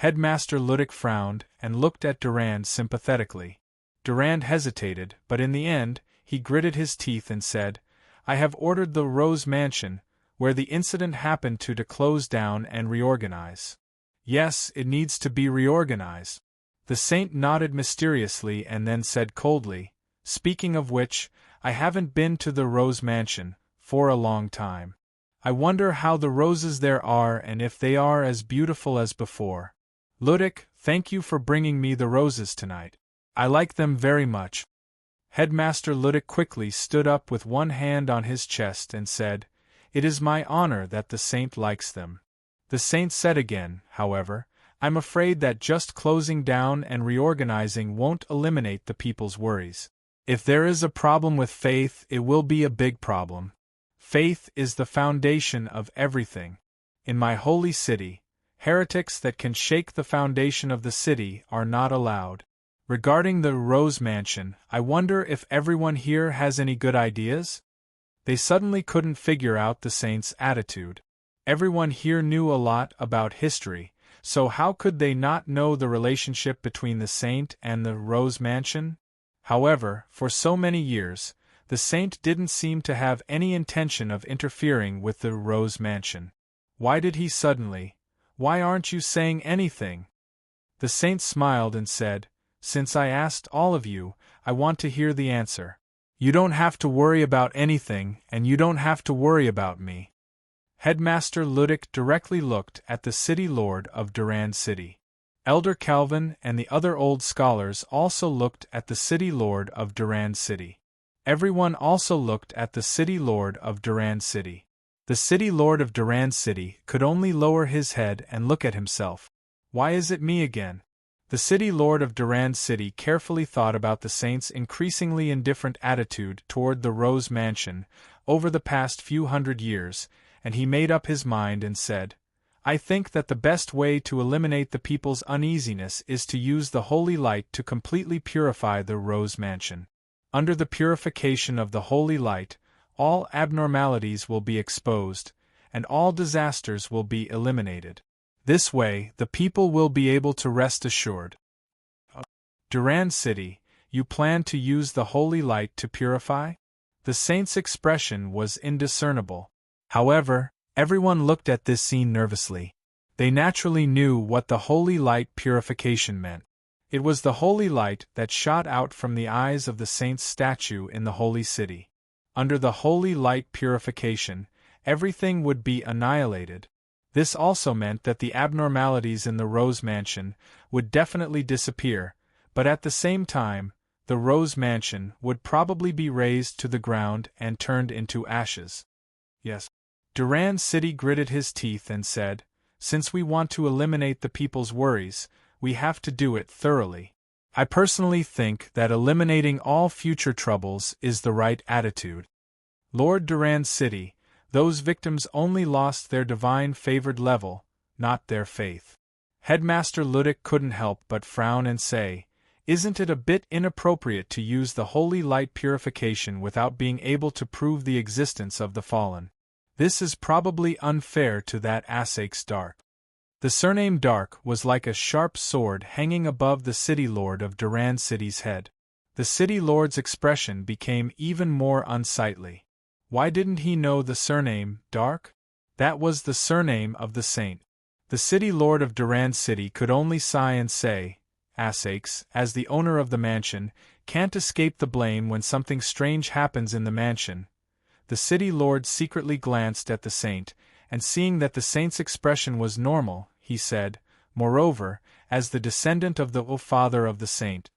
Headmaster Ludick frowned and looked at Durand sympathetically. Durand hesitated, but in the end, he gritted his teeth and said, "I have ordered the Rose Mansion, where the incident happened to close down and reorganize." "Yes, it needs to be reorganized." The saint nodded mysteriously and then said coldly, "Speaking of which, I haven't been to the Rose Mansion for a long time. I wonder how the roses there are and if they are as beautiful as before. Ludick, thank you for bringing me the roses tonight. I like them very much." Headmaster Ludick quickly stood up with one hand on his chest and said, "It is my honor that the saint likes them." The saint said again, however, "I'm afraid that just closing down and reorganizing won't eliminate the people's worries. If there is a problem with faith, it will be a big problem. Faith is the foundation of everything. In my holy city, heretics that can shake the foundation of the city are not allowed. Regarding the Rose Mansion, I wonder if everyone here has any good ideas?" They suddenly couldn't figure out the saint's attitude. Everyone here knew a lot about history, so how could they not know the relationship between the saint and the Rose Mansion? However, for so many years, the saint didn't seem to have any intention of interfering with the Rose Mansion. Why did he suddenly? "Why aren't you saying anything?" The saint smiled and said, "Since I asked all of you, I want to hear the answer. You don't have to worry about anything, and you don't have to worry about me." Headmaster Ludick directly looked at the city lord of Durand City. Elder Calvin and the other old scholars also looked at the city lord of Durand City. Everyone also looked at the city lord of Durand City. The city lord of Durand City could only lower his head and look at himself. "Why is it me again?" The city lord of Durand City carefully thought about the saint's increasingly indifferent attitude toward the Rose Mansion over the past few hundred years, and he made up his mind and said, "I think that the best way to eliminate the people's uneasiness is to use the holy light to completely purify the Rose Mansion. Under the purification of the holy light, all abnormalities will be exposed, and all disasters will be eliminated. This way, the people will be able to rest assured." Durand City, you plan to use the holy light to purify? The saint's expression was indiscernible. However, everyone looked at this scene nervously. They naturally knew what the holy light purification meant. It was the holy light that shot out from the eyes of the saint's statue in the holy city. Under the holy light purification, everything would be annihilated. This also meant that the abnormalities in the Rose Mansion would definitely disappear, but at the same time, the Rose Mansion would probably be razed to the ground and turned into ashes. Yes. Durand City gritted his teeth and said, "Since we want to eliminate the people's worries, we have to do it thoroughly. I personally think that eliminating all future troubles is the right attitude. Lord Durand City, those victims only lost their divine favored level, not their faith." Headmaster Ludick couldn't help but frown and say, "Isn't it a bit inappropriate to use the holy light purification without being able to prove the existence of the fallen? This is probably unfair to that Assake's Dark." The surname Dark was like a sharp sword hanging above the city lord of Durand City's head. The city lord's expression became even more unsightly. Why didn't he know the surname Dark? That was the surname of the saint. The city lord of Durand City could only sigh and say, "Assakes, as the owner of the mansion, can't escape the blame when something strange happens in the mansion." The city lord secretly glanced at the saint, and seeing that the saint's expression was normal, he said, "Moreover, as the descendant of the father of the saint,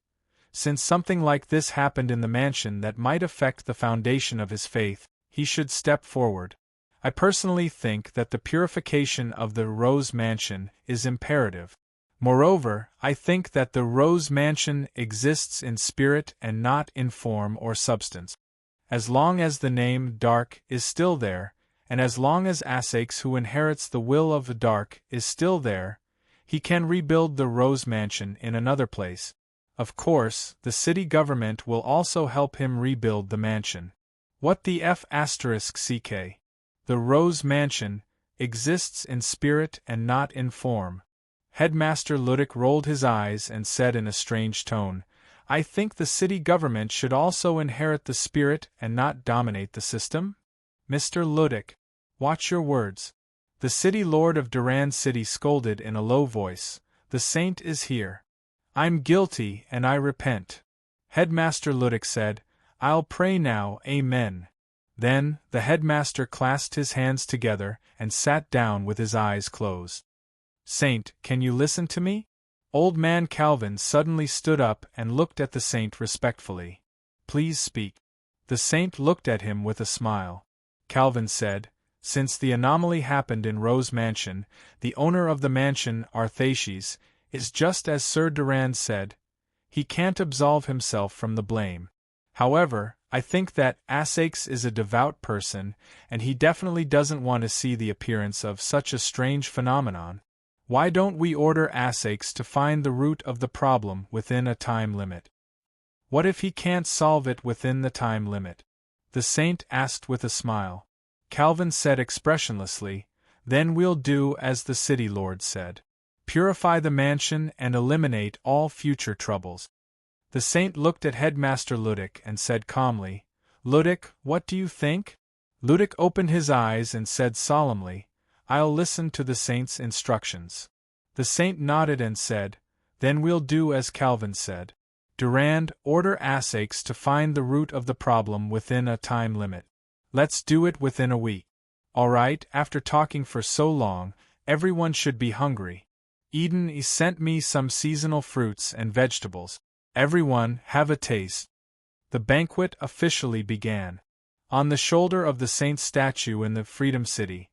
since something like this happened in the mansion that might affect the foundation of his faith, he should step forward. I personally think that the purification of the Rose Mansion is imperative. Moreover, I think that the Rose Mansion exists in spirit and not in form or substance. As long as the name Dark is still there, and as long as Assakes who inherits the will of the Dark is still there, he can rebuild the Rose Mansion in another place. Of course, the city government will also help him rebuild the mansion. What the f*ck? The Rose Mansion exists in spirit and not in form." Headmaster Ludic rolled his eyes and said in a strange tone, "I think the city government should also inherit the spirit and not dominate the system?" "Mr. Ludic, watch your words." The city lord of Durand City scolded in a low voice, "The saint is here. I'm guilty and I repent." Headmaster Ludic said, "I'll pray now, amen." Then, the headmaster clasped his hands together and sat down with his eyes closed. "Saint, can you listen to me?" Old man Calvin suddenly stood up and looked at the saint respectfully. "Please speak." The saint looked at him with a smile. Calvin said, "Since the anomaly happened in Rose Mansion, the owner of the mansion, Arthaces, is just as Sir Durand said. He can't absolve himself from the blame. However, I think that Asakes is a devout person, and he definitely doesn't want to see the appearance of such a strange phenomenon. Why don't we order Asakes to find the root of the problem within a time limit?" "What if he can't solve it within the time limit?" the saint asked with a smile. Calvin said expressionlessly, "Then we'll do as the city lord said. Purify the mansion and eliminate all future troubles." The saint looked at Headmaster Ludic and said calmly, "Ludic, what do you think?" Ludic opened his eyes and said solemnly, "I'll listen to the saint's instructions." The saint nodded and said, "Then we'll do as Calvin said. Durand, order Asakes to find the root of the problem within a time limit. Let's do it within a week. All right, after talking for so long, everyone should be hungry. Eden sent me some seasonal fruits and vegetables. Everyone, have a taste." The banquet officially began. On the shoulder of the saint's statue in the Freedom City,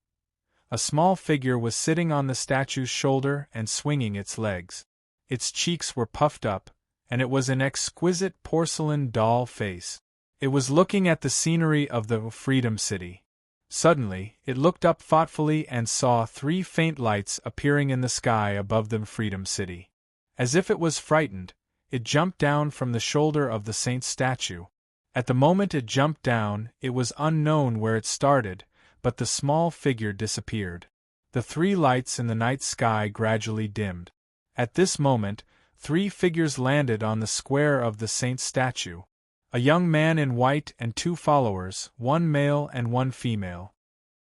a small figure was sitting on the statue's shoulder and swinging its legs. Its cheeks were puffed up, and it was an exquisite porcelain doll face. It was looking at the scenery of the Freedom City. Suddenly, it looked up thoughtfully and saw 3 faint lights appearing in the sky above the Freedom City. As if it was frightened, it jumped down from the shoulder of the saint's statue. At the moment it jumped down, it was unknown where it started, but the small figure disappeared. The 3 lights in the night sky gradually dimmed. At this moment, 3 figures landed on the square of the saint's statue. A young man in white and 2 followers, 1 male and 1 female.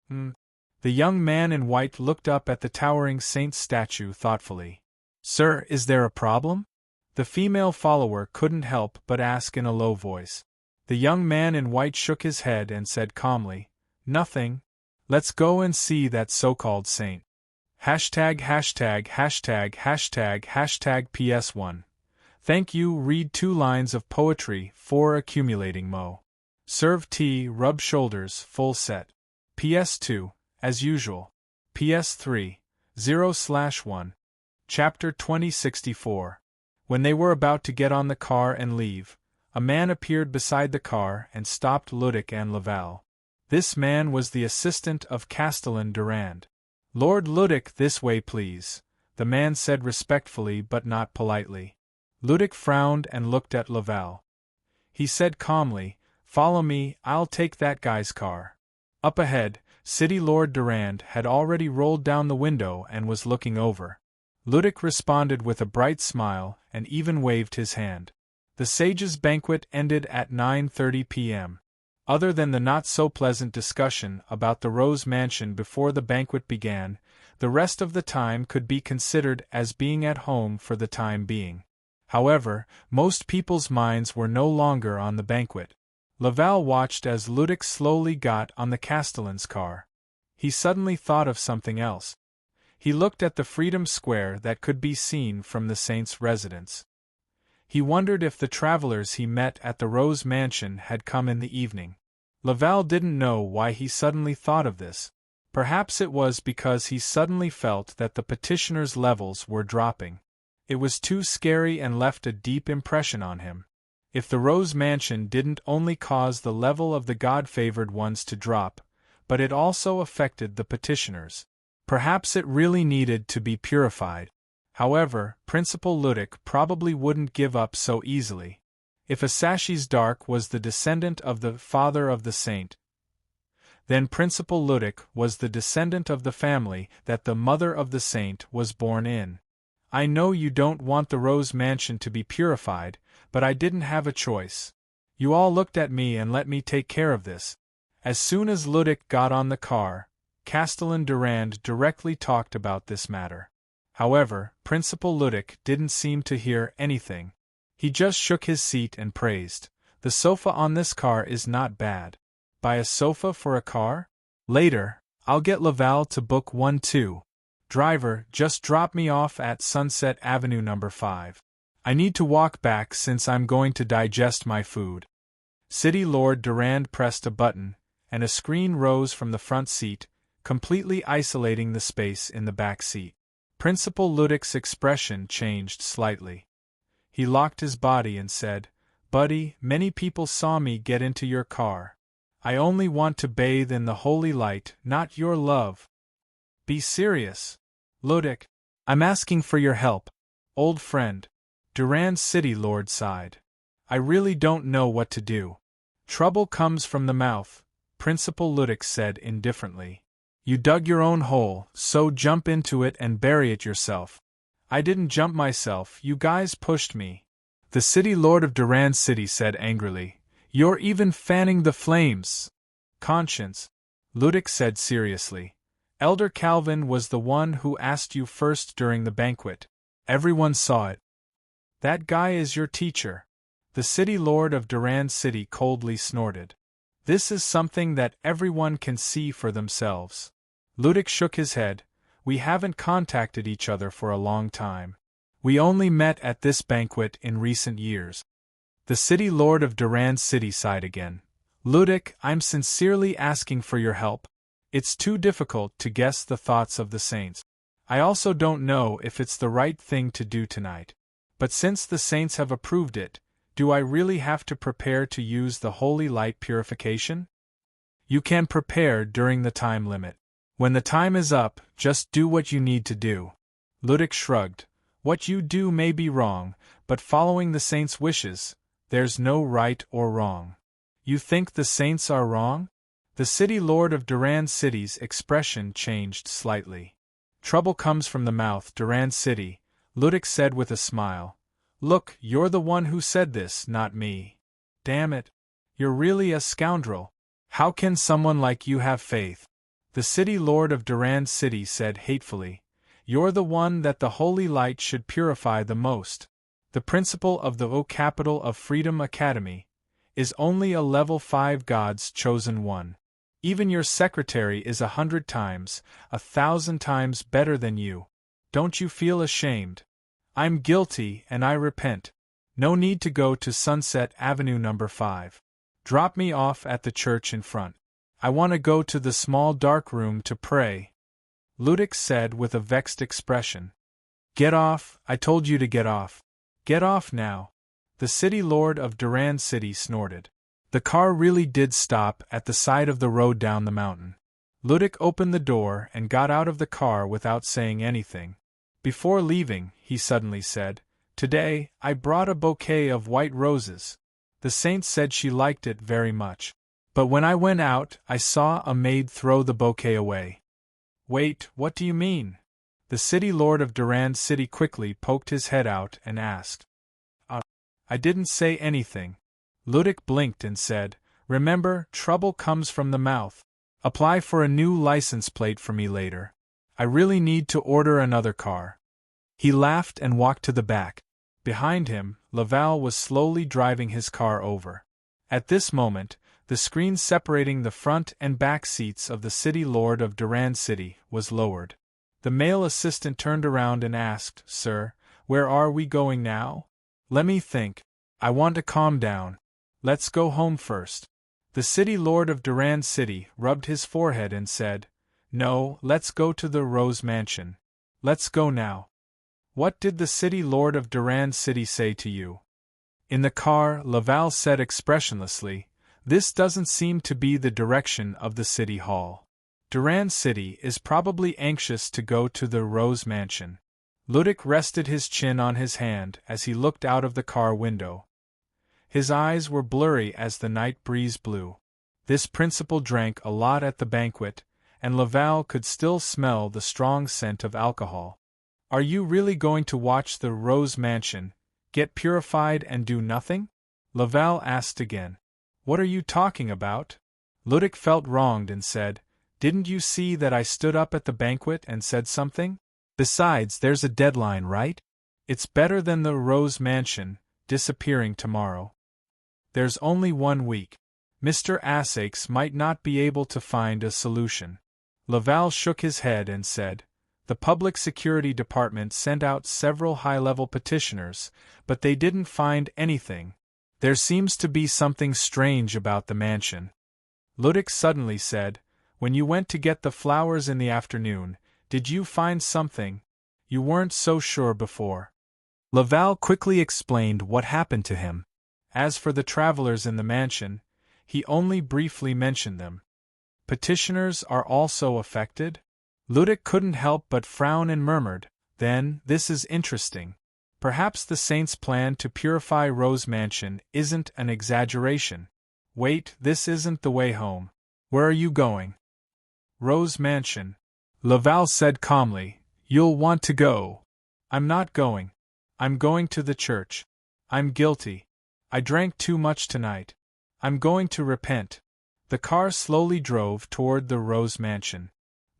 The young man in white looked up at the towering saint's statue thoughtfully. "Sir, is there a problem?" The female follower couldn't help but ask in a low voice. The young man in white shook his head and said calmly, "Nothing. Let's go and see that so-called saint." #######PS1. Thank you. Read 2 lines of poetry for accumulating mo. Serve tea, rub shoulders, full set. PS2, as usual. PS3, 0/1. Chapter 2064. When they were about to get on the car and leave, a man appeared beside the car and stopped Ludic and Laval. This man was the assistant of Castellan Durand. "Lord Ludic, this way please," the man said respectfully but not politely. Ludic frowned and looked at Laval. He said calmly, "Follow me, I'll take that guy's car." Up ahead, City Lord Durand had already rolled down the window and was looking over. Ludic responded with a bright smile and even waved his hand. The sage's banquet ended at 9:30 p.m. Other than the not-so-pleasant discussion about the Rose Mansion before the banquet began, the rest of the time could be considered as being at home for the time being. However, most people's minds were no longer on the banquet. Laval watched as Ludic slowly got on the Castellan's car. He suddenly thought of something else. He looked at the Freedom Square that could be seen from the saint's residence. He wondered if the travelers he met at the Rose Mansion had come in the evening. Laval didn't know why he suddenly thought of this. Perhaps it was because he suddenly felt that the petitioners' levels were dropping. It was too scary and left a deep impression on him. If the Rose Mansion didn't only cause the level of the God-favored ones to drop, but it also affected the petitioners, perhaps it really needed to be purified. However, Principal Ludic probably wouldn't give up so easily. If Asashi's Dark was the descendant of the father of the saint, then Principal Ludic was the descendant of the family that the mother of the saint was born in. I know you don't want the Rose Mansion to be purified, but I didn't have a choice. You all looked at me and let me take care of this. As soon as Ludic got on the car, Castellan Durand directly talked about this matter. However, Principal Ludic didn't seem to hear anything. He just shook his seat and praised. The sofa on this car is not bad. Buy a sofa for a car? Later, I'll get Laval to book one too. Driver, just drop me off at Sunset Avenue number 5. I need to walk back since I'm going to digest my food. City Lord Durand pressed a button, and a screen rose from the front seat, completely isolating the space in the back seat. Principal Ludic's expression changed slightly. He locked his body and said, "Buddy, many people saw me get into your car. I only want to bathe in the holy light, not your love. Be serious. Ludic, I'm asking for your help. Old friend." Durand's City Lord sighed. "I really don't know what to do." "Trouble comes from the mouth," Principal Ludic said indifferently. "You dug your own hole, so jump into it and bury it yourself." "I didn't jump myself, you guys pushed me." The City Lord of Durand City said angrily, "You're even fanning the flames." "Conscience," Ludic said seriously. "Elder Calvin was the one who asked you first during the banquet. Everyone saw it." "That guy is your teacher." The City Lord of Durand City coldly snorted. "This is something that everyone can see for themselves." Ludic shook his head. "We haven't contacted each other for a long time. We only met at this banquet in recent years." The City Lord of Durand City sighed again. "Ludic, I'm sincerely asking for your help. It's too difficult to guess the thoughts of the saints. I also don't know if it's the right thing to do tonight. But since the saints have approved it, do I really have to prepare to use the holy light purification? You can prepare during the time limit. When the time is up, just do what you need to do." Ludic shrugged. "What you do may be wrong, but following the saints' wishes, there's no right or wrong." "You think the saints are wrong?" The City Lord of Durand City's expression changed slightly. "Trouble comes from the mouth, Durand City," Ludic said with a smile. "Look, you're the one who said this, not me. Damn it. You're really a scoundrel. How can someone like you have faith?" The City Lord of Durand City said hatefully, "You're the one that the holy light should purify the most. The principal of the O Capital of Freedom Academy is only a level 5 God's chosen one. Even your secretary is 100 times, 1,000 times better than you. Don't you feel ashamed? I'm guilty and I repent. No need to go to Sunset Avenue number 5. Drop me off at the church in front. I want to go to the small dark room to pray." Ludic said with a vexed expression. "Get off, I told you to get off. Get off now." The City Lord of Durand City snorted. The car really did stop at the side of the road down the mountain. Ludic opened the door and got out of the car without saying anything. Before leaving, he suddenly said, "Today, I brought a bouquet of white roses. The saint said she liked it very much. But when I went out, I saw a maid throw the bouquet away." "Wait, what do you mean?" The City Lord of Durand City quickly poked his head out and asked. I didn't say anything." Ludic blinked and said, "Remember, trouble comes from the mouth. Apply for a new license plate for me later. I really need to order another car." He laughed and walked to the back. Behind him, Laval was slowly driving his car over. At this moment, the screen separating the front and back seats of the City Lord of Durand City was lowered. The male assistant turned around and asked, "Sir, where are we going now?" "Let me think. I want to calm down. Let's go home first." The City Lord of Durand City rubbed his forehead and said, "No, let's go to the Rose Mansion. Let's go now." "What did the City Lord of Durand City say to you?" In the car, Laval said expressionlessly, "This doesn't seem to be the direction of the City Hall. Durand City is probably anxious to go to the Rose Mansion." Ludic rested his chin on his hand as he looked out of the car window. His eyes were blurry as the night breeze blew. This principal drank a lot at the banquet, and Laval could still smell the strong scent of alcohol. Are you really going to watch the Rose Mansion get purified and do nothing? Laval asked again. What are you talking about? Ludic felt wronged and said, Didn't you see that I stood up at the banquet and said something? Besides, there's a deadline, right? It's better than the Rose Mansion disappearing tomorrow. There's only 1 week. Mr. Assaix might not be able to find a solution. Laval shook his head and said, The Public Security Department sent out several high-level petitioners, but they didn't find anything. There seems to be something strange about the mansion. Ludic suddenly said, When you went to get the flowers in the afternoon, did you find something? You weren't so sure before. Laval quickly explained what happened to him. As for the travelers in the mansion, he only briefly mentioned them. Petitioners are also affected? Ludic couldn't help but frown and murmured, Then, this is interesting. Perhaps the saint's plan to purify Rose Mansion isn't an exaggeration. Wait, this isn't the way home. Where are you going? Rose Mansion. Laval said calmly, You'll want to go. I'm not going. I'm going to the church. I'm guilty. I drank too much tonight. I'm going to repent. The car slowly drove toward the Rose Mansion.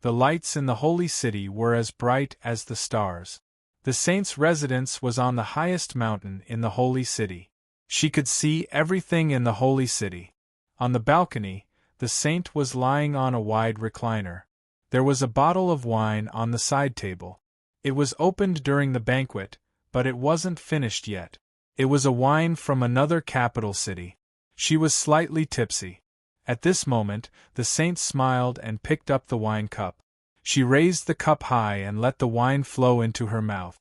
The lights in the holy city were as bright as the stars. The saint's residence was on the highest mountain in the holy city. She could see everything in the holy city. On the balcony, the saint was lying on a wide recliner. There was a bottle of wine on the side table. It was opened during the banquet, but it wasn't finished yet. It was a wine from another capital city. She was slightly tipsy. At this moment, the saint smiled and picked up the wine cup. She raised the cup high and let the wine flow into her mouth.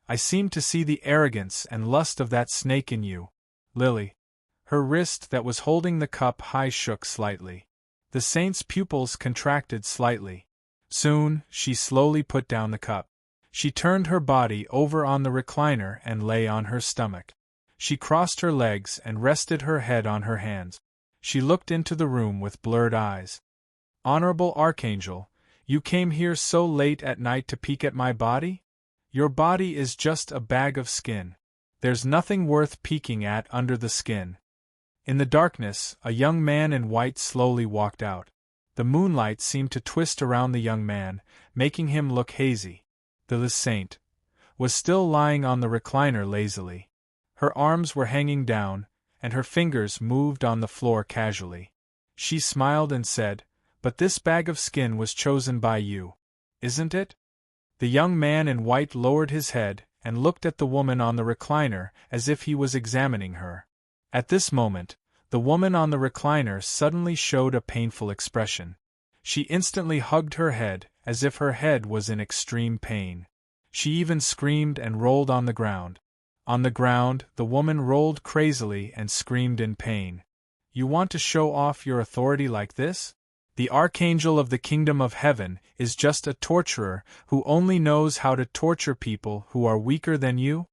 I seem to see the arrogance and lust of that snake in you, Lily. Her wrist that was holding the cup high shook slightly. The saint's pupils contracted slightly. Soon, she slowly put down the cup. She turned her body over on the recliner and lay on her stomach. She crossed her legs and rested her head on her hands. She looked into the room with blurred eyes. Honorable Archangel, you came here so late at night to peek at my body? Your body is just a bag of skin. There's nothing worth peeking at under the skin. In the darkness, a young man in white slowly walked out. The moonlight seemed to twist around the young man, making him look hazy. The saint was still lying on the recliner lazily. Her arms were hanging down, and her fingers moved on the floor casually. She smiled and said, But this bag of skin was chosen by you, isn't it? The young man in white lowered his head and looked at the woman on the recliner as if he was examining her. At this moment, the woman on the recliner suddenly showed a painful expression. She instantly hugged her head as if her head was in extreme pain. She even screamed and rolled on the ground. On the ground, the woman rolled crazily and screamed in pain. You want to show off your authority like this? The Archangel of the Kingdom of Heaven is just a torturer who only knows how to torture people who are weaker than you?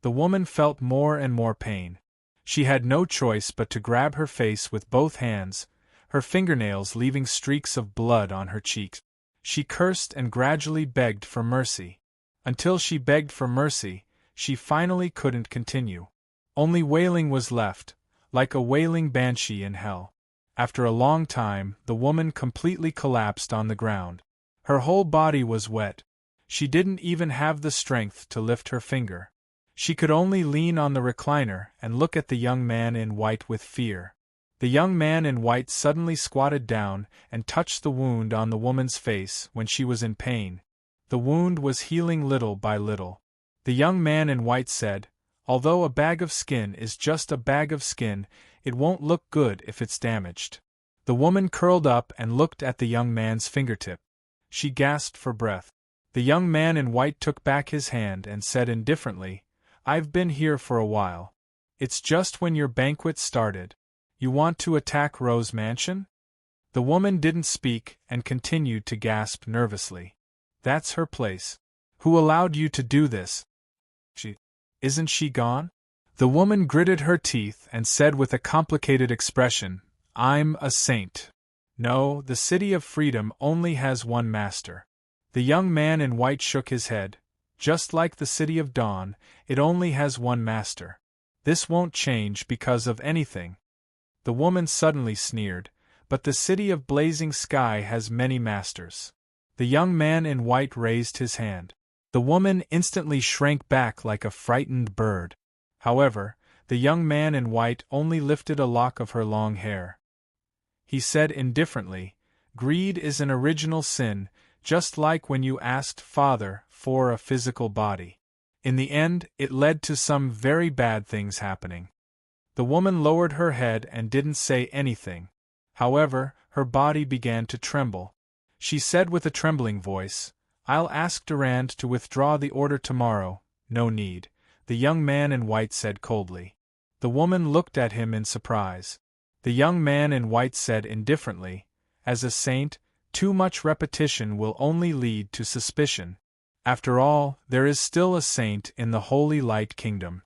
The woman felt more and more pain. She had no choice but to grab her face with both hands, her fingernails leaving streaks of blood on her cheeks. She cursed and gradually begged for mercy. Until she begged for mercy, she finally couldn't continue. Only wailing was left, like a wailing banshee in hell. After a long time, the woman completely collapsed on the ground. Her whole body was wet. She didn't even have the strength to lift her finger. She could only lean on the recliner and look at the young man in white with fear. The young man in white suddenly squatted down and touched the wound on the woman's face when she was in pain. The wound was healing little by little. The young man in white said, Although a bag of skin is just a bag of skin, it won't look good if it's damaged. The woman curled up and looked at the young man's fingertip. She gasped for breath. The young man in white took back his hand and said indifferently, I've been here for a while. It's just when your banquet started. You want to attack Rose Mansion? The woman didn't speak and continued to gasp nervously. That's her place. Who allowed you to do this? Isn't she gone? The woman gritted her teeth and said with a complicated expression, I'm a saint. No, the City of Freedom only has one master. The young man in white shook his head. Just like the City of Dawn, it only has one master. This won't change because of anything. The woman suddenly sneered, but the City of Blazing Sky has many masters. The young man in white raised his hand. The woman instantly shrank back like a frightened bird. However, the young man in white only lifted a lock of her long hair. He said indifferently, "Greed is an original sin, just like when you asked Father for a physical body. In the end, it led to some very bad things happening." The woman lowered her head and didn't say anything. However, her body began to tremble. She said with a trembling voice, "I'll ask Durand to withdraw the order tomorrow." "No need," the young man in white said coldly. The woman looked at him in surprise. The young man in white said indifferently, "As a saint, too much repetition will only lead to suspicion. After all, there is still a saint in the Holy Light Kingdom."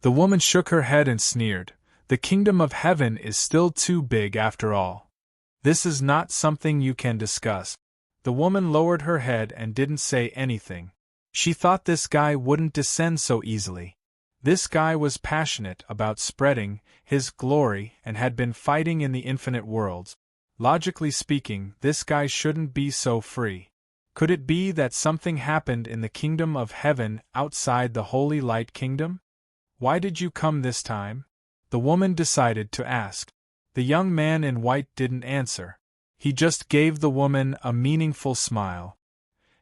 The woman shook her head and sneered, "The kingdom of heaven is still too big after all. This is not something you can discuss." The woman lowered her head and didn't say anything. She thought this guy wouldn't descend so easily. This guy was passionate about spreading his glory and had been fighting in the infinite worlds. Logically speaking, this guy shouldn't be so free. Could it be that something happened in the kingdom of heaven outside the Holy Light Kingdom? "Why did you come this time?" the woman decided to ask. The young man in white didn't answer. He just gave the woman a meaningful smile.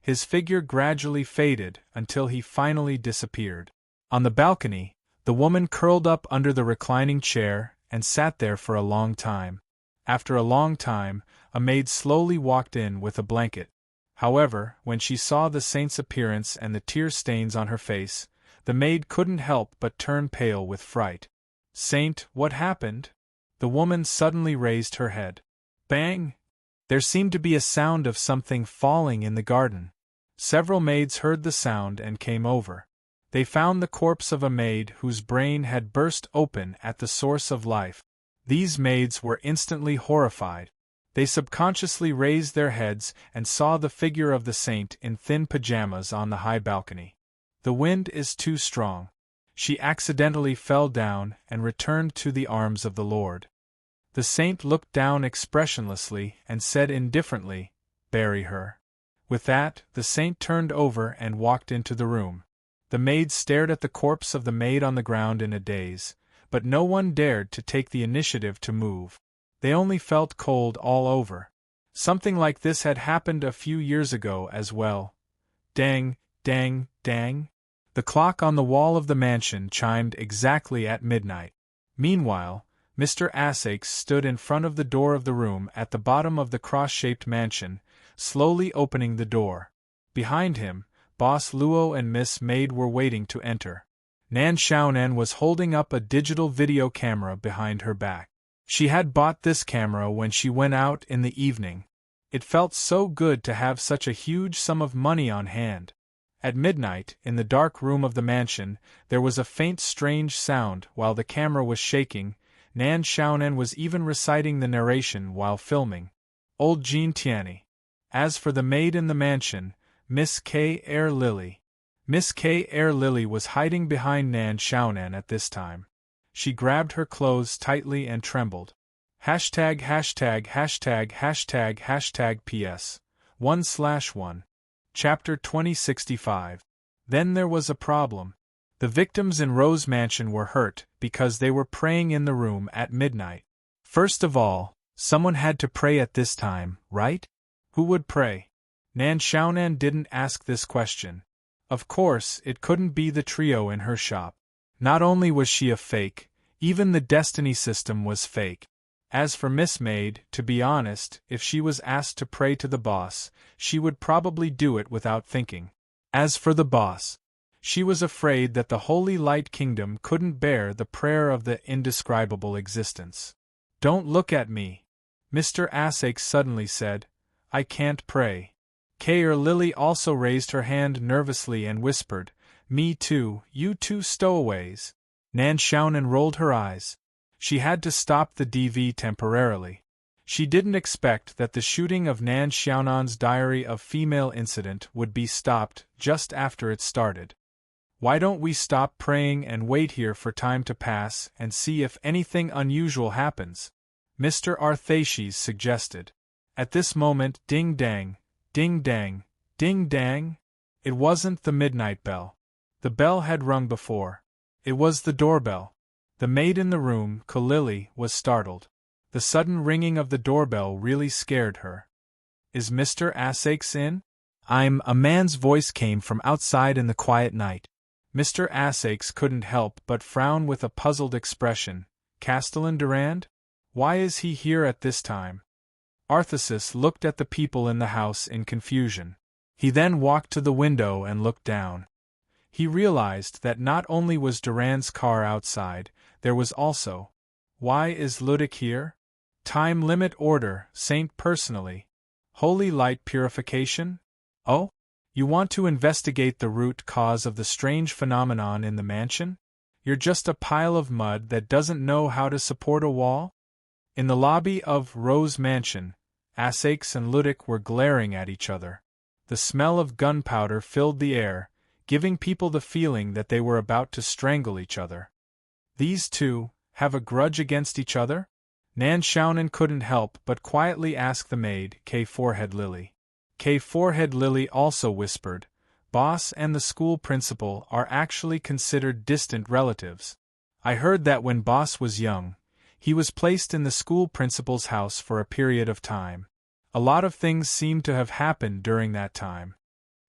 His figure gradually faded until he finally disappeared. On the balcony, the woman curled up under the reclining chair and sat there for a long time. After a long time, a maid slowly walked in with a blanket. However, when she saw the saint's appearance and the tear stains on her face, the maid couldn't help but turn pale with fright. "Saint, what happened?" The woman suddenly raised her head. Bang! There seemed to be a sound of something falling in the garden. Several maids heard the sound and came over. They found the corpse of a maid whose brain had burst open at the source of life. These maids were instantly horrified. They subconsciously raised their heads and saw the figure of the saint in thin pajamas on the high balcony. "The wind is too strong." She accidentally fell down and returned to the arms of the Lord. The saint looked down expressionlessly and said indifferently, "Bury her." With that, the saint turned over and walked into the room. The maids stared at the corpse of the maid on the ground in a daze, but no one dared to take the initiative to move. They only felt cold all over. Something like this had happened a few years ago as well. Dang, dang, dang. The clock on the wall of the mansion chimed exactly at midnight. Meanwhile, Mr. Asakes stood in front of the door of the room at the bottom of the cross-shaped mansion, slowly opening the door. Behind him, Boss Luo and Miss Maid were waiting to enter. Nan Xiaonan was holding up a digital video camera behind her back. She had bought this camera when she went out in the evening. It felt so good to have such a huge sum of money on hand. At midnight, in the dark room of the mansion, there was a faint strange sound while the camera was shaking. Nan Xiaonan was even reciting the narration while filming. Old Jean Tianyi. As for the maid in the mansion, Miss K. Air Lily. Miss K. Air Lily was hiding behind Nan Xiaonan at this time. She grabbed her clothes tightly and trembled. Hashtag hashtag hashtag hashtag hashtag PS 1/1. Chapter 2065. Then there was a problem. The victims in Rose Mansion were hurt because they were praying in the room at midnight. First of all, someone had to pray at this time, right? Who would pray? Nan Xiaonan didn't ask this question. Of course, it couldn't be the trio in her shop. Not only was she a fake, even the destiny system was fake. As for Miss Maid, to be honest, if she was asked to pray to the boss, she would probably do it without thinking. As for the boss, she was afraid that the Holy Light Kingdom couldn't bear the prayer of the indescribable existence. "Don't look at me," Mr. Asakes suddenly said. "I can't pray." Kayer Lily also raised her hand nervously and whispered, "Me too, you two stowaways." Nan Xiaonan rolled her eyes. She had to stop the DV temporarily. She didn't expect that the shooting of Nan Xiaonan's diary of female incident would be stopped just after it started. Why don't we stop praying and wait here for time to pass and see if anything unusual happens? Mr. Arthaces suggested. At this moment, ding-dang, ding-dang, ding-dang. It wasn't the midnight bell. The bell had rung before. It was the doorbell. The maid in the room, Kalili, was startled. The sudden ringing of the doorbell really scared her. "Is Mr. Asakes in?" A man's voice came from outside in the quiet night. Mr. Asakes couldn't help but frown with a puzzled expression. "Castellan Durand? Why is he here at this time?" Arthaces looked at the people in the house in confusion. He then walked to the window and looked down. He realized that not only was Durand's car outside, there was also— "Why is Ludic here? Time limit order, Saint personally. Holy light purification? Oh? You want to investigate the root cause of the strange phenomenon in the mansion? You're just a pile of mud that doesn't know how to support a wall?" In the lobby of Rose Mansion, Asakes and Ludic were glaring at each other. The smell of gunpowder filled the air, giving people the feeling that they were about to strangle each other. These two have a grudge against each other? Nan Xiaonan couldn't help but quietly ask the maid, K. Forehead Lily. K. Forehead Lily also whispered, "Boss and the school principal are actually considered distant relatives. I heard that when Boss was young, he was placed in the school principal's house for a period of time. A lot of things seem to have happened during that time."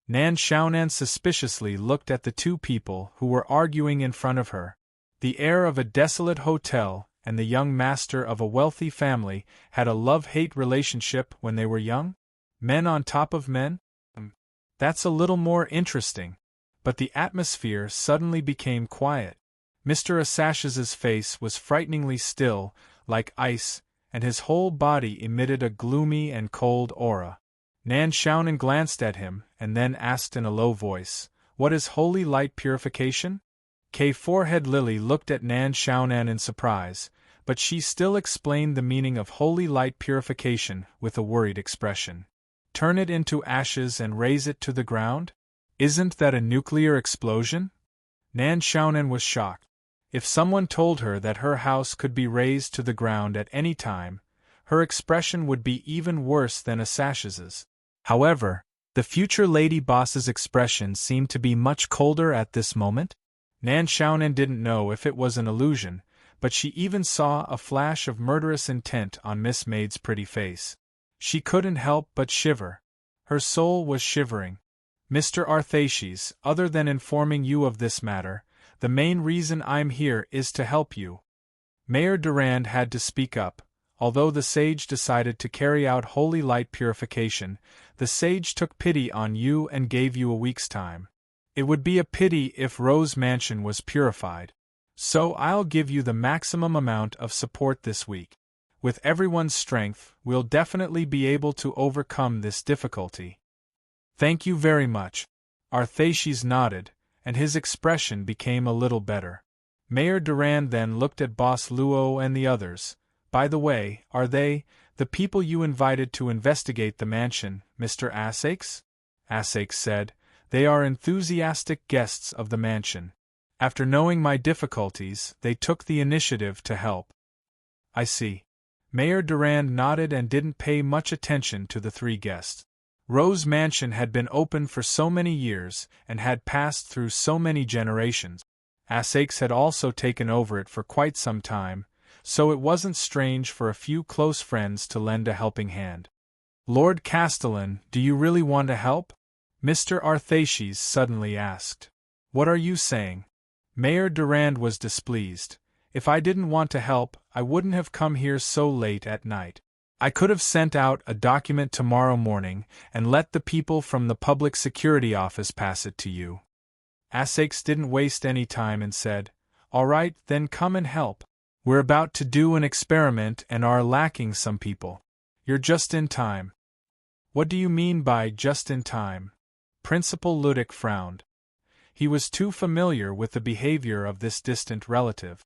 Nan Xiaonan suspiciously looked at the two people who were arguing in front of her. The heir of a desolate hotel and the young master of a wealthy family had a love-hate relationship when they were young? Men on top of men? That's a little more interesting. But the atmosphere suddenly became quiet. Mr. Asashes's face was frighteningly still, like ice, and his whole body emitted a gloomy and cold aura. Nan Xiaonan glanced at him and then asked in a low voice, "What is holy light purification?" K. Forehead Lily looked at Nan Xiaonan in surprise, but she still explained the meaning of holy light purification with a worried expression. "Turn it into ashes and raise it to the ground? Isn't that a nuclear explosion?" Nan Xiaonan was shocked. If someone told her that her house could be razed to the ground at any time, her expression would be even worse than Asashes's. However, the future lady boss's expression seemed to be much colder at this moment. Nan Xiaonan didn't know if it was an illusion, but she even saw a flash of murderous intent on Miss Maid's pretty face. She couldn't help but shiver. Her soul was shivering. "Mr. Arthaces, other than informing you of this matter, the main reason I'm here is to help you." Mayor Durand had to speak up. Although the sage decided to carry out holy light purification, the sage took pity on you and gave you a week's time. It would be a pity if Rose Mansion was purified. So I'll give you the maximum amount of support this week. With everyone's strength, we'll definitely be able to overcome this difficulty. "Thank you very much." Arthaces nodded, and his expression became a little better. Mayor Durand then looked at Boss Luo and the others. "By the way, are they the people you invited to investigate the mansion, Mr. Asakes?" Asakes said, "They are enthusiastic guests of the mansion. After knowing my difficulties, they took the initiative to help." "I see." Mayor Durand nodded and didn't pay much attention to the three guests. Rose Mansion had been open for so many years and had passed through so many generations. Asakes had also taken over it for quite some time, so it wasn't strange for a few close friends to lend a helping hand. "Lord Castellan, do you really want to help?" Mr. Arthaces suddenly asked. "What are you saying?" Mayor Durand was displeased. "If I didn't want to help, I wouldn't have come here so late at night. I could have sent out a document tomorrow morning and let the people from the Public Security Office pass it to you." Asakes didn't waste any time and said, "All right, then come and help. We're about to do an experiment and are lacking some people. You're just in time." "What do you mean by just in time?" Principal Ludic frowned. He was too familiar with the behavior of this distant relative.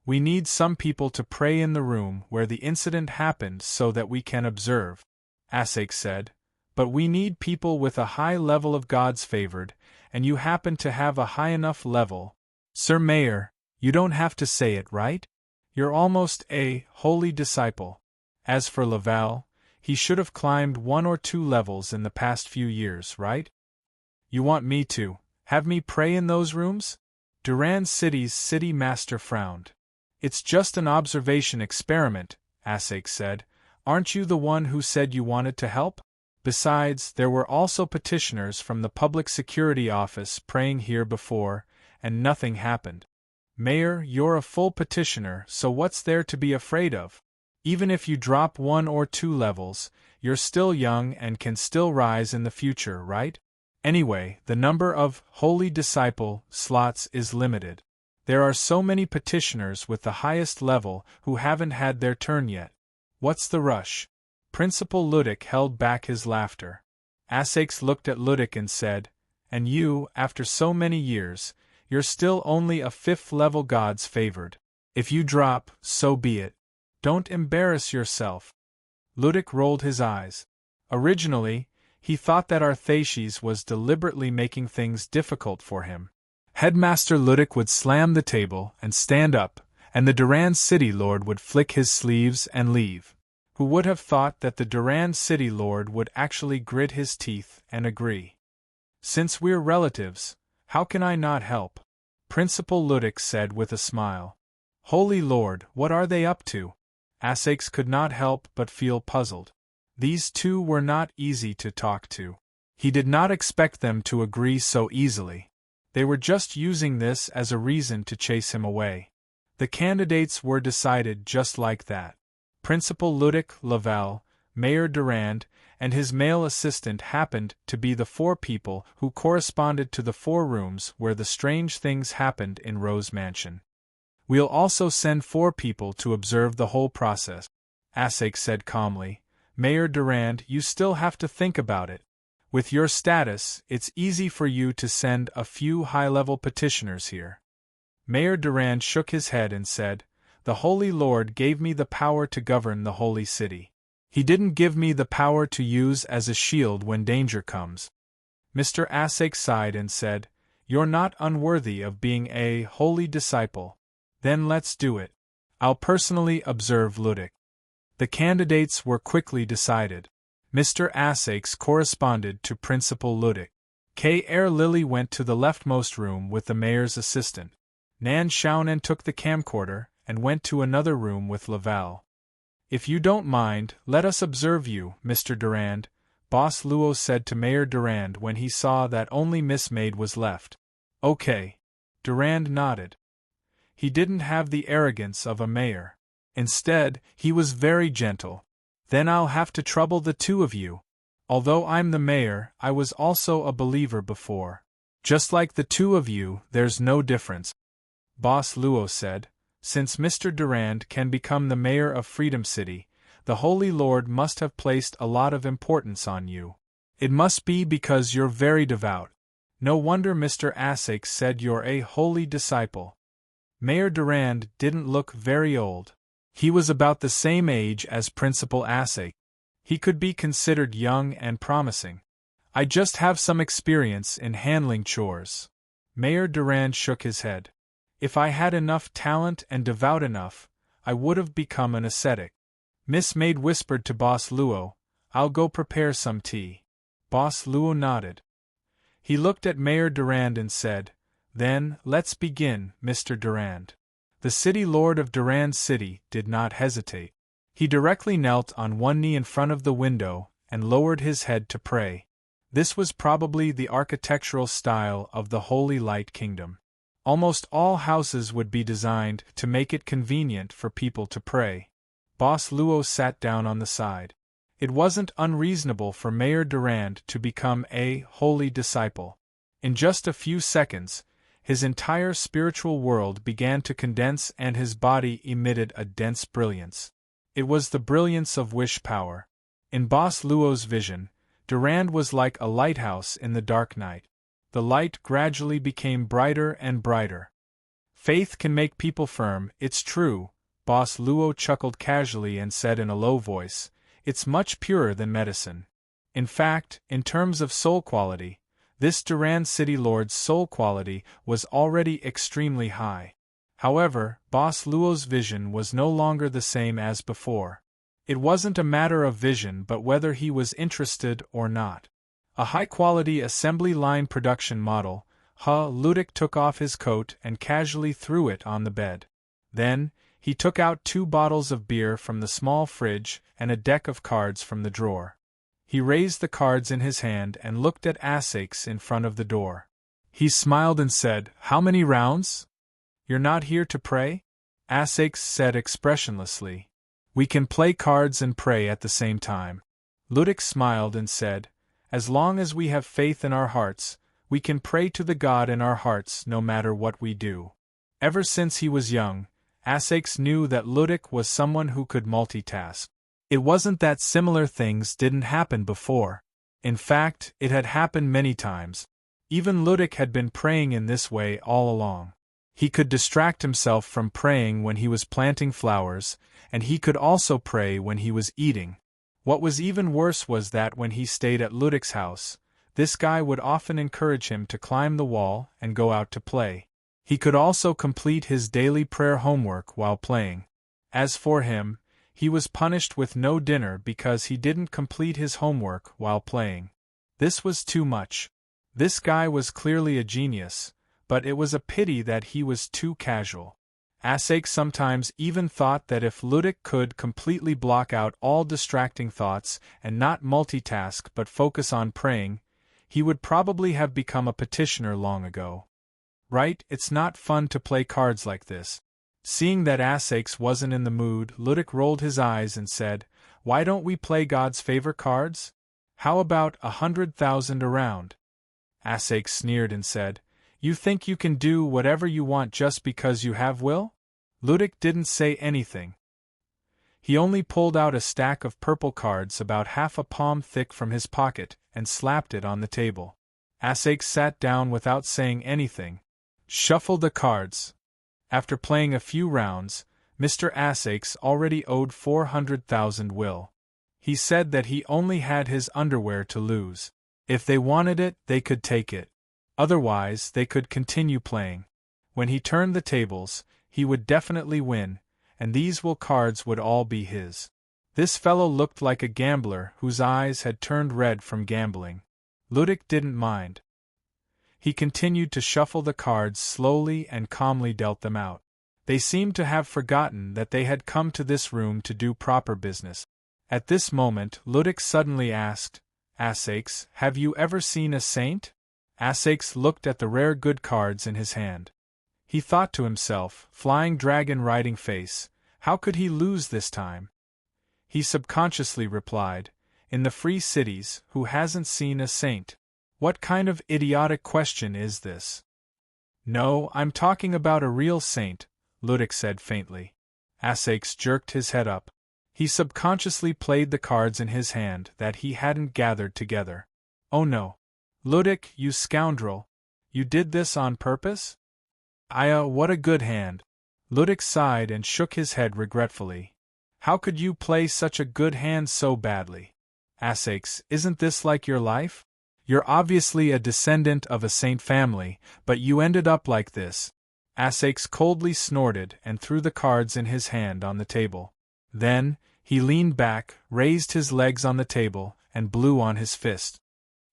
We need some people to pray in the room where the incident happened so that we can observe, Asake said. But we need people with a high level of God's favored, and you happen to have a high enough level. Sir Mayor, you don't have to say it, right? You're almost a holy disciple. As for Laval, he should have climbed 1 or 2 levels in the past few years, right? You want me to have me pray in those rooms? Durand City's city master frowned. It's just an observation experiment, Asake said. Aren't you the one who said you wanted to help? Besides, there were also petitioners from the Public Security Office praying here before, and nothing happened. Mayor, you're a full petitioner, so what's there to be afraid of? Even if you drop 1 or 2 levels, you're still young and can still rise in the future, right? Anyway, the number of holy disciple slots is limited. There are so many petitioners with the highest level who haven't had their turn yet. What's the rush? Principal Ludic held back his laughter. Asakes looked at Ludic and said, And you, after so many years, you're still only a 5th level God's favored. If you drop, so be it. Don't embarrass yourself. Ludic rolled his eyes. Originally, he thought that Arthashes was deliberately making things difficult for him. Headmaster Ludic would slam the table and stand up, and the Durand City Lord would flick his sleeves and leave. Who would have thought that the Durand City Lord would actually grit his teeth and agree? Since we're relatives, how can I not help? Principal Ludic said with a smile. Holy Lord, what are they up to? Asakes could not help but feel puzzled. These two were not easy to talk to. He did not expect them to agree so easily. They were just using this as a reason to chase him away. The candidates were decided just like that. Principal Ludic, Laval, Mayor Durand, and his male assistant happened to be the 4 people who corresponded to the 4 rooms where the strange things happened in Rose Mansion. We'll also send 4 people to observe the whole process, Asake said calmly. Mayor Durand, you still have to think about it. With your status, it's easy for you to send a few high-level petitioners here. Mayor Durand shook his head and said, The Holy Lord gave me the power to govern the holy city. He didn't give me the power to use as a shield when danger comes. Mr. Asake sighed and said, You're not unworthy of being a holy disciple. Then let's do it. I'll personally observe Ludic. The candidates were quickly decided. Mr. Asakes corresponded to Principal Ludic. K.R. Lily went to the leftmost room with the mayor's assistant. Nan Xiaonan took the camcorder and went to another room with Laval. If you don't mind, let us observe you, Mr. Durand, Boss Luo said to Mayor Durand when he saw that only Miss Maid was left. Okay. Durand nodded. He didn't have the arrogance of a mayor. Instead, he was very gentle. Then I'll have to trouble the 2 of you. Although I'm the mayor, I was also a believer before. Just like the 2 of you, there's no difference. Boss Luo said, Since Mr. Durand can become the mayor of Freedom City, the Holy Lord must have placed a lot of importance on you. It must be because you're very devout. No wonder Mr. Asake said you're a holy disciple. Mayor Durand didn't look very old. He was about the same age as Principal Asake. He could be considered young and promising. I just have some experience in handling chores. Mayor Durand shook his head. If I had enough talent and devout enough, I would have become an ascetic. Miss Maid whispered to Boss Luo, I'll go prepare some tea. Boss Luo nodded. He looked at Mayor Durand and said, Then, let's begin, Mr. Durand. The city lord of Durand City did not hesitate. He directly knelt on one knee in front of the window and lowered his head to pray. This was probably the architectural style of the Holy Light Kingdom. Almost all houses would be designed to make it convenient for people to pray. Boss Luo sat down on the side. It wasn't unreasonable for Mayor Durand to become a holy disciple. In just a few seconds, his entire spiritual world began to condense and his body emitted a dense brilliance. It was the brilliance of wish power. In Boss Luo's vision, Durand was like a lighthouse in the dark night. The light gradually became brighter and brighter. Faith can make people firm, it's true, Boss Luo chuckled casually and said in a low voice, it's much purer than medicine. In fact, in terms of soul quality, this Duran City Lord's soul quality was already extremely high. However, Boss Luo's vision was no longer the same as before. It wasn't a matter of vision but whether he was interested or not. A high-quality assembly line production model, Ludic took off his coat and casually threw it on the bed. Then, he took out 2 bottles of beer from the small fridge and a deck of cards from the drawer. He raised the cards in his hand and looked at Asakes in front of the door. He smiled and said, "How many rounds? You're not here to pray?" Asakes said expressionlessly, "We can play cards and pray at the same time." Ludic smiled and said, "As long as we have faith in our hearts, we can pray to the God in our hearts no matter what we do." Ever since he was young, Asakes knew that Ludic was someone who could multitask. It wasn't that similar things didn't happen before. In fact, it had happened many times. Even Ludic had been praying in this way all along. He could distract himself from praying when he was planting flowers, and he could also pray when he was eating. What was even worse was that when he stayed at Ludic's house, this guy would often encourage him to climb the wall and go out to play. He could also complete his daily prayer homework while playing. As for him, he was punished with no dinner because he didn't complete his homework while playing. This was too much. This guy was clearly a genius, but it was a pity that he was too casual. Asake sometimes even thought that if Ludic could completely block out all distracting thoughts and not multitask but focus on praying, he would probably have become a petitioner long ago. Right, it's not fun to play cards like this. Seeing that Asakes wasn't in the mood, Ludic rolled his eyes and said, "Why don't we play God's favor cards? How about 100,000 a round?" Asakes sneered and said, "You think you can do whatever you want just because you have will?" Ludic didn't say anything. He only pulled out a stack of purple cards about half a palm thick from his pocket and slapped it on the table. Asakes sat down without saying anything. Shuffled the cards. After playing a few rounds, Mr. Asakes already owed 400,000 will. He said that he only had his underwear to lose. If they wanted it, they could take it. Otherwise, they could continue playing. When he turned the tables, he would definitely win, and these will cards would all be his. This fellow looked like a gambler whose eyes had turned red from gambling. Ludic didn't mind. He continued to shuffle the cards slowly and calmly dealt them out. They seemed to have forgotten that they had come to this room to do proper business. At this moment, Ludic suddenly asked, "Asakes, have you ever seen a saint?" Asakes looked at the rare good cards in his hand. He thought to himself, "Flying dragon riding face, how could he lose this time?" He subconsciously replied, "In the free cities, who hasn't seen a saint?" What kind of idiotic question is this? "No, I'm talking about a real saint," Ludic said faintly. Asakes jerked his head up. He subconsciously played the cards in his hand that he hadn't gathered together. "Oh no. Ludic, you scoundrel. You did this on purpose?" What a good hand." Ludic sighed and shook his head regretfully. "How could you play such a good hand so badly? Asakes, isn't this like your life? You're obviously a descendant of a saint family, but you ended up like this." Asakes coldly snorted and threw the cards in his hand on the table. Then, he leaned back, raised his legs on the table, and blew on his fist.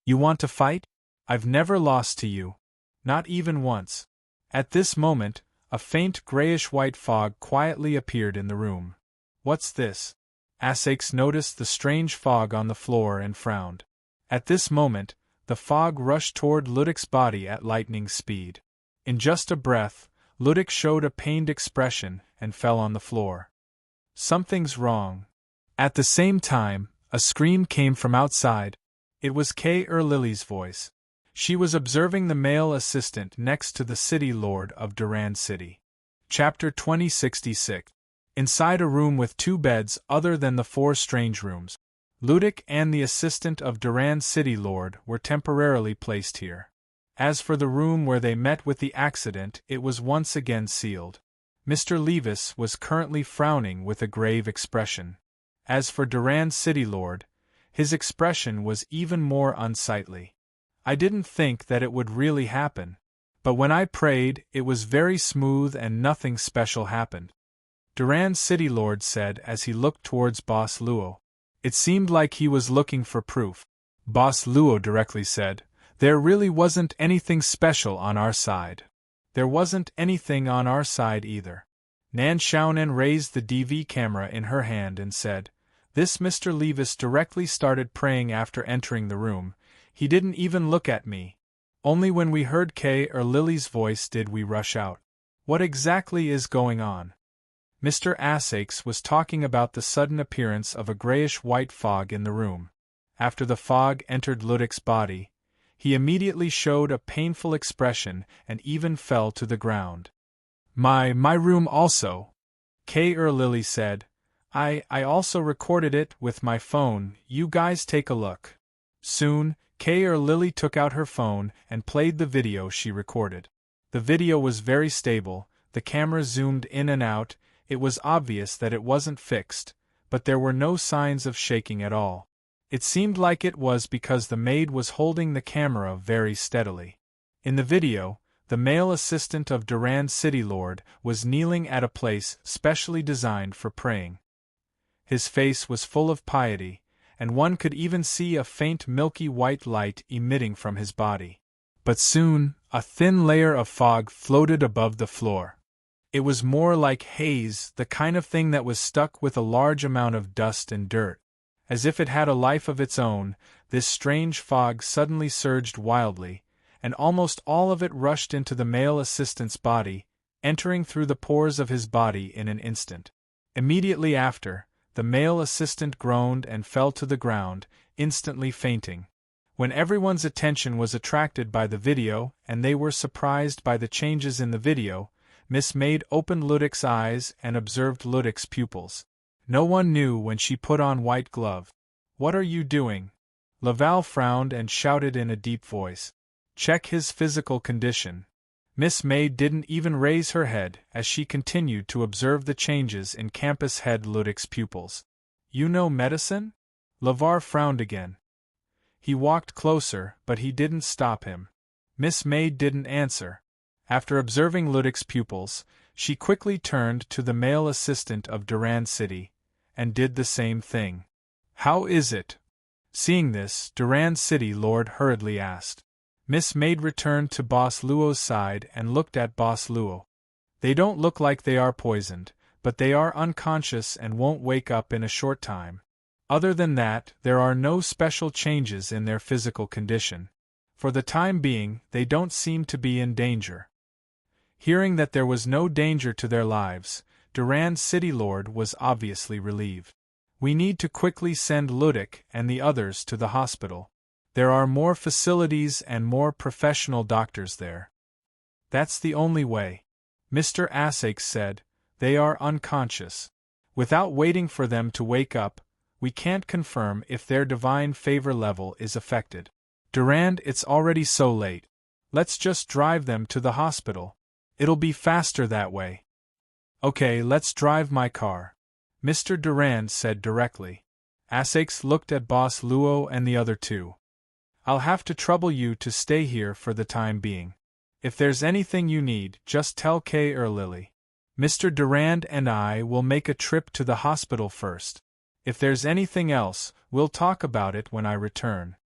"You want to fight? I've never lost to you. Not even once." At this moment, a faint grayish-white fog quietly appeared in the room. "What's this?" Asakes noticed the strange fog on the floor and frowned. At this moment, the fog rushed toward Ludic's body at lightning speed. In just a breath, Ludic showed a pained expression and fell on the floor. "Something's wrong." At the same time, a scream came from outside. It was Kay Lily's voice. She was observing the male assistant next to the city lord of Duran City. Chapter 2066. Inside a room with 2 beds other than the 4 strange rooms, Ludic and the assistant of Duran City Lord were temporarily placed here. As for the room where they met with the accident, it was once again sealed. Mr. Levis was currently frowning with a grave expression. As for Durand City Lord, his expression was even more unsightly. I didn't think that it would really happen. But when I prayed, it was very smooth and nothing special happened. Durand City Lord said as he looked towards Boss Luo. It seemed like he was looking for proof. Boss Luo directly said, "There really wasn't anything special on our side." There wasn't anything on our side either. Nan Xiaonan raised the DV camera in her hand and said, "This Mr. Levis directly started praying after entering the room. He didn't even look at me. Only when we heard Kay or Lily's voice did we rush out. What exactly is going on?" Mr. Asakes was talking about the sudden appearance of a grayish-white fog in the room. After the fog entered Ludwig's body, he immediately showed a painful expression and even fell to the ground. My room also," Kay Lily said. I also recorded it with my phone. You guys take a look." Soon, Kay Lily took out her phone and played the video she recorded. The video was very stable, the camera zoomed in and out. It was obvious that it wasn't fixed, but there were no signs of shaking at all. It seemed like it was because the maid was holding the camera very steadily. In the video, the male assistant of Durand City Lord was kneeling at a place specially designed for praying. His face was full of piety, and one could even see a faint milky white light emitting from his body. But soon, a thin layer of fog floated above the floor. It was more like haze, the kind of thing that was stuck with a large amount of dust and dirt. As if it had a life of its own, this strange fog suddenly surged wildly, and almost all of it rushed into the male assistant's body, entering through the pores of his body in an instant. Immediately after, the male assistant groaned and fell to the ground, instantly fainting. When everyone's attention was attracted by the video and they were surprised by the changes in the video, Miss Maid opened Ludwig's eyes and observed Ludwig's pupils. No one knew when she put on white glove. "What are you doing?" Laval frowned and shouted in a deep voice. "Check his physical condition." Miss Maid didn't even raise her head as she continued to observe the changes in campus head Ludwig's pupils. "You know medicine?" Lavar frowned again. He walked closer, but he didn't stop him. Miss Maid didn't answer. After observing Ludwig's pupils, she quickly turned to the male assistant of Durand City, and did the same thing. "How is it?" Seeing this, Durand City Lord hurriedly asked. Miss Maid returned to Boss Luo's side and looked at Boss Luo. "They don't look like they are poisoned, but they are unconscious and won't wake up in a short time. Other than that, there are no special changes in their physical condition. For the time being, they don't seem to be in danger." Hearing that there was no danger to their lives, Durand City Lord was obviously relieved. "We need to quickly send Ludwig and the others to the hospital. There are more facilities and more professional doctors there." "That's the only way," Mr. Asakes said. "They are unconscious. Without waiting for them to wake up, we can't confirm if their divine favor level is affected. Durand, it's already so late. Let's just drive them to the hospital. It'll be faster that way." "Okay, let's drive my car," Mr. Durand said directly. Asakes looked at Boss Luo and the other two. "I'll have to trouble you to stay here for the time being. If there's anything you need, just tell Kay or Lily. Mr. Durand and I will make a trip to the hospital first. If there's anything else, we'll talk about it when I return."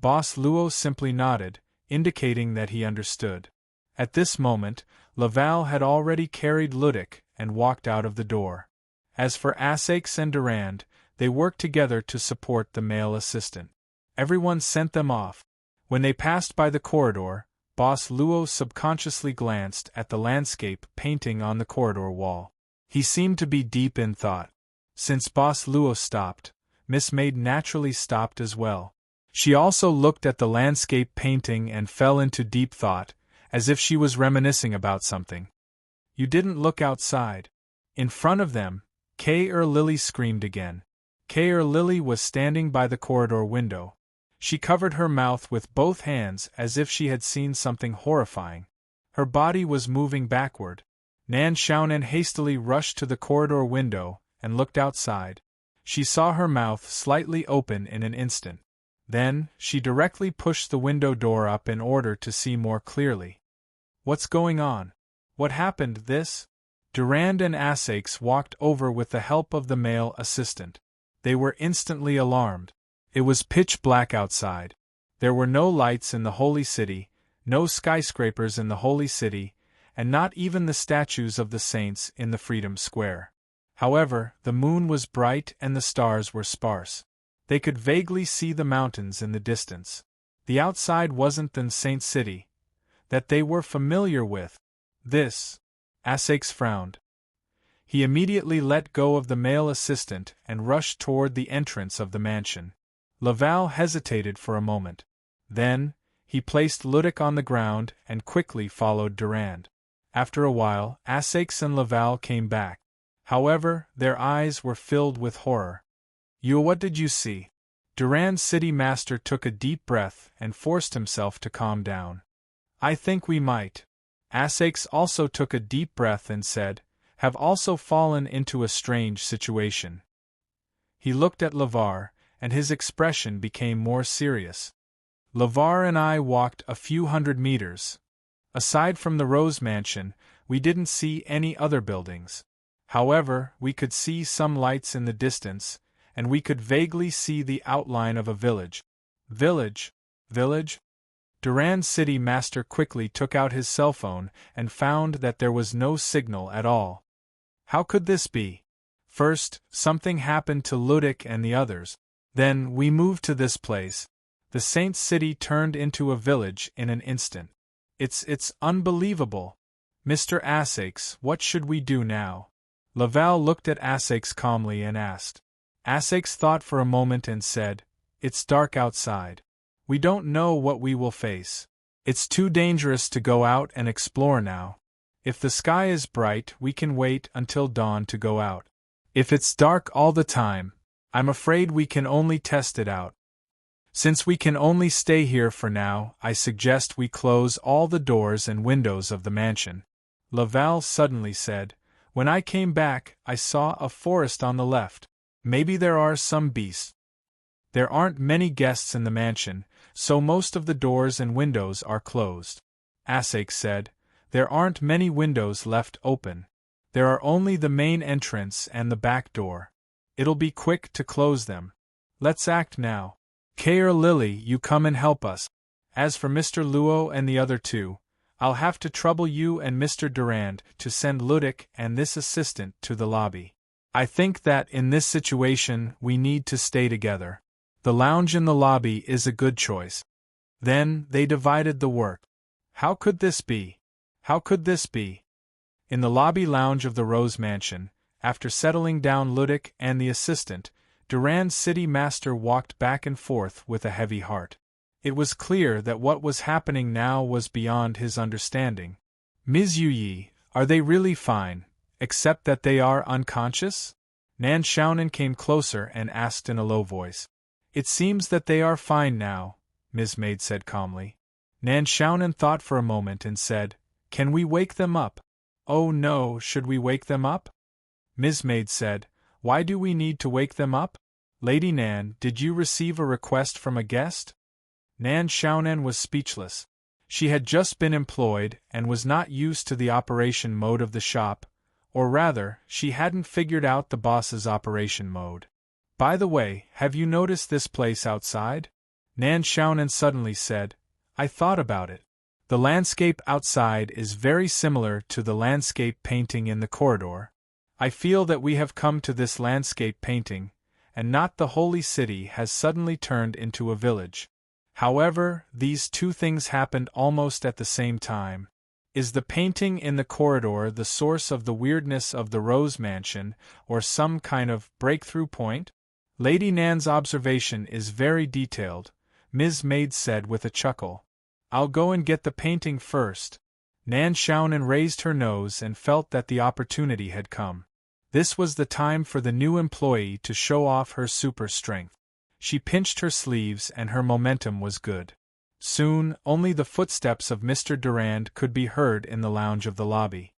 Boss Luo simply nodded, indicating that he understood. At this moment, Laval had already carried Ludwig and walked out of the door. As for Asakes and Durand, they worked together to support the male assistant. Everyone sent them off. When they passed by the corridor, Boss Luo subconsciously glanced at the landscape painting on the corridor wall. He seemed to be deep in thought. Since Boss Luo stopped, Miss Maid naturally stopped as well. She also looked at the landscape painting and fell into deep thought, as if she was reminiscing about something. "You didn't look outside." In front of them, Kay Lily screamed again. Kay Lily was standing by the corridor window. She covered her mouth with both hands as if she had seen something horrifying. Her body was moving backward. Nan Xiaonan hastily rushed to the corridor window and looked outside. She saw her mouth slightly open in an instant. Then, she directly pushed the window door up in order to see more clearly. What's going on? What happened, this? Durand and Essex walked over with the help of the male assistant. They were instantly alarmed. It was pitch black outside. There were no lights in the Holy City, no skyscrapers in the Holy City, and not even the statues of the saints in the Freedom Square. However, the moon was bright and the stars were sparse. They could vaguely see the mountains in the distance. The outside wasn't the Saint City that they were familiar with. This. Essex frowned. He immediately let go of the male assistant and rushed toward the entrance of the mansion. Laval hesitated for a moment. Then, he placed Ludic on the ground and quickly followed Durand. After a while, Essex and Laval came back. However, their eyes were filled with horror. What did you see? Durand's city master took a deep breath and forced himself to calm down. I think we might. Essex also took a deep breath and said, have also fallen into a strange situation. He looked at Lavar, and his expression became more serious. Lavar and I walked a few hundred meters. Aside from the Rose Mansion, we didn't see any other buildings. However, we could see some lights in the distance, and we could vaguely see the outline of a village. Village? Durand's city master quickly took out his cell phone and found that there was no signal at all. How could this be? First, something happened to Ludic and the others. Then, we moved to this place. The Saint City turned into a village in an instant. It's unbelievable. Mr. Essex, what should we do now? Laval looked at Essex calmly and asked. Essex thought for a moment and said, it's dark outside. We don't know what we will face. It's too dangerous to go out and explore now. If the sky is bright, we can wait until dawn to go out. If it's dark all the time, I'm afraid we can only test it out. Since we can only stay here for now, I suggest we close all the doors and windows of the mansion. Laval suddenly said, when I came back, I saw a forest on the left. Maybe there are some beasts. There aren't many guests in the mansion, so most of the doors and windows are closed. Essex said, there aren't many windows left open. There are only the main entrance and the back door. It'll be quick to close them. Let's act now. Kay or Lily, you come and help us. As for Mr. Luo and the other two, I'll have to trouble you and Mr. Durand to send Ludic and this assistant to the lobby. I think that in this situation we need to stay together. The lounge in the lobby is a good choice. Then, they divided the work. How could this be? In the lobby lounge of the Rose Mansion, after settling down Ludic and the assistant, Durand's city master walked back and forth with a heavy heart. It was clear that what was happening now was beyond his understanding. Ms. Yuyi, are they really fine, except that they are unconscious? Nan Xiaonan came closer and asked in a low voice. It seems that they are fine now, Ms. Maid said calmly. Nan Xiaonan thought for a moment and said, can we wake them up? Oh no, should we wake them up? Ms. Maid said, why do we need to wake them up? Lady Nan, did you receive a request from a guest? Nan Xiaonan was speechless. She had just been employed and was not used to the operation mode of the shop, or rather, she hadn't figured out the boss's operation mode. By the way, have you noticed this place outside? Nan Xiaonan suddenly said, I thought about it. The landscape outside is very similar to the landscape painting in the corridor. I feel that we have come to this landscape painting, and not the holy city has suddenly turned into a village. However, these two things happened almost at the same time. Is the painting in the corridor the source of the weirdness of the Rose Mansion, or some kind of breakthrough point? Lady Nan's observation is very detailed, Ms. Maid said with a chuckle. I'll go and get the painting first. Nan Xiaonan raised her nose and felt that the opportunity had come. This was the time for the new employee to show off her super strength. She pinched her sleeves and her momentum was good. Soon, only the footsteps of Mr. Durand could be heard in the lounge of the lobby.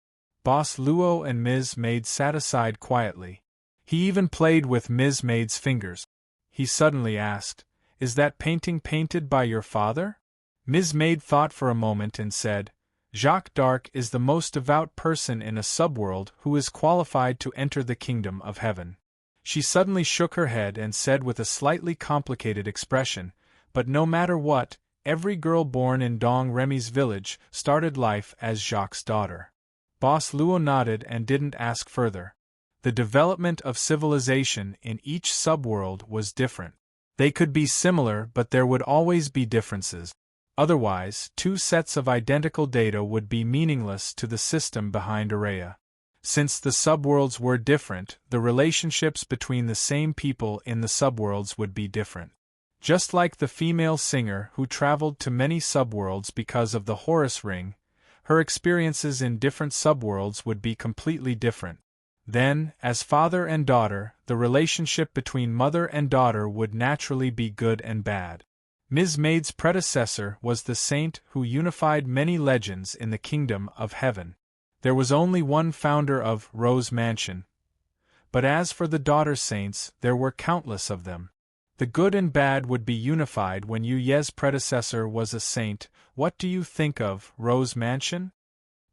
Boss Luo and Ms. Maid sat aside quietly. He even played with Ms. Maid's fingers. He suddenly asked, "Is that painting painted by your father?" Ms. Maid thought for a moment and said, "Jacques d'Arc is the most devout person in a subworld who is qualified to enter the kingdom of heaven." She suddenly shook her head and said with a slightly complicated expression, "But no matter what, every girl born in Dong Remy's village started life as Jacques' daughter." Boss Luo nodded and didn't ask further. The development of civilization in each subworld was different. They could be similar, but there would always be differences. Otherwise, two sets of identical data would be meaningless to the system behind Araya. Since the subworlds were different, the relationships between the same people in the subworlds would be different. Just like the female singer who traveled to many subworlds because of the Horus ring, her experiences in different subworlds would be completely different. Then, as father and daughter, the relationship between mother and daughter would naturally be good and bad. Ms. Maid's predecessor was the saint who unified many legends in the kingdom of heaven. There was only one founder of Rose Mansion. But as for the daughter saints, there were countless of them. The good and bad would be unified when Yu Ye's predecessor was a saint. What do you think of Rose Mansion?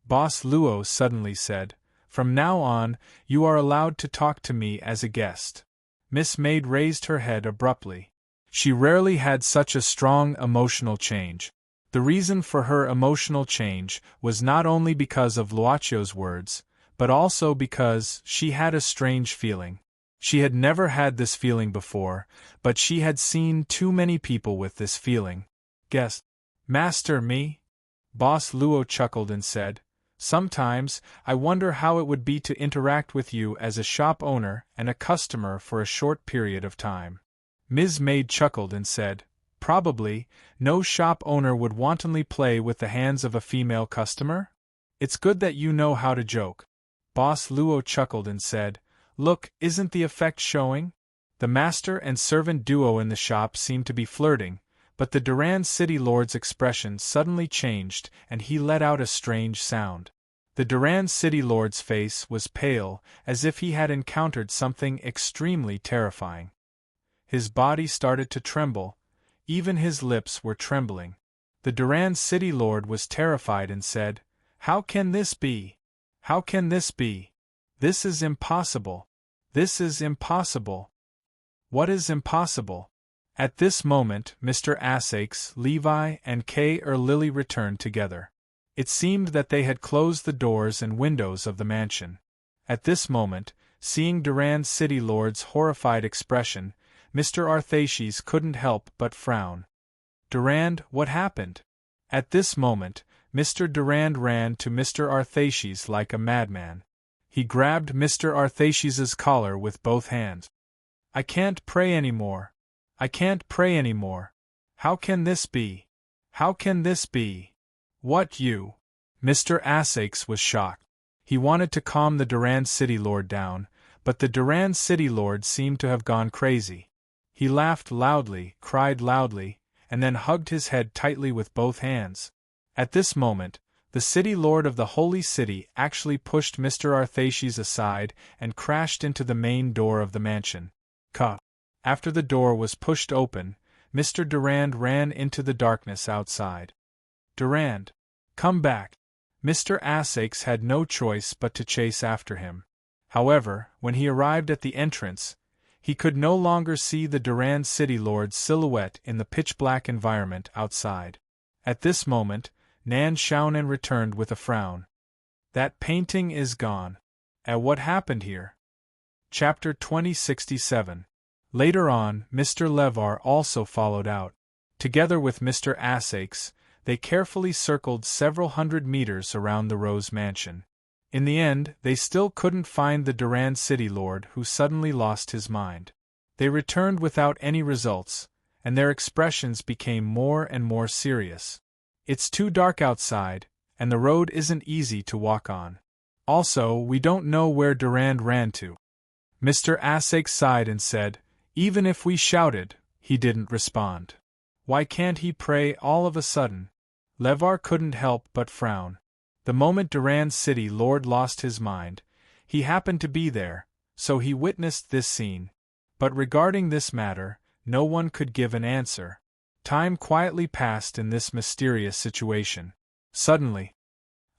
Boss Luo suddenly said, "From now on, you are allowed to talk to me as a guest." Miss Maid raised her head abruptly. She rarely had such a strong emotional change. The reason for her emotional change was not only because of Luacio's words, but also because she had a strange feeling. She had never had this feeling before, but she had seen too many people with this feeling. "Guess, Master me?" Boss Luo chuckled and said, "Sometimes, I wonder how it would be to interact with you as a shop owner and a customer for a short period of time." Ms. Maid chuckled and said, "Probably, no shop owner would wantonly play with the hands of a female customer? It's good that you know how to joke." Boss Luo chuckled and said, "Look, isn't the effect showing?" The master and servant duo in the shop seemed to be flirting, but the Durand City Lord's expression suddenly changed and he let out a strange sound. The Durand City Lord's face was pale, as if he had encountered something extremely terrifying. His body started to tremble. Even his lips were trembling. The Durand City Lord was terrified and said, "How can this be? How can this be? This is impossible. This is impossible." "What is impossible?" At this moment, Mr. Asakes, Levi, and K. Lily returned together. It seemed that they had closed the doors and windows of the mansion. At this moment, seeing Durand City Lord's horrified expression, Mr. Arthashes couldn't help but frown. "Durand, what happened?" At this moment, Mr. Durand ran to Mr. Arthashes like a madman. He grabbed Mr. Arthashes's collar with both hands. "I can't pray anymore. I can't pray anymore. How can this be? How can this be? What you?" Mr. Asakes was shocked. He wanted to calm the Durand City Lord down, but the Durand City Lord seemed to have gone crazy. He laughed loudly, cried loudly, and then hugged his head tightly with both hands. At this moment, the City Lord of the Holy City actually pushed Mr. Arthashes aside and crashed into the main door of the mansion. After the door was pushed open, Mr. Durand ran into the darkness outside. "Durand, come back!" Mr. Asakes had no choice but to chase after him. However, when he arrived at the entrance, he could no longer see the Durand City Lord's silhouette in the pitch-black environment outside. At this moment, Nan Xiaonan returned with a frown. "That painting is gone. What happened here?" Chapter 2067. Later on, Mr. Levar also followed out. Together with Mr. Asakes, they carefully circled several hundred meters around the Rose Mansion. In the end, they still couldn't find the Durand City Lord who suddenly lost his mind. They returned without any results, and their expressions became more and more serious. "It's too dark outside, and the road isn't easy to walk on. Also, we don't know where Durand ran to." Mr. Asakes sighed and said, "Even if we shouted, He didn't respond. Why can't he pray all of a sudden? LeVar couldn't help but frown. The moment Durand's city lord lost his mind, he happened to be there, so he witnessed this scene. But regarding this matter, no one could give an answer. Time quietly passed in this mysterious situation. Suddenly,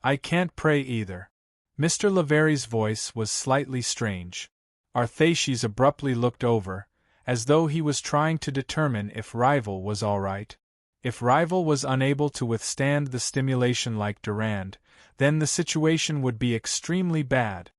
I can't pray either. Mr. Lavery's voice was slightly strange. Arthaces abruptly looked over, as though he was trying to determine if Rival was all right. If Rival was unable to withstand the stimulation like Durand, then the situation would be extremely bad.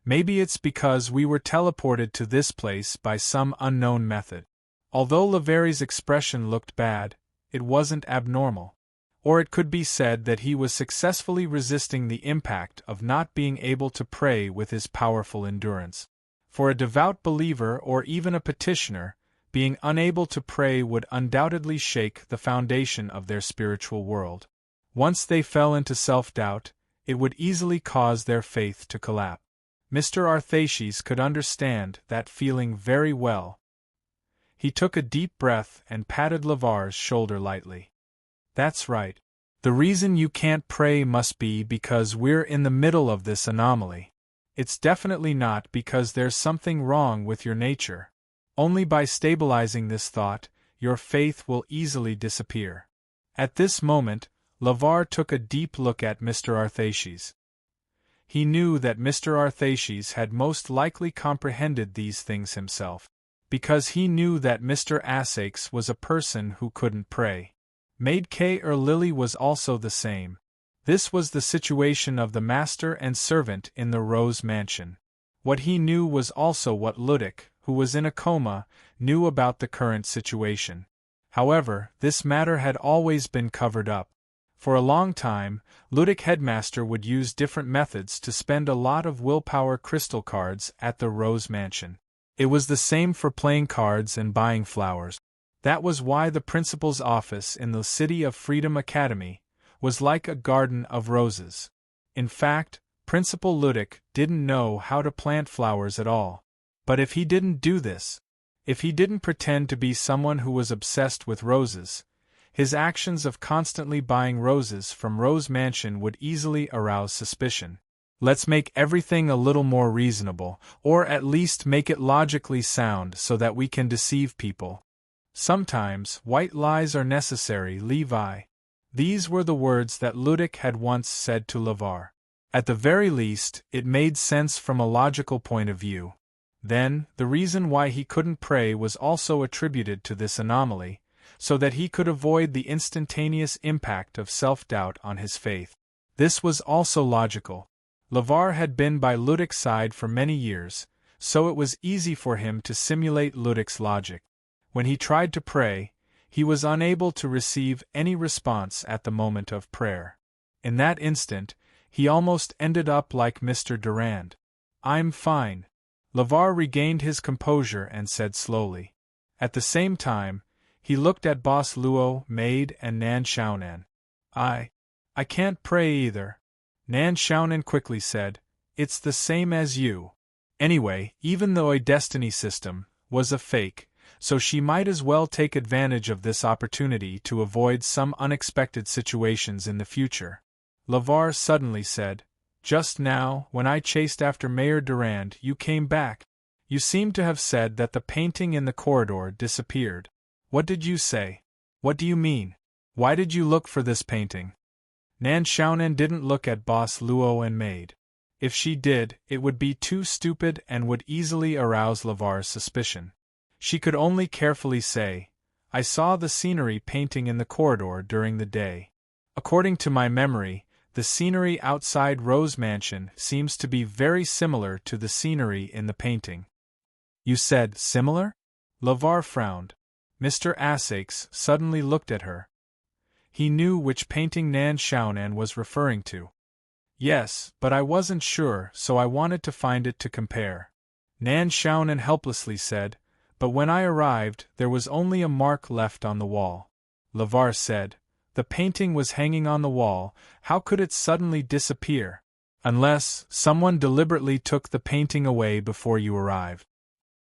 Maybe it's because we were teleported to this place by some unknown method. Although Lavery's expression looked bad, it wasn't abnormal. Or it could be said that he was successfully resisting the impact of not being able to pray with his powerful endurance. For a devout believer or even a petitioner, being unable to pray would undoubtedly shake the foundation of their spiritual world. Once they fell into self-doubt, it would easily cause their faith to collapse. Mr. Arthaces could understand that feeling very well. He took a deep breath and patted LeVar's shoulder lightly. That's right. The reason you can't pray must be because we're in the middle of this anomaly. It's definitely not because there's something wrong with your nature. Only by stabilizing this thought, your faith will easily disappear. At this moment, LeVar took a deep look at Mr. Arthaces. He knew that Mr. Arthaces had most likely comprehended these things himself, because he knew that Mr. Asakes was a person who couldn't pray. Maid K. Lily was also the same. This was the situation of the master and servant in the Rose Mansion. What he knew was also what Ludic, who was in a coma, knew about the current situation. However, this matter had always been covered up. For a long time, Ludic Headmaster would use different methods to spend a lot of willpower crystal cards at the Rose Mansion. It was the same for playing cards and buying flowers. That was why the principal's office in the City of Freedom Academy was like a garden of roses. In fact, Principal Ludic didn't know how to plant flowers at all. But if he didn't do this, if he didn't pretend to be someone who was obsessed with roses, his actions of constantly buying roses from Rose Mansion would easily arouse suspicion. Let's make everything a little more reasonable, or at least make it logically sound so that we can deceive people. Sometimes, white lies are necessary, Levi. These were the words that Ludic had once said to LeVar. At the very least, it made sense from a logical point of view. Then, the reason why he couldn't pray was also attributed to this anomaly, so that he could avoid the instantaneous impact of self-doubt on his faith. This was also logical. LeVar had been by Ludic's side for many years, so it was easy for him to simulate Ludic's logic. When he tried to pray, he was unable to receive any response at the moment of prayer. In that instant, he almost ended up like Mr. Durand. I'm fine. LeVar regained his composure and said slowly. At the same time, he looked at Boss Luo, Maid, and Nan Xiaonan. I can't pray either. Nan Xiaonan quickly said, It's the same as you. Anyway, even though a destiny system was a fake, so she might as well take advantage of this opportunity to avoid some unexpected situations in the future. LeVar suddenly said, Just now, when I chased after Mayor Durand, you came back. You seem to have said that the painting in the corridor disappeared. What did you say? What do you mean? Why did you look for this painting? Nan Xiaonan didn't look at Boss Luo and Maid. If she did, it would be too stupid and would easily arouse LeVar's suspicion. She could only carefully say, I saw the scenery painting in the corridor during the day. According to my memory, the scenery outside Rose Mansion seems to be very similar to the scenery in the painting. You said similar? LeVar frowned. Mr. Asakes suddenly looked at her. He knew which painting Nan Xiaonan was referring to. Yes, but I wasn't sure, so I wanted to find it to compare. Nan Xiaonan helplessly said, But when I arrived, there was only a mark left on the wall. LeVar said, The painting was hanging on the wall, how could it suddenly disappear? Unless someone deliberately took the painting away before you arrived.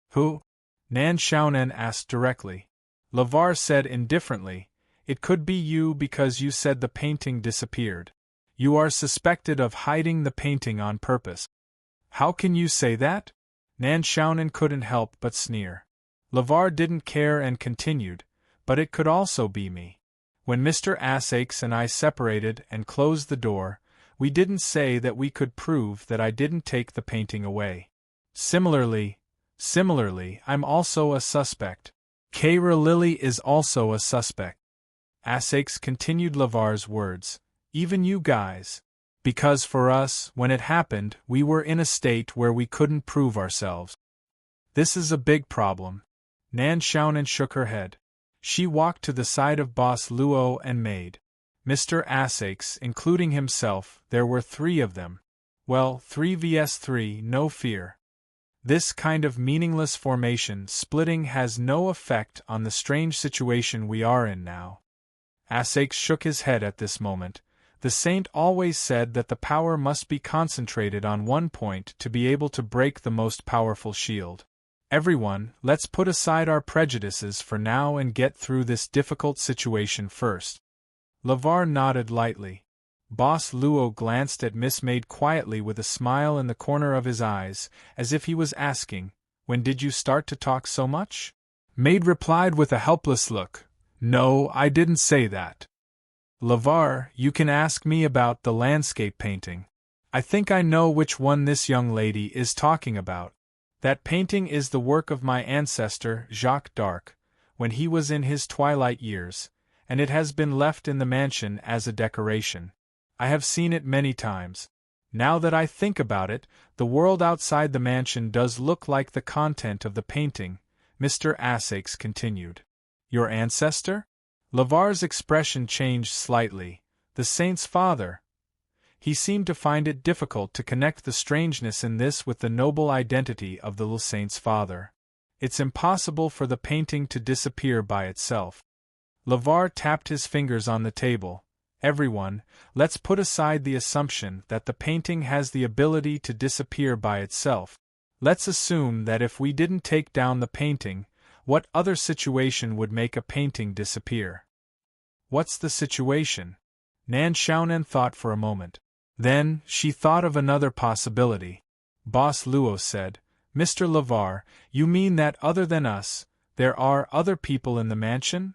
Who? Nan Xiaonan asked directly. LeVar said indifferently. It could be you because you said the painting disappeared. You are suspected of hiding the painting on purpose. How can you say that? Nan Xiaonan couldn't help but sneer. LeVar didn't care and continued, but it could also be me. When Mr. Assaix and I separated and closed the door, we didn't say that we could prove that I didn't take the painting away. Similarly, I'm also a suspect. Kara Lily is also a suspect. Assaix continued LeVar's words. Even you guys. Because for us, when it happened, we were in a state where we couldn't prove ourselves. This is a big problem. Nan Xiaonan shook her head. She walked to the side of Boss Luo and Maid. Mr. Assaix, including himself, there were 3 of them. Well, 3 vs 3, no fear. This kind of meaningless formation splitting has no effect on the strange situation we are in now. Assaix shook his head at this moment. The saint always said that the power must be concentrated on one point to be able to break the most powerful shield. Everyone, let's put aside our prejudices for now and get through this difficult situation first. LeVar nodded lightly. Boss Luo glanced at Miss Maid quietly with a smile in the corner of his eyes, as if he was asking, "When did you start to talk so much?" Maid replied with a helpless look, "No, I didn't say that." LeVar, you can ask me about the landscape painting. I think I know which one this young lady is talking about. That painting is the work of my ancestor, Jacques d'Arc, when he was in his twilight years, and it has been left in the mansion as a decoration. I have seen it many times. Now that I think about it, the world outside the mansion does look like the content of the painting, Mr. Assaix continued. Your ancestor? LeVar's expression changed slightly. The saint's father. He seemed to find it difficult to connect the strangeness in this with the noble identity of the saint's father. It's impossible for the painting to disappear by itself. LeVar tapped his fingers on the table. Everyone, let's put aside the assumption that the painting has the ability to disappear by itself. Let's assume that if we didn't take down the painting, what other situation would make a painting disappear? What's the situation? Nan Xiaonan thought for a moment. Then, she thought of another possibility. Boss Luo said, Mr. LeVar, you mean that other than us, there are other people in the mansion?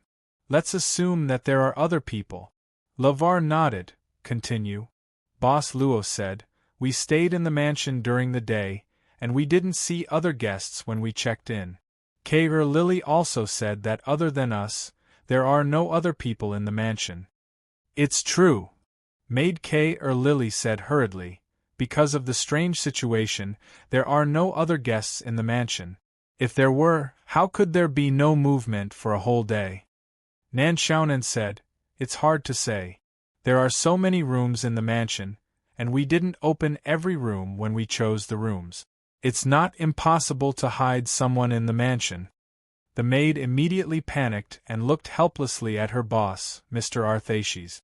Let's assume that there are other people. LeVar nodded. Continue. Boss Luo said, we stayed in the mansion during the day, and we didn't see other guests when we checked in. Kara Lily also said that other than us, there are no other people in the mansion. It's true. Maid Kara Lily said hurriedly. Because of the strange situation, there are no other guests in the mansion. If there were, how could there be no movement for a whole day? Nan Xiaonan said, it's hard to say. There are so many rooms in the mansion, and we didn't open every room when we chose the rooms. It's not impossible to hide someone in the mansion. The maid immediately panicked and looked helplessly at her boss, Mr. Arthaces.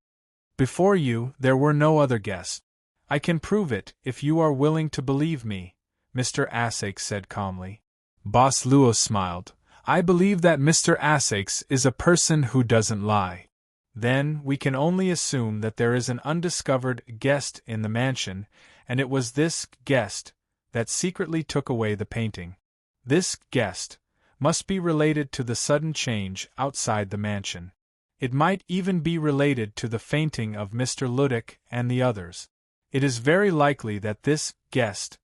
Before you, there were no other guests. I can prove it, if you are willing to believe me, Mr. Assaix said calmly. Boss Luo smiled. I believe that Mr. Assaix is a person who doesn't lie. Then, we can only assume that there is an undiscovered guest in the mansion, and it was this guest that secretly took away the painting. This guest must be related to the sudden change outside the mansion. It might even be related to the fainting of Mr. Ludick and the others. It is very likely that this guest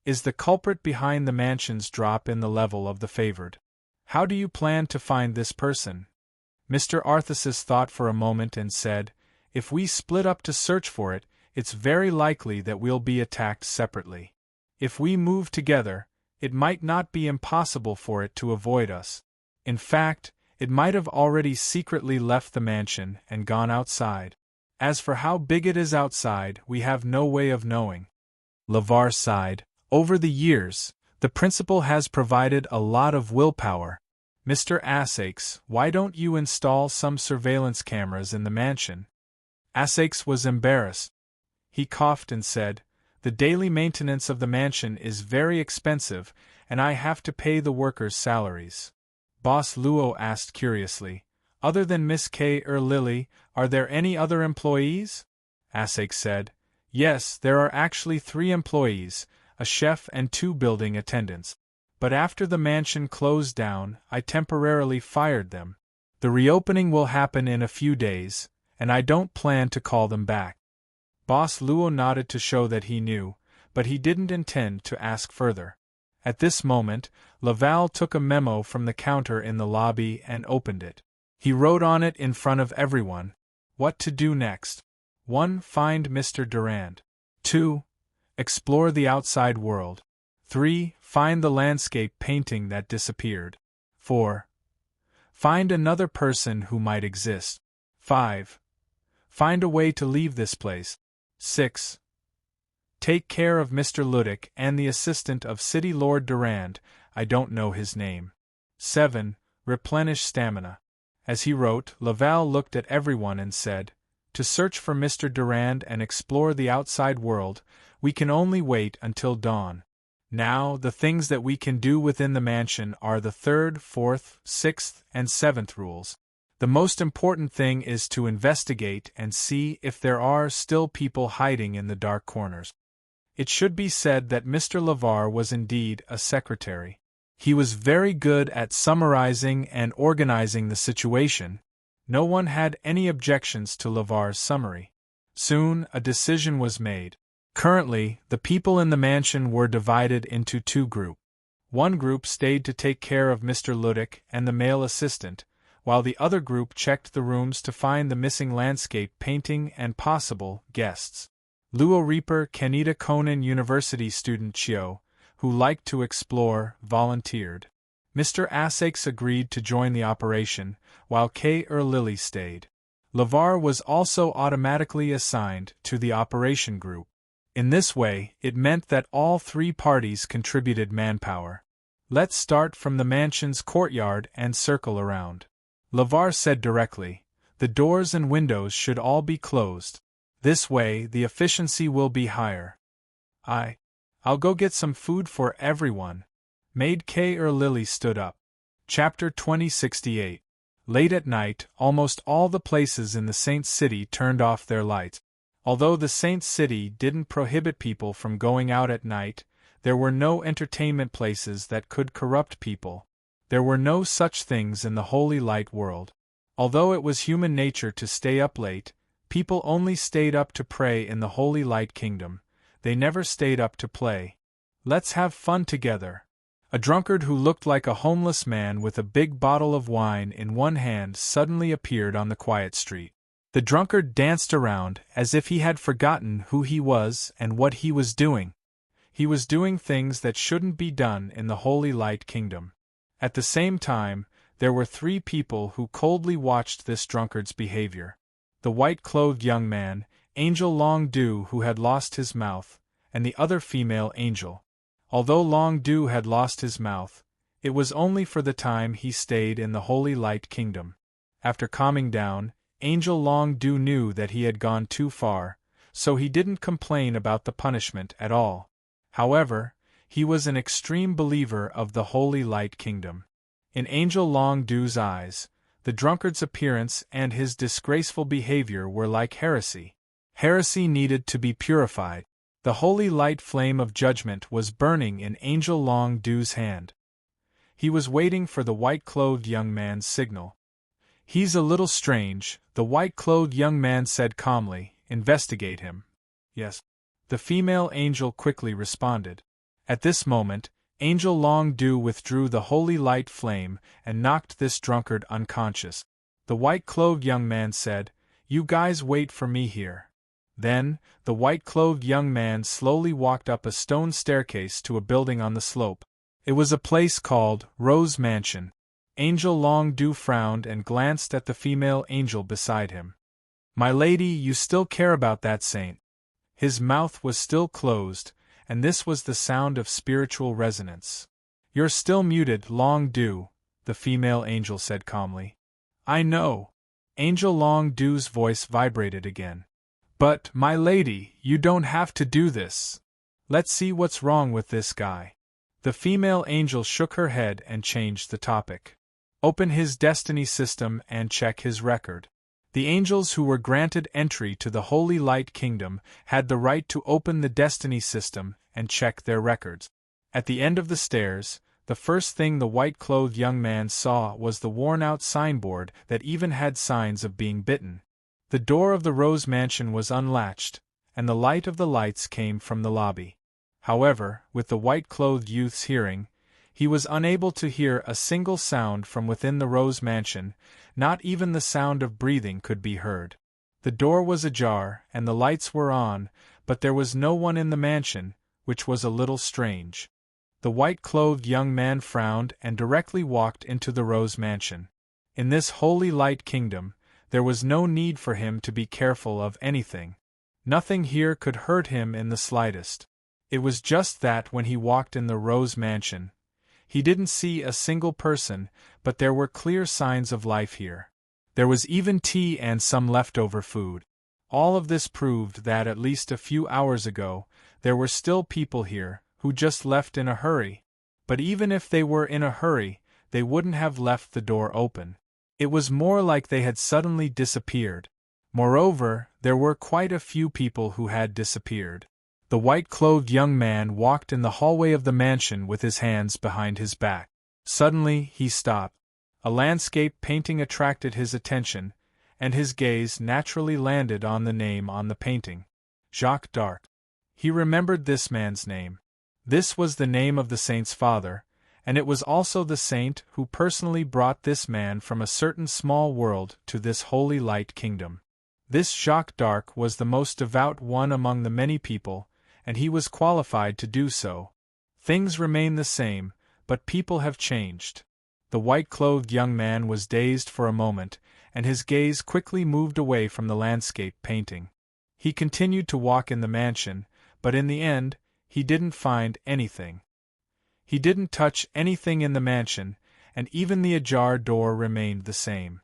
is the culprit behind the mansion's drop in the level of the favored. How do you plan to find this person? Mr. Arthaces thought for a moment and said, if we split up to search for it, it's very likely that we'll be attacked separately. If we move together, it might not be impossible for it to avoid us. In fact, it might have already secretly left the mansion and gone outside. As for how big it is outside, we have no way of knowing. LeVar sighed. Over the years, the principal has provided a lot of willpower. Mr. Assaix, why don't you install some surveillance cameras in the mansion? Assaix was embarrassed. He coughed and said, the daily maintenance of the mansion is very expensive, and I have to pay the workers' salaries. Boss Luo asked curiously. Other than Miss K. Lily, are there any other employees? Asake said. Yes, there are actually 3 employees, a chef and 2 building attendants. But after the mansion closed down, I temporarily fired them. The reopening will happen in a few days, and I don't plan to call them back. Boss Luo nodded to show that he knew, but he didn't intend to ask further. At this moment, Laval took a memo from the counter in the lobby and opened it. He wrote on it in front of everyone what to do next. 1. Find Mr. Durand. 2. Explore the outside world. 3. Find the landscape painting that disappeared. 4. Find another person who might exist. 5. Find a way to leave this place. 6. Take care of Mr. Ludick and the assistant of City Lord Durand, I don't know his name. 7. Replenish stamina. As he wrote, Laval looked at everyone and said, To search for Mr. Durand and explore the outside world, we can only wait until dawn. Now, the things that we can do within the mansion are the 3rd, 4th, 6th, and 7th rules. The most important thing is to investigate and see if there are still people hiding in the dark corners. It should be said that Mr. Lavar was indeed a secretary. He was very good at summarizing and organizing the situation. No one had any objections to Lavar's summary. Soon, a decision was made. Currently, the people in the mansion were divided into 2 groups. One group stayed to take care of Mr. Ludick and the male assistant, while the other group checked the rooms to find the missing landscape painting and possible guests. Luo Reaper Kenita Conan University student Chio, who liked to explore, volunteered. Mr. Asakes agreed to join the operation, while K. Lily stayed. Lavar was also automatically assigned to the operation group. In this way, it meant that all 3 parties contributed manpower. Let's start from the mansion's courtyard and circle around. Lavar said directly, the doors and windows should all be closed. This way, the efficiency will be higher. I'll go get some food for everyone. Maid K. Lily stood up. Chapter 2068. Late at night, almost all the places in the Saint City turned off their lights. Although the Saint City didn't prohibit people from going out at night, there were no entertainment places that could corrupt people. There were no such things in the Holy Light world. Although it was human nature to stay up late, people only stayed up to pray in the Holy Light Kingdom. They never stayed up to play. Let's have fun together. A drunkard who looked like a homeless man with a big bottle of wine in one hand suddenly appeared on the quiet street. The drunkard danced around as if he had forgotten who he was and what he was doing. He was doing things that shouldn't be done in the Holy Light Kingdom. At the same time, there were 3 people who coldly watched this drunkard's behavior. The white-clothed young man, Angel Longdu, who had lost his mouth, and the other female angel. Although Longdu had lost his mouth, it was only for the time he stayed in the Holy Light Kingdom. After calming down, Angel Longdu knew that he had gone too far, so he didn't complain about the punishment at all. However, he was an extreme believer of the Holy Light Kingdom. In Angel Longdu's eyes, the drunkard's appearance and his disgraceful behavior were like heresy. Heresy needed to be purified. The holy light flame of judgment was burning in Angel Longdu's hand. He was waiting for the white-clothed young man's signal. He's a little strange, the white-clothed young man said calmly. Investigate him. Yes. The female angel quickly responded. At this moment, Angel Longdu withdrew the holy light flame and knocked this drunkard unconscious. The white-clothed young man said, You guys wait for me here. Then, the white-clothed young man slowly walked up a stone staircase to a building on the slope. It was a place called Rose Mansion. Angel Longdu frowned and glanced at the female angel beside him. My lady, you still care about that saint. His mouth was still closed, and this was the sound of spiritual resonance. You're still muted, Longdu, the female angel said calmly. I know. Angel Longdu's voice vibrated again. But, my lady, you don't have to do this. Let's see what's wrong with this guy. The female angel shook her head and changed the topic. open his destiny system and check his record. The angels who were granted entry to the Holy Light Kingdom had the right to open the destiny system and check their records. At the end of the stairs, the first thing the white-clothed young man saw was the worn-out signboard that even had signs of being bitten. The door of the Rose Mansion was unlatched, and the light of the lights came from the lobby. However, with the white-clothed youth's hearing, he was unable to hear a single sound from within the Rose Mansion. Not even the sound of breathing could be heard. The door was ajar and the lights were on, but there was no one in the mansion, which was a little strange. The white-clothed young man frowned and directly walked into the Rose Mansion. In this Holy Light Kingdom, there was no need for him to be careful of anything. Nothing here could hurt him in the slightest. It was just that when he walked in the Rose Mansion, he didn't see a single person, but there were clear signs of life here. There was even tea and some leftover food. All of this proved that at least a few hours ago, there were still people here, who just left in a hurry. But even if they were in a hurry, they wouldn't have left the door open. It was more like they had suddenly disappeared. Moreover, there were quite a few people who had disappeared. The white-clothed young man walked in the hallway of the mansion with his hands behind his back. Suddenly, he stopped. A landscape painting attracted his attention, and his gaze naturally landed on the name on the painting. Jacques d'Arc. He remembered this man's name. This was the name of the saint's father, and it was also the saint who personally brought this man from a certain small world to this Holy Light Kingdom. This Jacques d'Arc was the most devout one among the many people, and he was qualified to do so. Things remain the same, but people have changed. The white-clothed young man was dazed for a moment, and his gaze quickly moved away from the landscape painting. He continued to walk in the mansion, but in the end, he didn't find anything. He didn't touch anything in the mansion, and even the ajar door remained the same.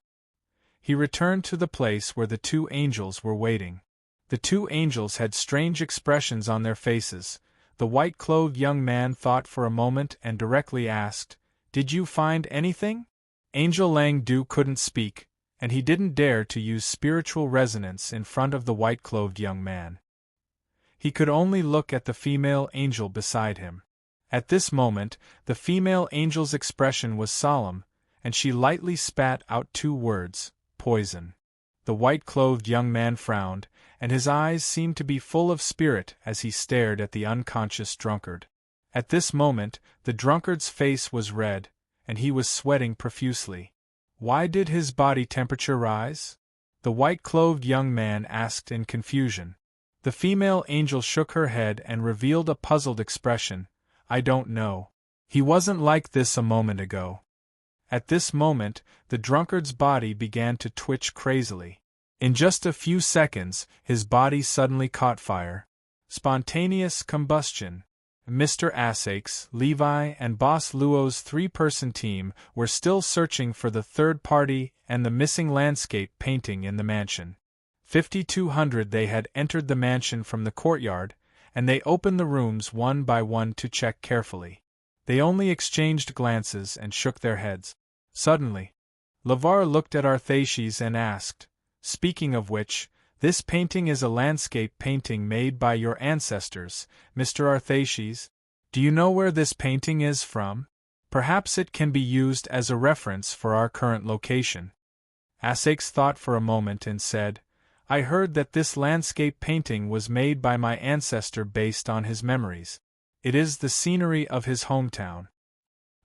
He returned to the place where the two angels were waiting. The two angels had strange expressions on their faces. The white-clothed young man thought for a moment and directly asked, "Did you find anything?" Angel Langdu couldn't speak, and he didn't dare to use spiritual resonance in front of the white-clothed young man. He could only look at the female angel beside him. At this moment, the female angel's expression was solemn, and she lightly spat out two words, "Poison." The white-clothed young man frowned, and his eyes seemed to be full of spirit as he stared at the unconscious drunkard. At this moment, the drunkard's face was red, and he was sweating profusely. Why did his body temperature rise? The white-clothed young man asked in confusion. The female angel shook her head and revealed a puzzled expression. "I don't know. He wasn't like this a moment ago." At this moment, the drunkard's body began to twitch crazily. In just a few seconds, his body suddenly caught fire. Spontaneous combustion. Mr. Asakes, Levi, and Boss Luo's three-person team were still searching for the third party and the missing landscape painting in the mansion. 5200 they had entered the mansion from the courtyard, and they opened the rooms one by one to check carefully. They only exchanged glances and shook their heads. Suddenly, Lavar looked at Arthashes and asked, "Speaking of which, this painting is a landscape painting made by your ancestors, Mr. Arthashes. Do you know where this painting is from? Perhaps it can be used as a reference for our current location." Asakes thought for a moment and said, "I heard that this landscape painting was made by my ancestor based on his memories. It is the scenery of his hometown."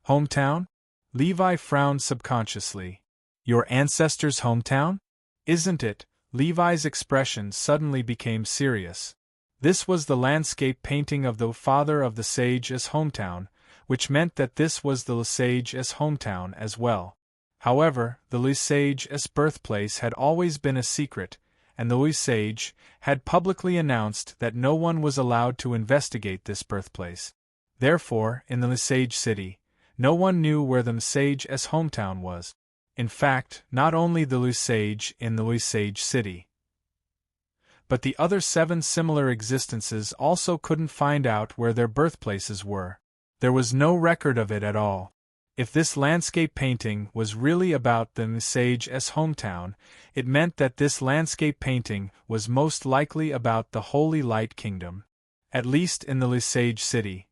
"Hometown?" Levi frowned subconsciously. "Your ancestor's hometown? Isn't it?" Levi's expression suddenly became serious. This was the landscape painting of the father of the sage's hometown, which meant that this was the sage's hometown as well. However, the sage's birthplace had always been a secret, and the sage had publicly announced that no one was allowed to investigate this birthplace. Therefore, in the sage city, no one knew where the sage's hometown was. In fact, not only the sage in the sage city, but the other 7 similar existences also couldn't find out where their birthplaces were. There was no record of it at all. If this landscape painting was really about the sage's hometown, it meant that this landscape painting was most likely about the Holy Light Kingdom. At least in the Lesage city.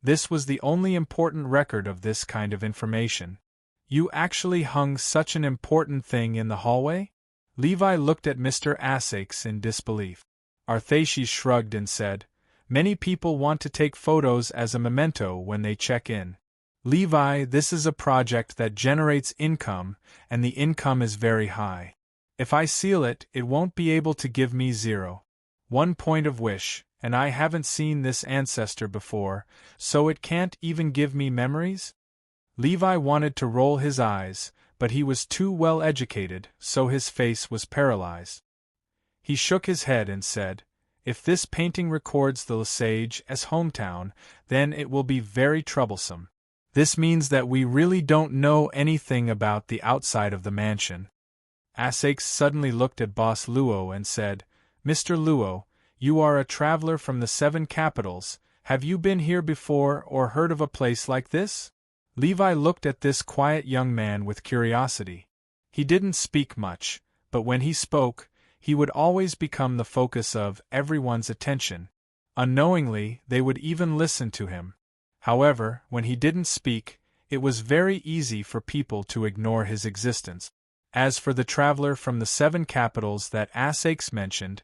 This was the only important record of this kind of information. You actually hung such an important thing in the hallway? Levi looked at Mr. Asakes in disbelief. Arthaces shrugged and said, "Many people want to take photos as a memento when they check in. Levi, this is a project that generates income, and the income is very high. If I seal it, it won't be able to give me 0.1 point of wish, and I haven't seen this ancestor before, so it can't even give me memories?" Levi wanted to roll his eyes, but he was too well educated, so his face was paralyzed. He shook his head and said, "If this painting records the Lesage's hometown, then it will be very troublesome. This means that we really don't know anything about the outside of the mansion." Asakes suddenly looked at Boss Luo and said, "Mr. Luo, you are a traveler from the 7 capitals. Have you been here before or heard of a place like this?" Levi looked at this quiet young man with curiosity. He didn't speak much, but when he spoke, he would always become the focus of everyone's attention. Unknowingly, they would even listen to him. However, when he didn't speak, it was very easy for people to ignore his existence. As for the traveler from the 7 capitals that Asakes mentioned,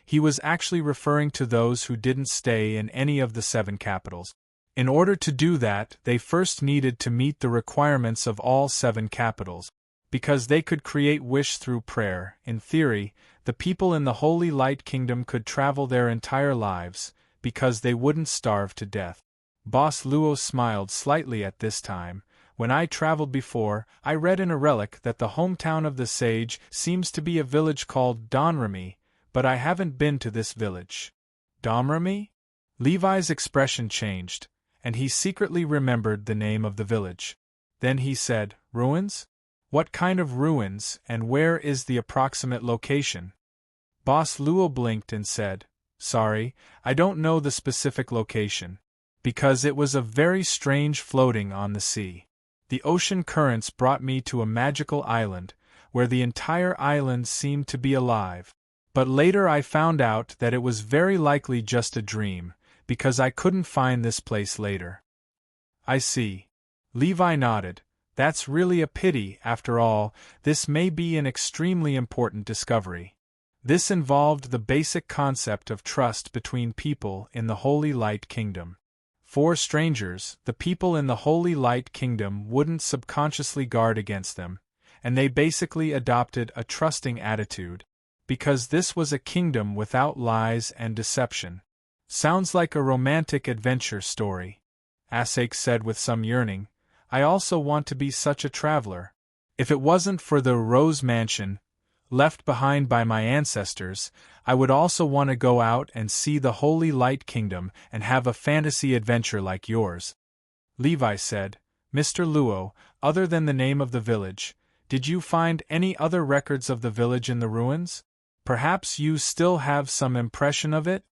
he was actually referring to those who didn't stay in any of the 7 capitals. In order to do that, they first needed to meet the requirements of all 7 capitals. Because they could create wish through prayer, in theory, the people in the Holy Light Kingdom could travel their entire lives, because they wouldn't starve to death. Boss Luo smiled slightly at this time. "When I traveled before, I read in a relic that the hometown of the sage seems to be a village called Donrami, but I haven't been to this village." Donrami? Levi's expression changed, and he secretly remembered the name of the village. Then he said, "Ruins? What kind of ruins, and where is the approximate location?" Boss Luo blinked and said, "Sorry, I don't know the specific location. Because it was a very strange floating on the sea. The ocean currents brought me to a magical island, where the entire island seemed to be alive. But later I found out that it was very likely just a dream, because I couldn't find this place later." "I see." Levi nodded. "That's really a pity. After all, this may be an extremely important discovery. This involved the basic concept of trust between people in the Holy Light Kingdom. For strangers, the people in the Holy Light Kingdom wouldn't subconsciously guard against them, and they basically adopted a trusting attitude, because this was a kingdom without lies and deception." "Sounds like a romantic adventure story," Asakes said with some yearning. "I also want to be such a traveler. If it wasn't for the Rose Mansion, left behind by my ancestors, I would also want to go out and see the Holy Light Kingdom and have a fantasy adventure like yours." Levi said, "Mr. Luo, other than the name of the village, did you find any other records of the village in the ruins? Perhaps you still have some impression of it?"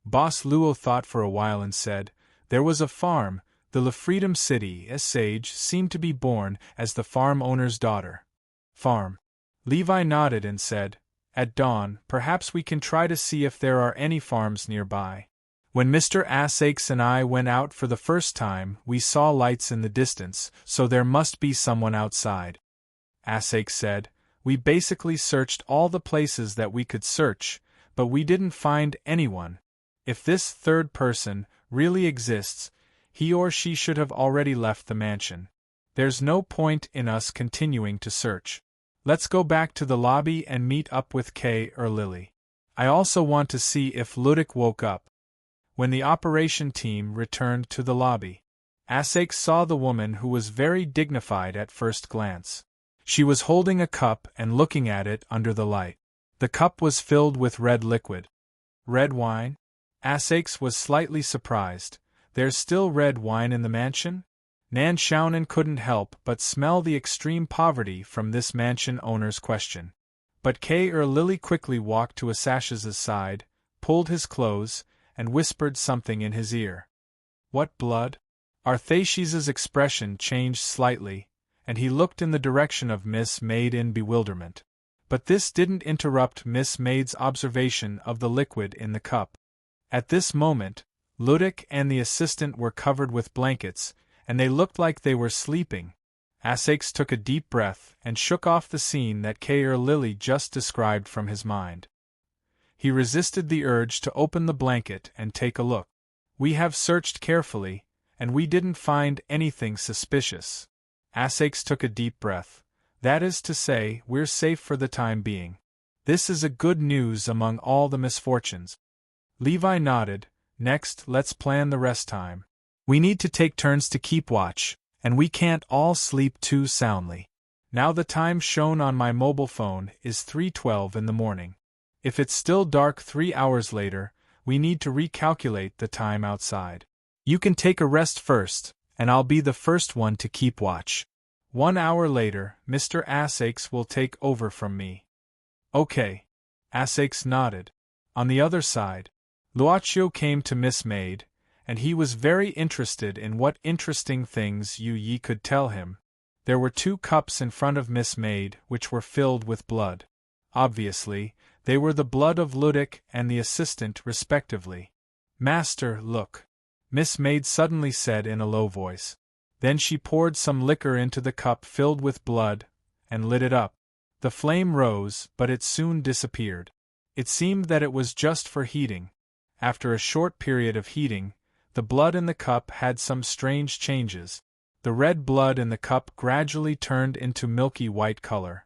Boss Luo thought for a while and said, "There was a farm, the La Freedom City. A sage seemed to be born as the farm owner's daughter." "Farm." Levi nodded and said, "At dawn, perhaps we can try to see if there are any farms nearby. When Mr. Asakes and I went out for the first time, we saw lights in the distance, so there must be someone outside." Asakes said, "We basically searched all the places that we could search, but we didn't find anyone. If this third person really exists, he or she should have already left the mansion. There's no point in us continuing to search. Let's go back to the lobby and meet up with Kay or Lily. I also want to see if Ludic woke up." When the operation team returned to the lobby, Asakes saw the woman who was very dignified at first glance. She was holding a cup and looking at it under the light. The cup was filled with red liquid. "Red wine?" Asakes was slightly surprised. "There's still red wine in the mansion?" Nan Xiaonan couldn't help but smell the extreme poverty from this mansion owner's question. But Kay or Lily quickly walked to Asash's side, pulled his clothes, and whispered something in his ear. "What blood? Arthashiz's expression changed slightly, and he looked in the direction of Miss Maid in bewilderment. But this didn't interrupt Miss Maid's observation of the liquid in the cup. At this moment, Ludic and the assistant were covered with blankets, and they looked like they were sleeping. Asakes took a deep breath and shook off the scene that Kair Lily just described from his mind. He resisted the urge to open the blanket and take a look. "We have searched carefully, and we didn't find anything suspicious." Asakes took a deep breath. "That is to say, we're safe for the time being. This is a good news among all the misfortunes." Levi nodded. "Next, let's plan the rest time. We need to take turns to keep watch, and we can't all sleep too soundly. Now the time shown on my mobile phone is 3:12 in the morning. If it's still dark 3 hours later, we need to recalculate the time outside. You can take a rest first, and I'll be the first one to keep watch. 1 hour later, Mr. Asakes will take over from me." "Okay." Asakes nodded. On the other side, Luochio came to Miss Maid, and he was very interested in what interesting things Yu Yi could tell him. There were 2 cups in front of Miss Maid which were filled with blood. Obviously, they were the blood of Ludic and the assistant respectively. "Master, look," Miss Maid suddenly said in a low voice. Then she poured some liquor into the cup filled with blood, and lit it up. The flame rose, but it soon disappeared. It seemed that it was just for heating. After a short period of heating, the blood in the cup had some strange changes. The red blood in the cup gradually turned into milky white color.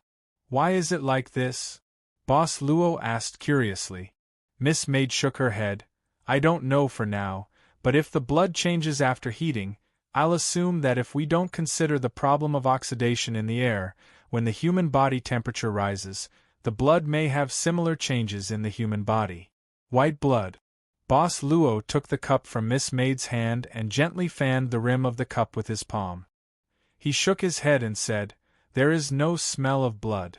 "Why is it like this?" Boss Luo asked curiously. Miss Maid shook her head. "I don't know for now, but if the blood changes after heating, I'll assume that if we don't consider the problem of oxidation in the air, when the human body temperature rises, the blood may have similar changes in the human body." White blood. Boss Luo took the cup from Miss Maid's hand and gently fanned the rim of the cup with his palm. He shook his head and said, "There is no smell of blood."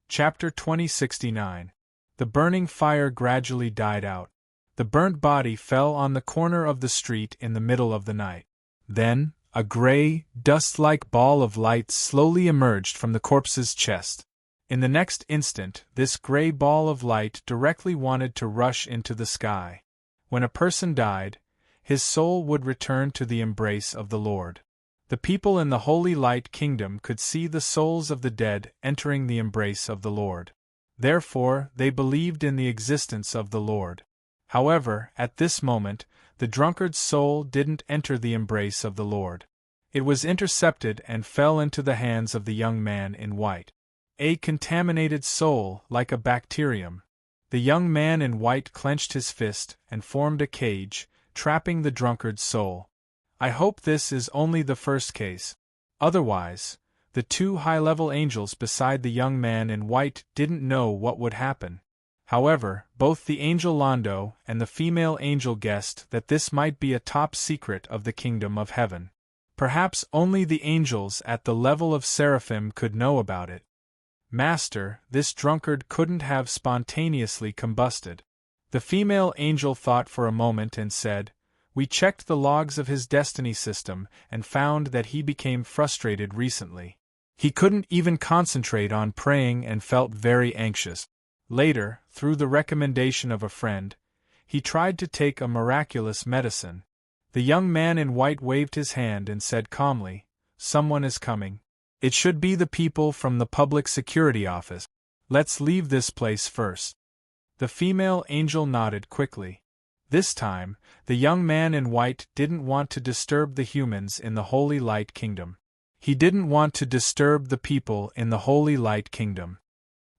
Chapter 2069. The burning fire gradually died out. The burnt body fell on the corner of the street in the middle of the night. Then, a gray, dust-like ball of light slowly emerged from the corpse's chest. In the next instant, this gray ball of light directly wanted to rush into the sky. When a person died, his soul would return to the embrace of the Lord. The people in the Holy Light Kingdom could see the souls of the dead entering the embrace of the Lord. Therefore, they believed in the existence of the Lord. However, at this moment, the drunkard's soul didn't enter the embrace of the Lord. It was intercepted and fell into the hands of the young man in white. A contaminated soul, like a bacterium. The young man in white clenched his fist and formed a cage, trapping the drunkard's soul. I hope this is only the first case. Otherwise, the 2 high-level angels beside the young man in white didn't know what would happen. However, both the angel Londo and the female angel guessed that this might be a top secret of the kingdom of heaven. Perhaps only the angels at the level of seraphim could know about it. "Master, this drunkard couldn't have spontaneously combusted." The female angel thought for a moment and said, "We checked the logs of his destiny system and found that he became frustrated recently. He couldn't even concentrate on praying and felt very anxious. Later, through the recommendation of a friend, he tried to take a miraculous medicine." The young man in white waved his hand and said calmly, "Someone is coming. It should be the people from the public security office. Let's leave this place first." The female angel nodded quickly. This time, the young man in white didn't want to disturb the humans in the Holy Light Kingdom. He didn't want to disturb the people in the Holy Light Kingdom.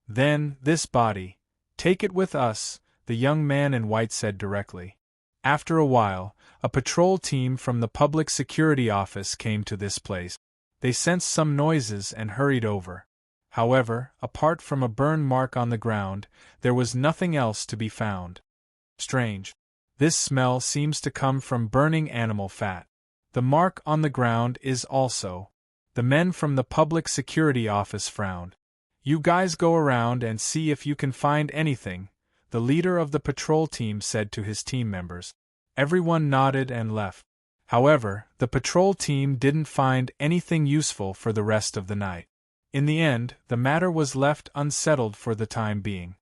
"Then, this body, take it with us," the young man in white said directly. After a while, a patrol team from the public security office came to this place. They sensed some noises and hurried over. However, apart from a burn mark on the ground, there was nothing else to be found. Strange. This smell seems to come from burning animal fat. The mark on the ground is also. The men from the public security office frowned. "You guys go around and see if you can find anything," the leader of the patrol team said to his team members. Everyone nodded and left. However, the patrol team didn't find anything useful for the rest of the night. In the end, the matter was left unsettled for the time being.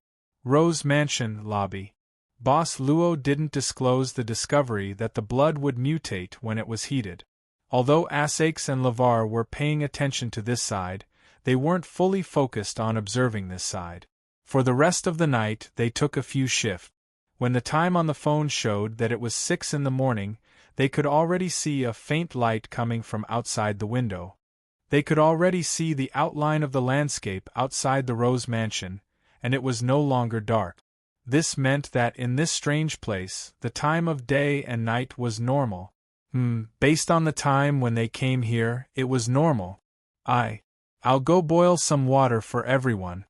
Rose Mansion lobby. Boss Luo didn't disclose the discovery that the blood would mutate when it was heated. Although Asakes and Lavar were paying attention to this side, they weren't fully focused on observing this side. For the rest of the night, they took a few shifts. When the time on the phone showed that it was 6 in the morning, they could already see a faint light coming from outside the window. They could already see the outline of the landscape outside the Rose Mansion, and it was no longer dark. This meant that in this strange place, the time of day and night was normal. Based on the time when they came here, it was normal. I'll go boil some water for everyone.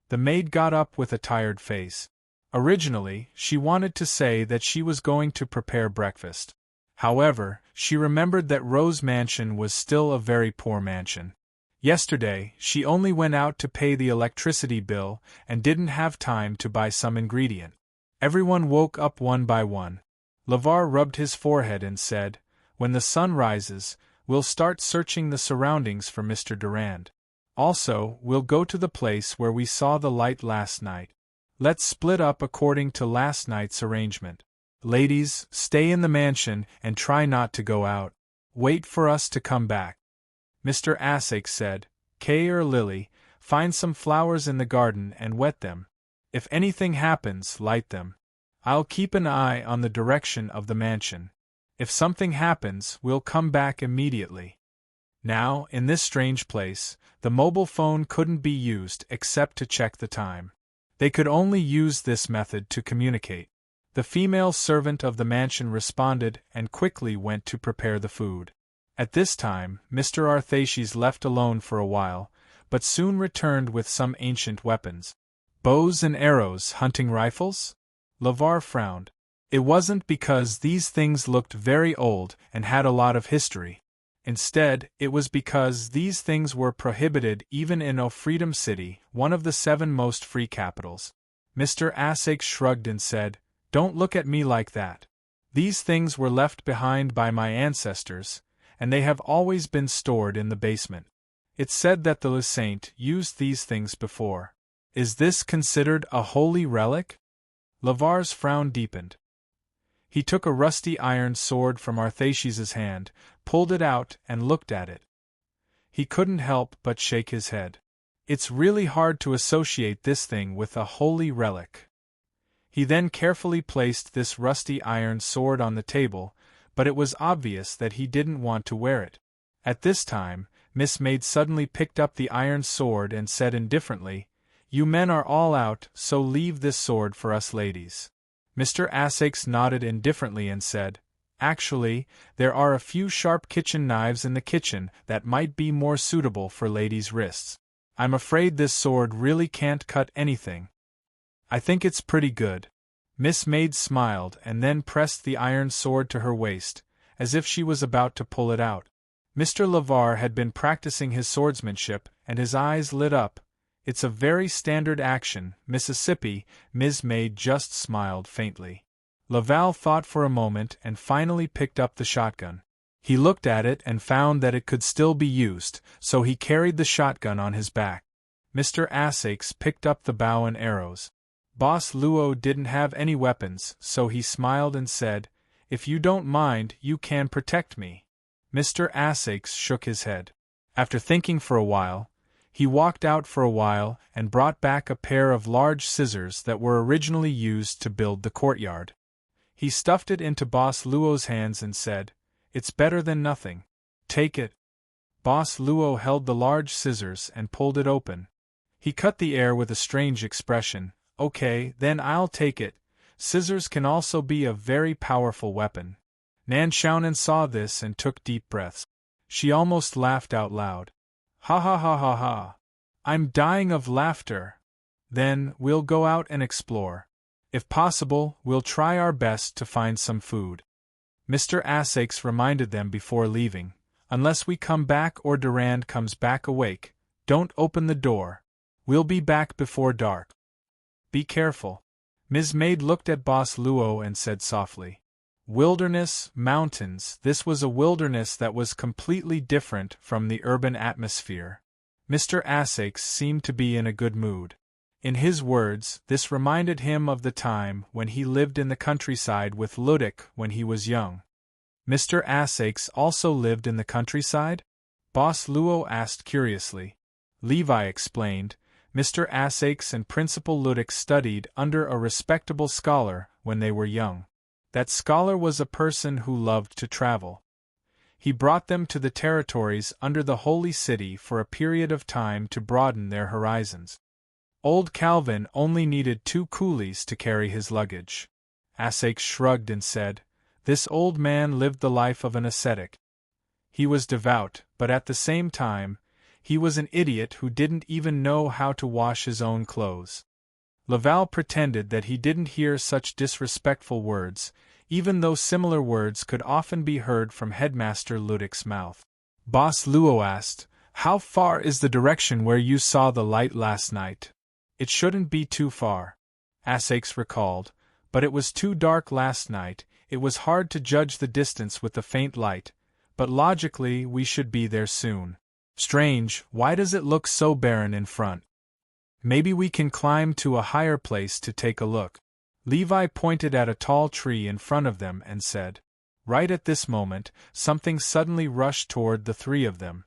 The maid got up with a tired face. Originally, she wanted to say that she was going to prepare breakfast. However, she remembered that Rose Mansion was still a very poor mansion. Yesterday, she only went out to pay the electricity bill and didn't have time to buy some ingredient. Everyone woke up one by one. Lavar rubbed his forehead and said, "When the sun rises, we'll start searching the surroundings for Mr. Durand. Also, we'll go to the place where we saw the light last night. Let's split up according to last night's arrangement. Ladies, stay in the mansion and try not to go out. Wait for us to come back." Mr. Asake said, "Kay or Lily, find some flowers in the garden and wet them. If anything happens, light them. I'll keep an eye on the direction of the mansion. If something happens, we'll come back immediately." Now, in this strange place, the mobile phone couldn't be used except to check the time. They could only use this method to communicate. The female servant of the mansion responded and quickly went to prepare the food. At this time, Mr. Arthashes left alone for a while, but soon returned with some ancient weapons. Bows and arrows, hunting rifles? Lavar frowned. It wasn't because these things looked very old and had a lot of history. Instead, it was because these things were prohibited even in O Freedom City, one of the 7 most free capitals. Mr. Asake shrugged and said, "Don't look at me like that. These things were left behind by my ancestors, and they have always been stored in the basement. It's said that the Saint used these things before. Is this considered a holy relic?" Lavar's frown deepened. He took a rusty iron sword from Arthashes's hand, pulled it out, and looked at it. He couldn't help but shake his head. It's really hard to associate this thing with a holy relic. He then carefully placed this rusty iron sword on the table, but it was obvious that he didn't want to wear it. At this time, Miss Maid suddenly picked up the iron sword and said indifferently, "You men are all out, so leave this sword for us ladies." Mr. Asakes nodded indifferently and said, "Actually, there are a few sharp kitchen knives in the kitchen that might be more suitable for ladies' wrists. I'm afraid this sword really can't cut anything. I think it's pretty good." Miss Maid smiled and then pressed the iron sword to her waist, as if she was about to pull it out. Mr. Lavar had been practicing his swordsmanship, and his eyes lit up. "It's a very standard action, Mississippi," Ms. Maid just smiled faintly. Laval thought for a moment and finally picked up the shotgun. He looked at it and found that it could still be used, so he carried the shotgun on his back. Mr. Asakes picked up the bow and arrows. Boss Luo didn't have any weapons, so he smiled and said, "If you don't mind, you can protect me." Mr. Asakes shook his head. After thinking for a while, he walked out for a while and brought back a pair of large scissors that were originally used to build the courtyard. He stuffed it into Boss Luo's hands and said, "It's better than nothing. Take it." Boss Luo held the large scissors and pulled it open. He cut the air with a strange expression. "Okay, then I'll take it. Scissors can also be a very powerful weapon." Nan Xiaonan saw this and took deep breaths. She almost laughed out loud. "Ha ha ha ha ha. I'm dying of laughter. Then, we'll go out and explore. If possible, we'll try our best to find some food." Mr. Asakes reminded them before leaving, "Unless we come back or Durand comes back awake, don't open the door. We'll be back before dark. Be careful." Ms. Maid looked at Boss Luo and said softly, Wilderness, mountains. This was a wilderness that was completely different from the urban atmosphere. Mr. Essex seemed to be in a good mood. In his words, this reminded him of the time when he lived in the countryside with Ludic when he was young. Mr. Essex also lived in the countryside? Boss Luo asked curiously. Levi explained, Mr. Essex and Principal Ludic studied under a respectable scholar when they were young. That scholar was a person who loved to travel. He brought them to the territories under the Holy City for a period of time to broaden their horizons. Old Calvin only needed 2 coolies to carry his luggage. Essex shrugged and said, This old man lived the life of an ascetic. He was devout, but at the same time, he was an idiot who didn't even know how to wash his own clothes. Laval pretended that he didn't hear such disrespectful words, even though similar words could often be heard from Headmaster Ludic's mouth. Boss Luo asked, How far is the direction where you saw the light last night? It shouldn't be too far. Essex recalled, but it was too dark last night. It was hard to judge the distance with the faint light, but logically we should be there soon. Strange, why does it look so barren in front? Maybe we can climb to a higher place to take a look. Levi pointed at a tall tree in front of them and said. Right at this moment, something suddenly rushed toward the 3 of them.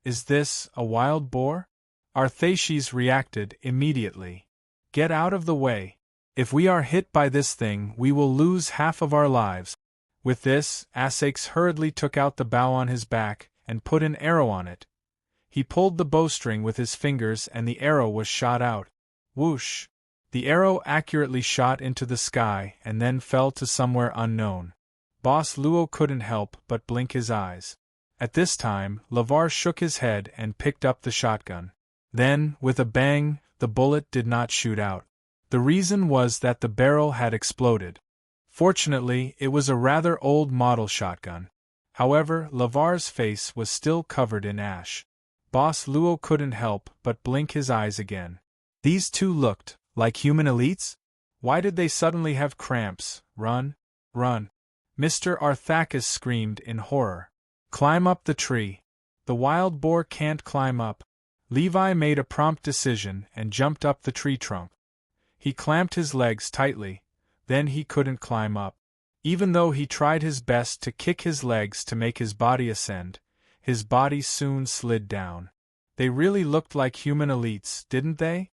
Is this a wild boar? Arthaces reacted immediately. Get out of the way. If we are hit by this thing, we will lose half of our lives. With this, Essex hurriedly took out the bow on his back and put an arrow on it. He pulled the bowstring with his fingers and the arrow was shot out. Whoosh! The arrow accurately shot into the sky and then fell to somewhere unknown. Boss Luo couldn't help but blink his eyes. At this time, Lavar shook his head and picked up the shotgun. Then, with a bang, the bullet did not shoot out. The reason was that the barrel had exploded. Fortunately, it was a rather old model shotgun. However, Lavar's face was still covered in ash. Boss Luo couldn't help but blink his eyes again. These 2 looked like human elites? Why did they suddenly have cramps? Run! Run! Mr. Arthakis screamed in horror. Climb up the tree. The wild boar can't climb up. Levi made a prompt decision and jumped up the tree trunk. He clamped his legs tightly, then he couldn't climb up. Even though he tried his best to kick his legs to make his body ascend, his body soon slid down. They really looked like human elites, didn't they?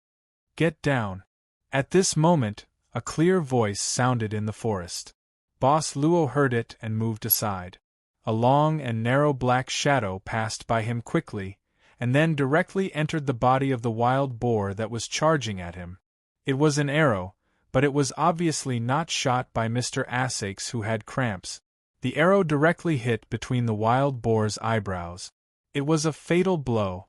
Get down. At this moment, a clear voice sounded in the forest. Boss Luo heard it and moved aside. A long and narrow black shadow passed by him quickly, and then directly entered the body of the wild boar that was charging at him. It was an arrow, but it was obviously not shot by Mr. Essex who had cramps. The arrow directly hit between the wild boar's eyebrows. It was a fatal blow.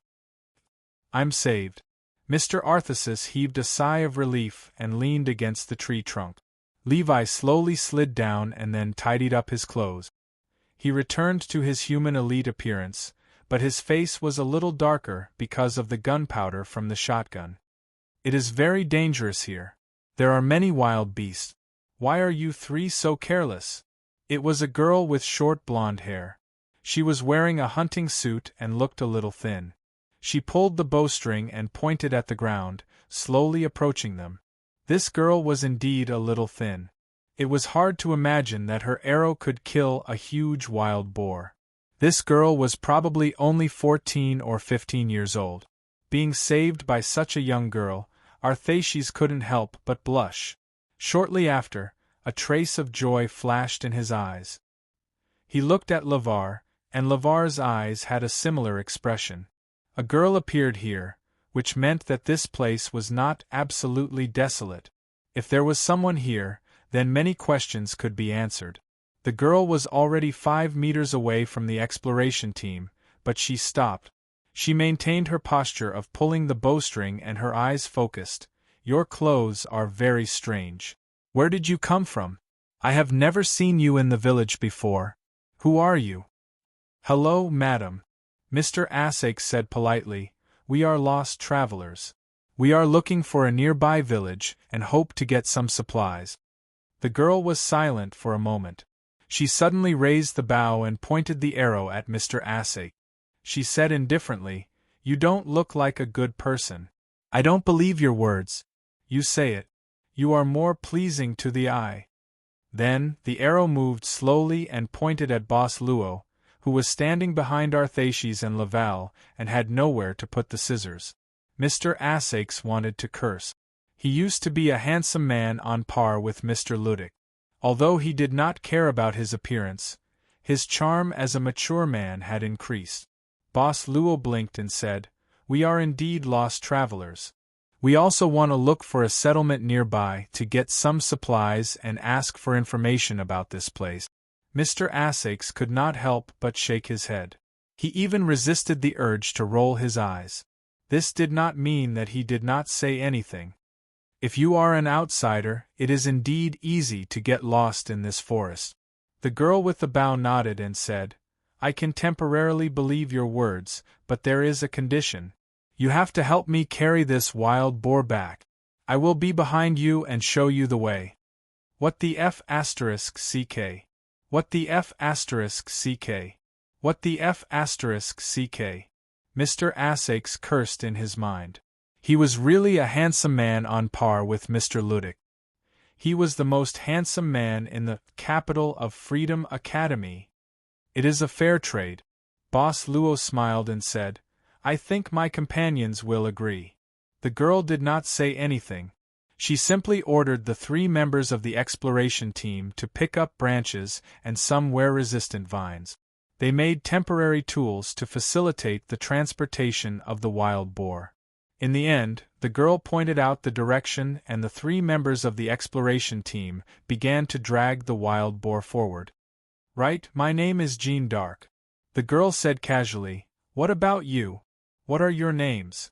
I'm saved. Mr. Arthasis heaved a sigh of relief and leaned against the tree trunk. Levi slowly slid down and then tidied up his clothes. He returned to his human elite appearance, but his face was a little darker because of the gunpowder from the shotgun. It is very dangerous here. There are many wild beasts. Why are you 3 so careless? It was a girl with short blonde hair. She was wearing a hunting suit and looked a little thin. She pulled the bowstring and pointed at the ground, slowly approaching them. This girl was indeed a little thin. It was hard to imagine that her arrow could kill a huge wild boar. This girl was probably only 14 or 15 years old. Being saved by such a young girl, Arthaces couldn't help but blush. Shortly after, a trace of joy flashed in his eyes. He looked at Lavar, and Lavar's eyes had a similar expression. A girl appeared here, which meant that this place was not absolutely desolate. If there was someone here, then many questions could be answered. The girl was already 5 meters away from the exploration team, but she stopped. She maintained her posture of pulling the bowstring and her eyes focused. Your clothes are very strange. Where did you come from? I have never seen you in the village before. Who are you? Hello, madam. Mr. Essex said politely, we are lost travelers. We are looking for a nearby village and hope to get some supplies. The girl was silent for a moment. She suddenly raised the bow and pointed the arrow at Mr. Asake. She said indifferently, "You don't look like a good person. I don't believe your words. You say it. You are more pleasing to the eye." Then, the arrow moved slowly and pointed at Boss Luo, who was standing behind Arthaces and Laval, and had nowhere to put the scissors. Mr. Asakes wanted to curse. He used to be a handsome man on par with Mr. Ludick. Although he did not care about his appearance, his charm as a mature man had increased. Boss Luo blinked and said, "We are indeed lost travelers. We also want to look for a settlement nearby to get some supplies and ask for information about this place." Mr. Asakes could not help but shake his head. He even resisted the urge to roll his eyes. This did not mean that he did not say anything. If you are an outsider, it is indeed easy to get lost in this forest. The girl with the bow nodded and said, "I can temporarily believe your words, but there is a condition. You have to help me carry this wild boar back. I will be behind you and show you the way." What the F***CK? What the F***CK? What the F***CK? Mr. Asakes cursed in his mind. He was really a handsome man on par with Mr. Ludick. He was the most handsome man in the capital of Freedom Academy. It is a fair trade. Boss Luo smiled and said, "I think my companions will agree." The girl did not say anything. She simply ordered the 3 members of the exploration team to pick up branches and some wear-resistant vines. They made temporary tools to facilitate the transportation of the wild boar. In the end, the girl pointed out the direction and the 3 members of the exploration team began to drag the wild boar forward. "Right, my name is Jean d'Arc." The girl said casually, "What about you? What are your names?"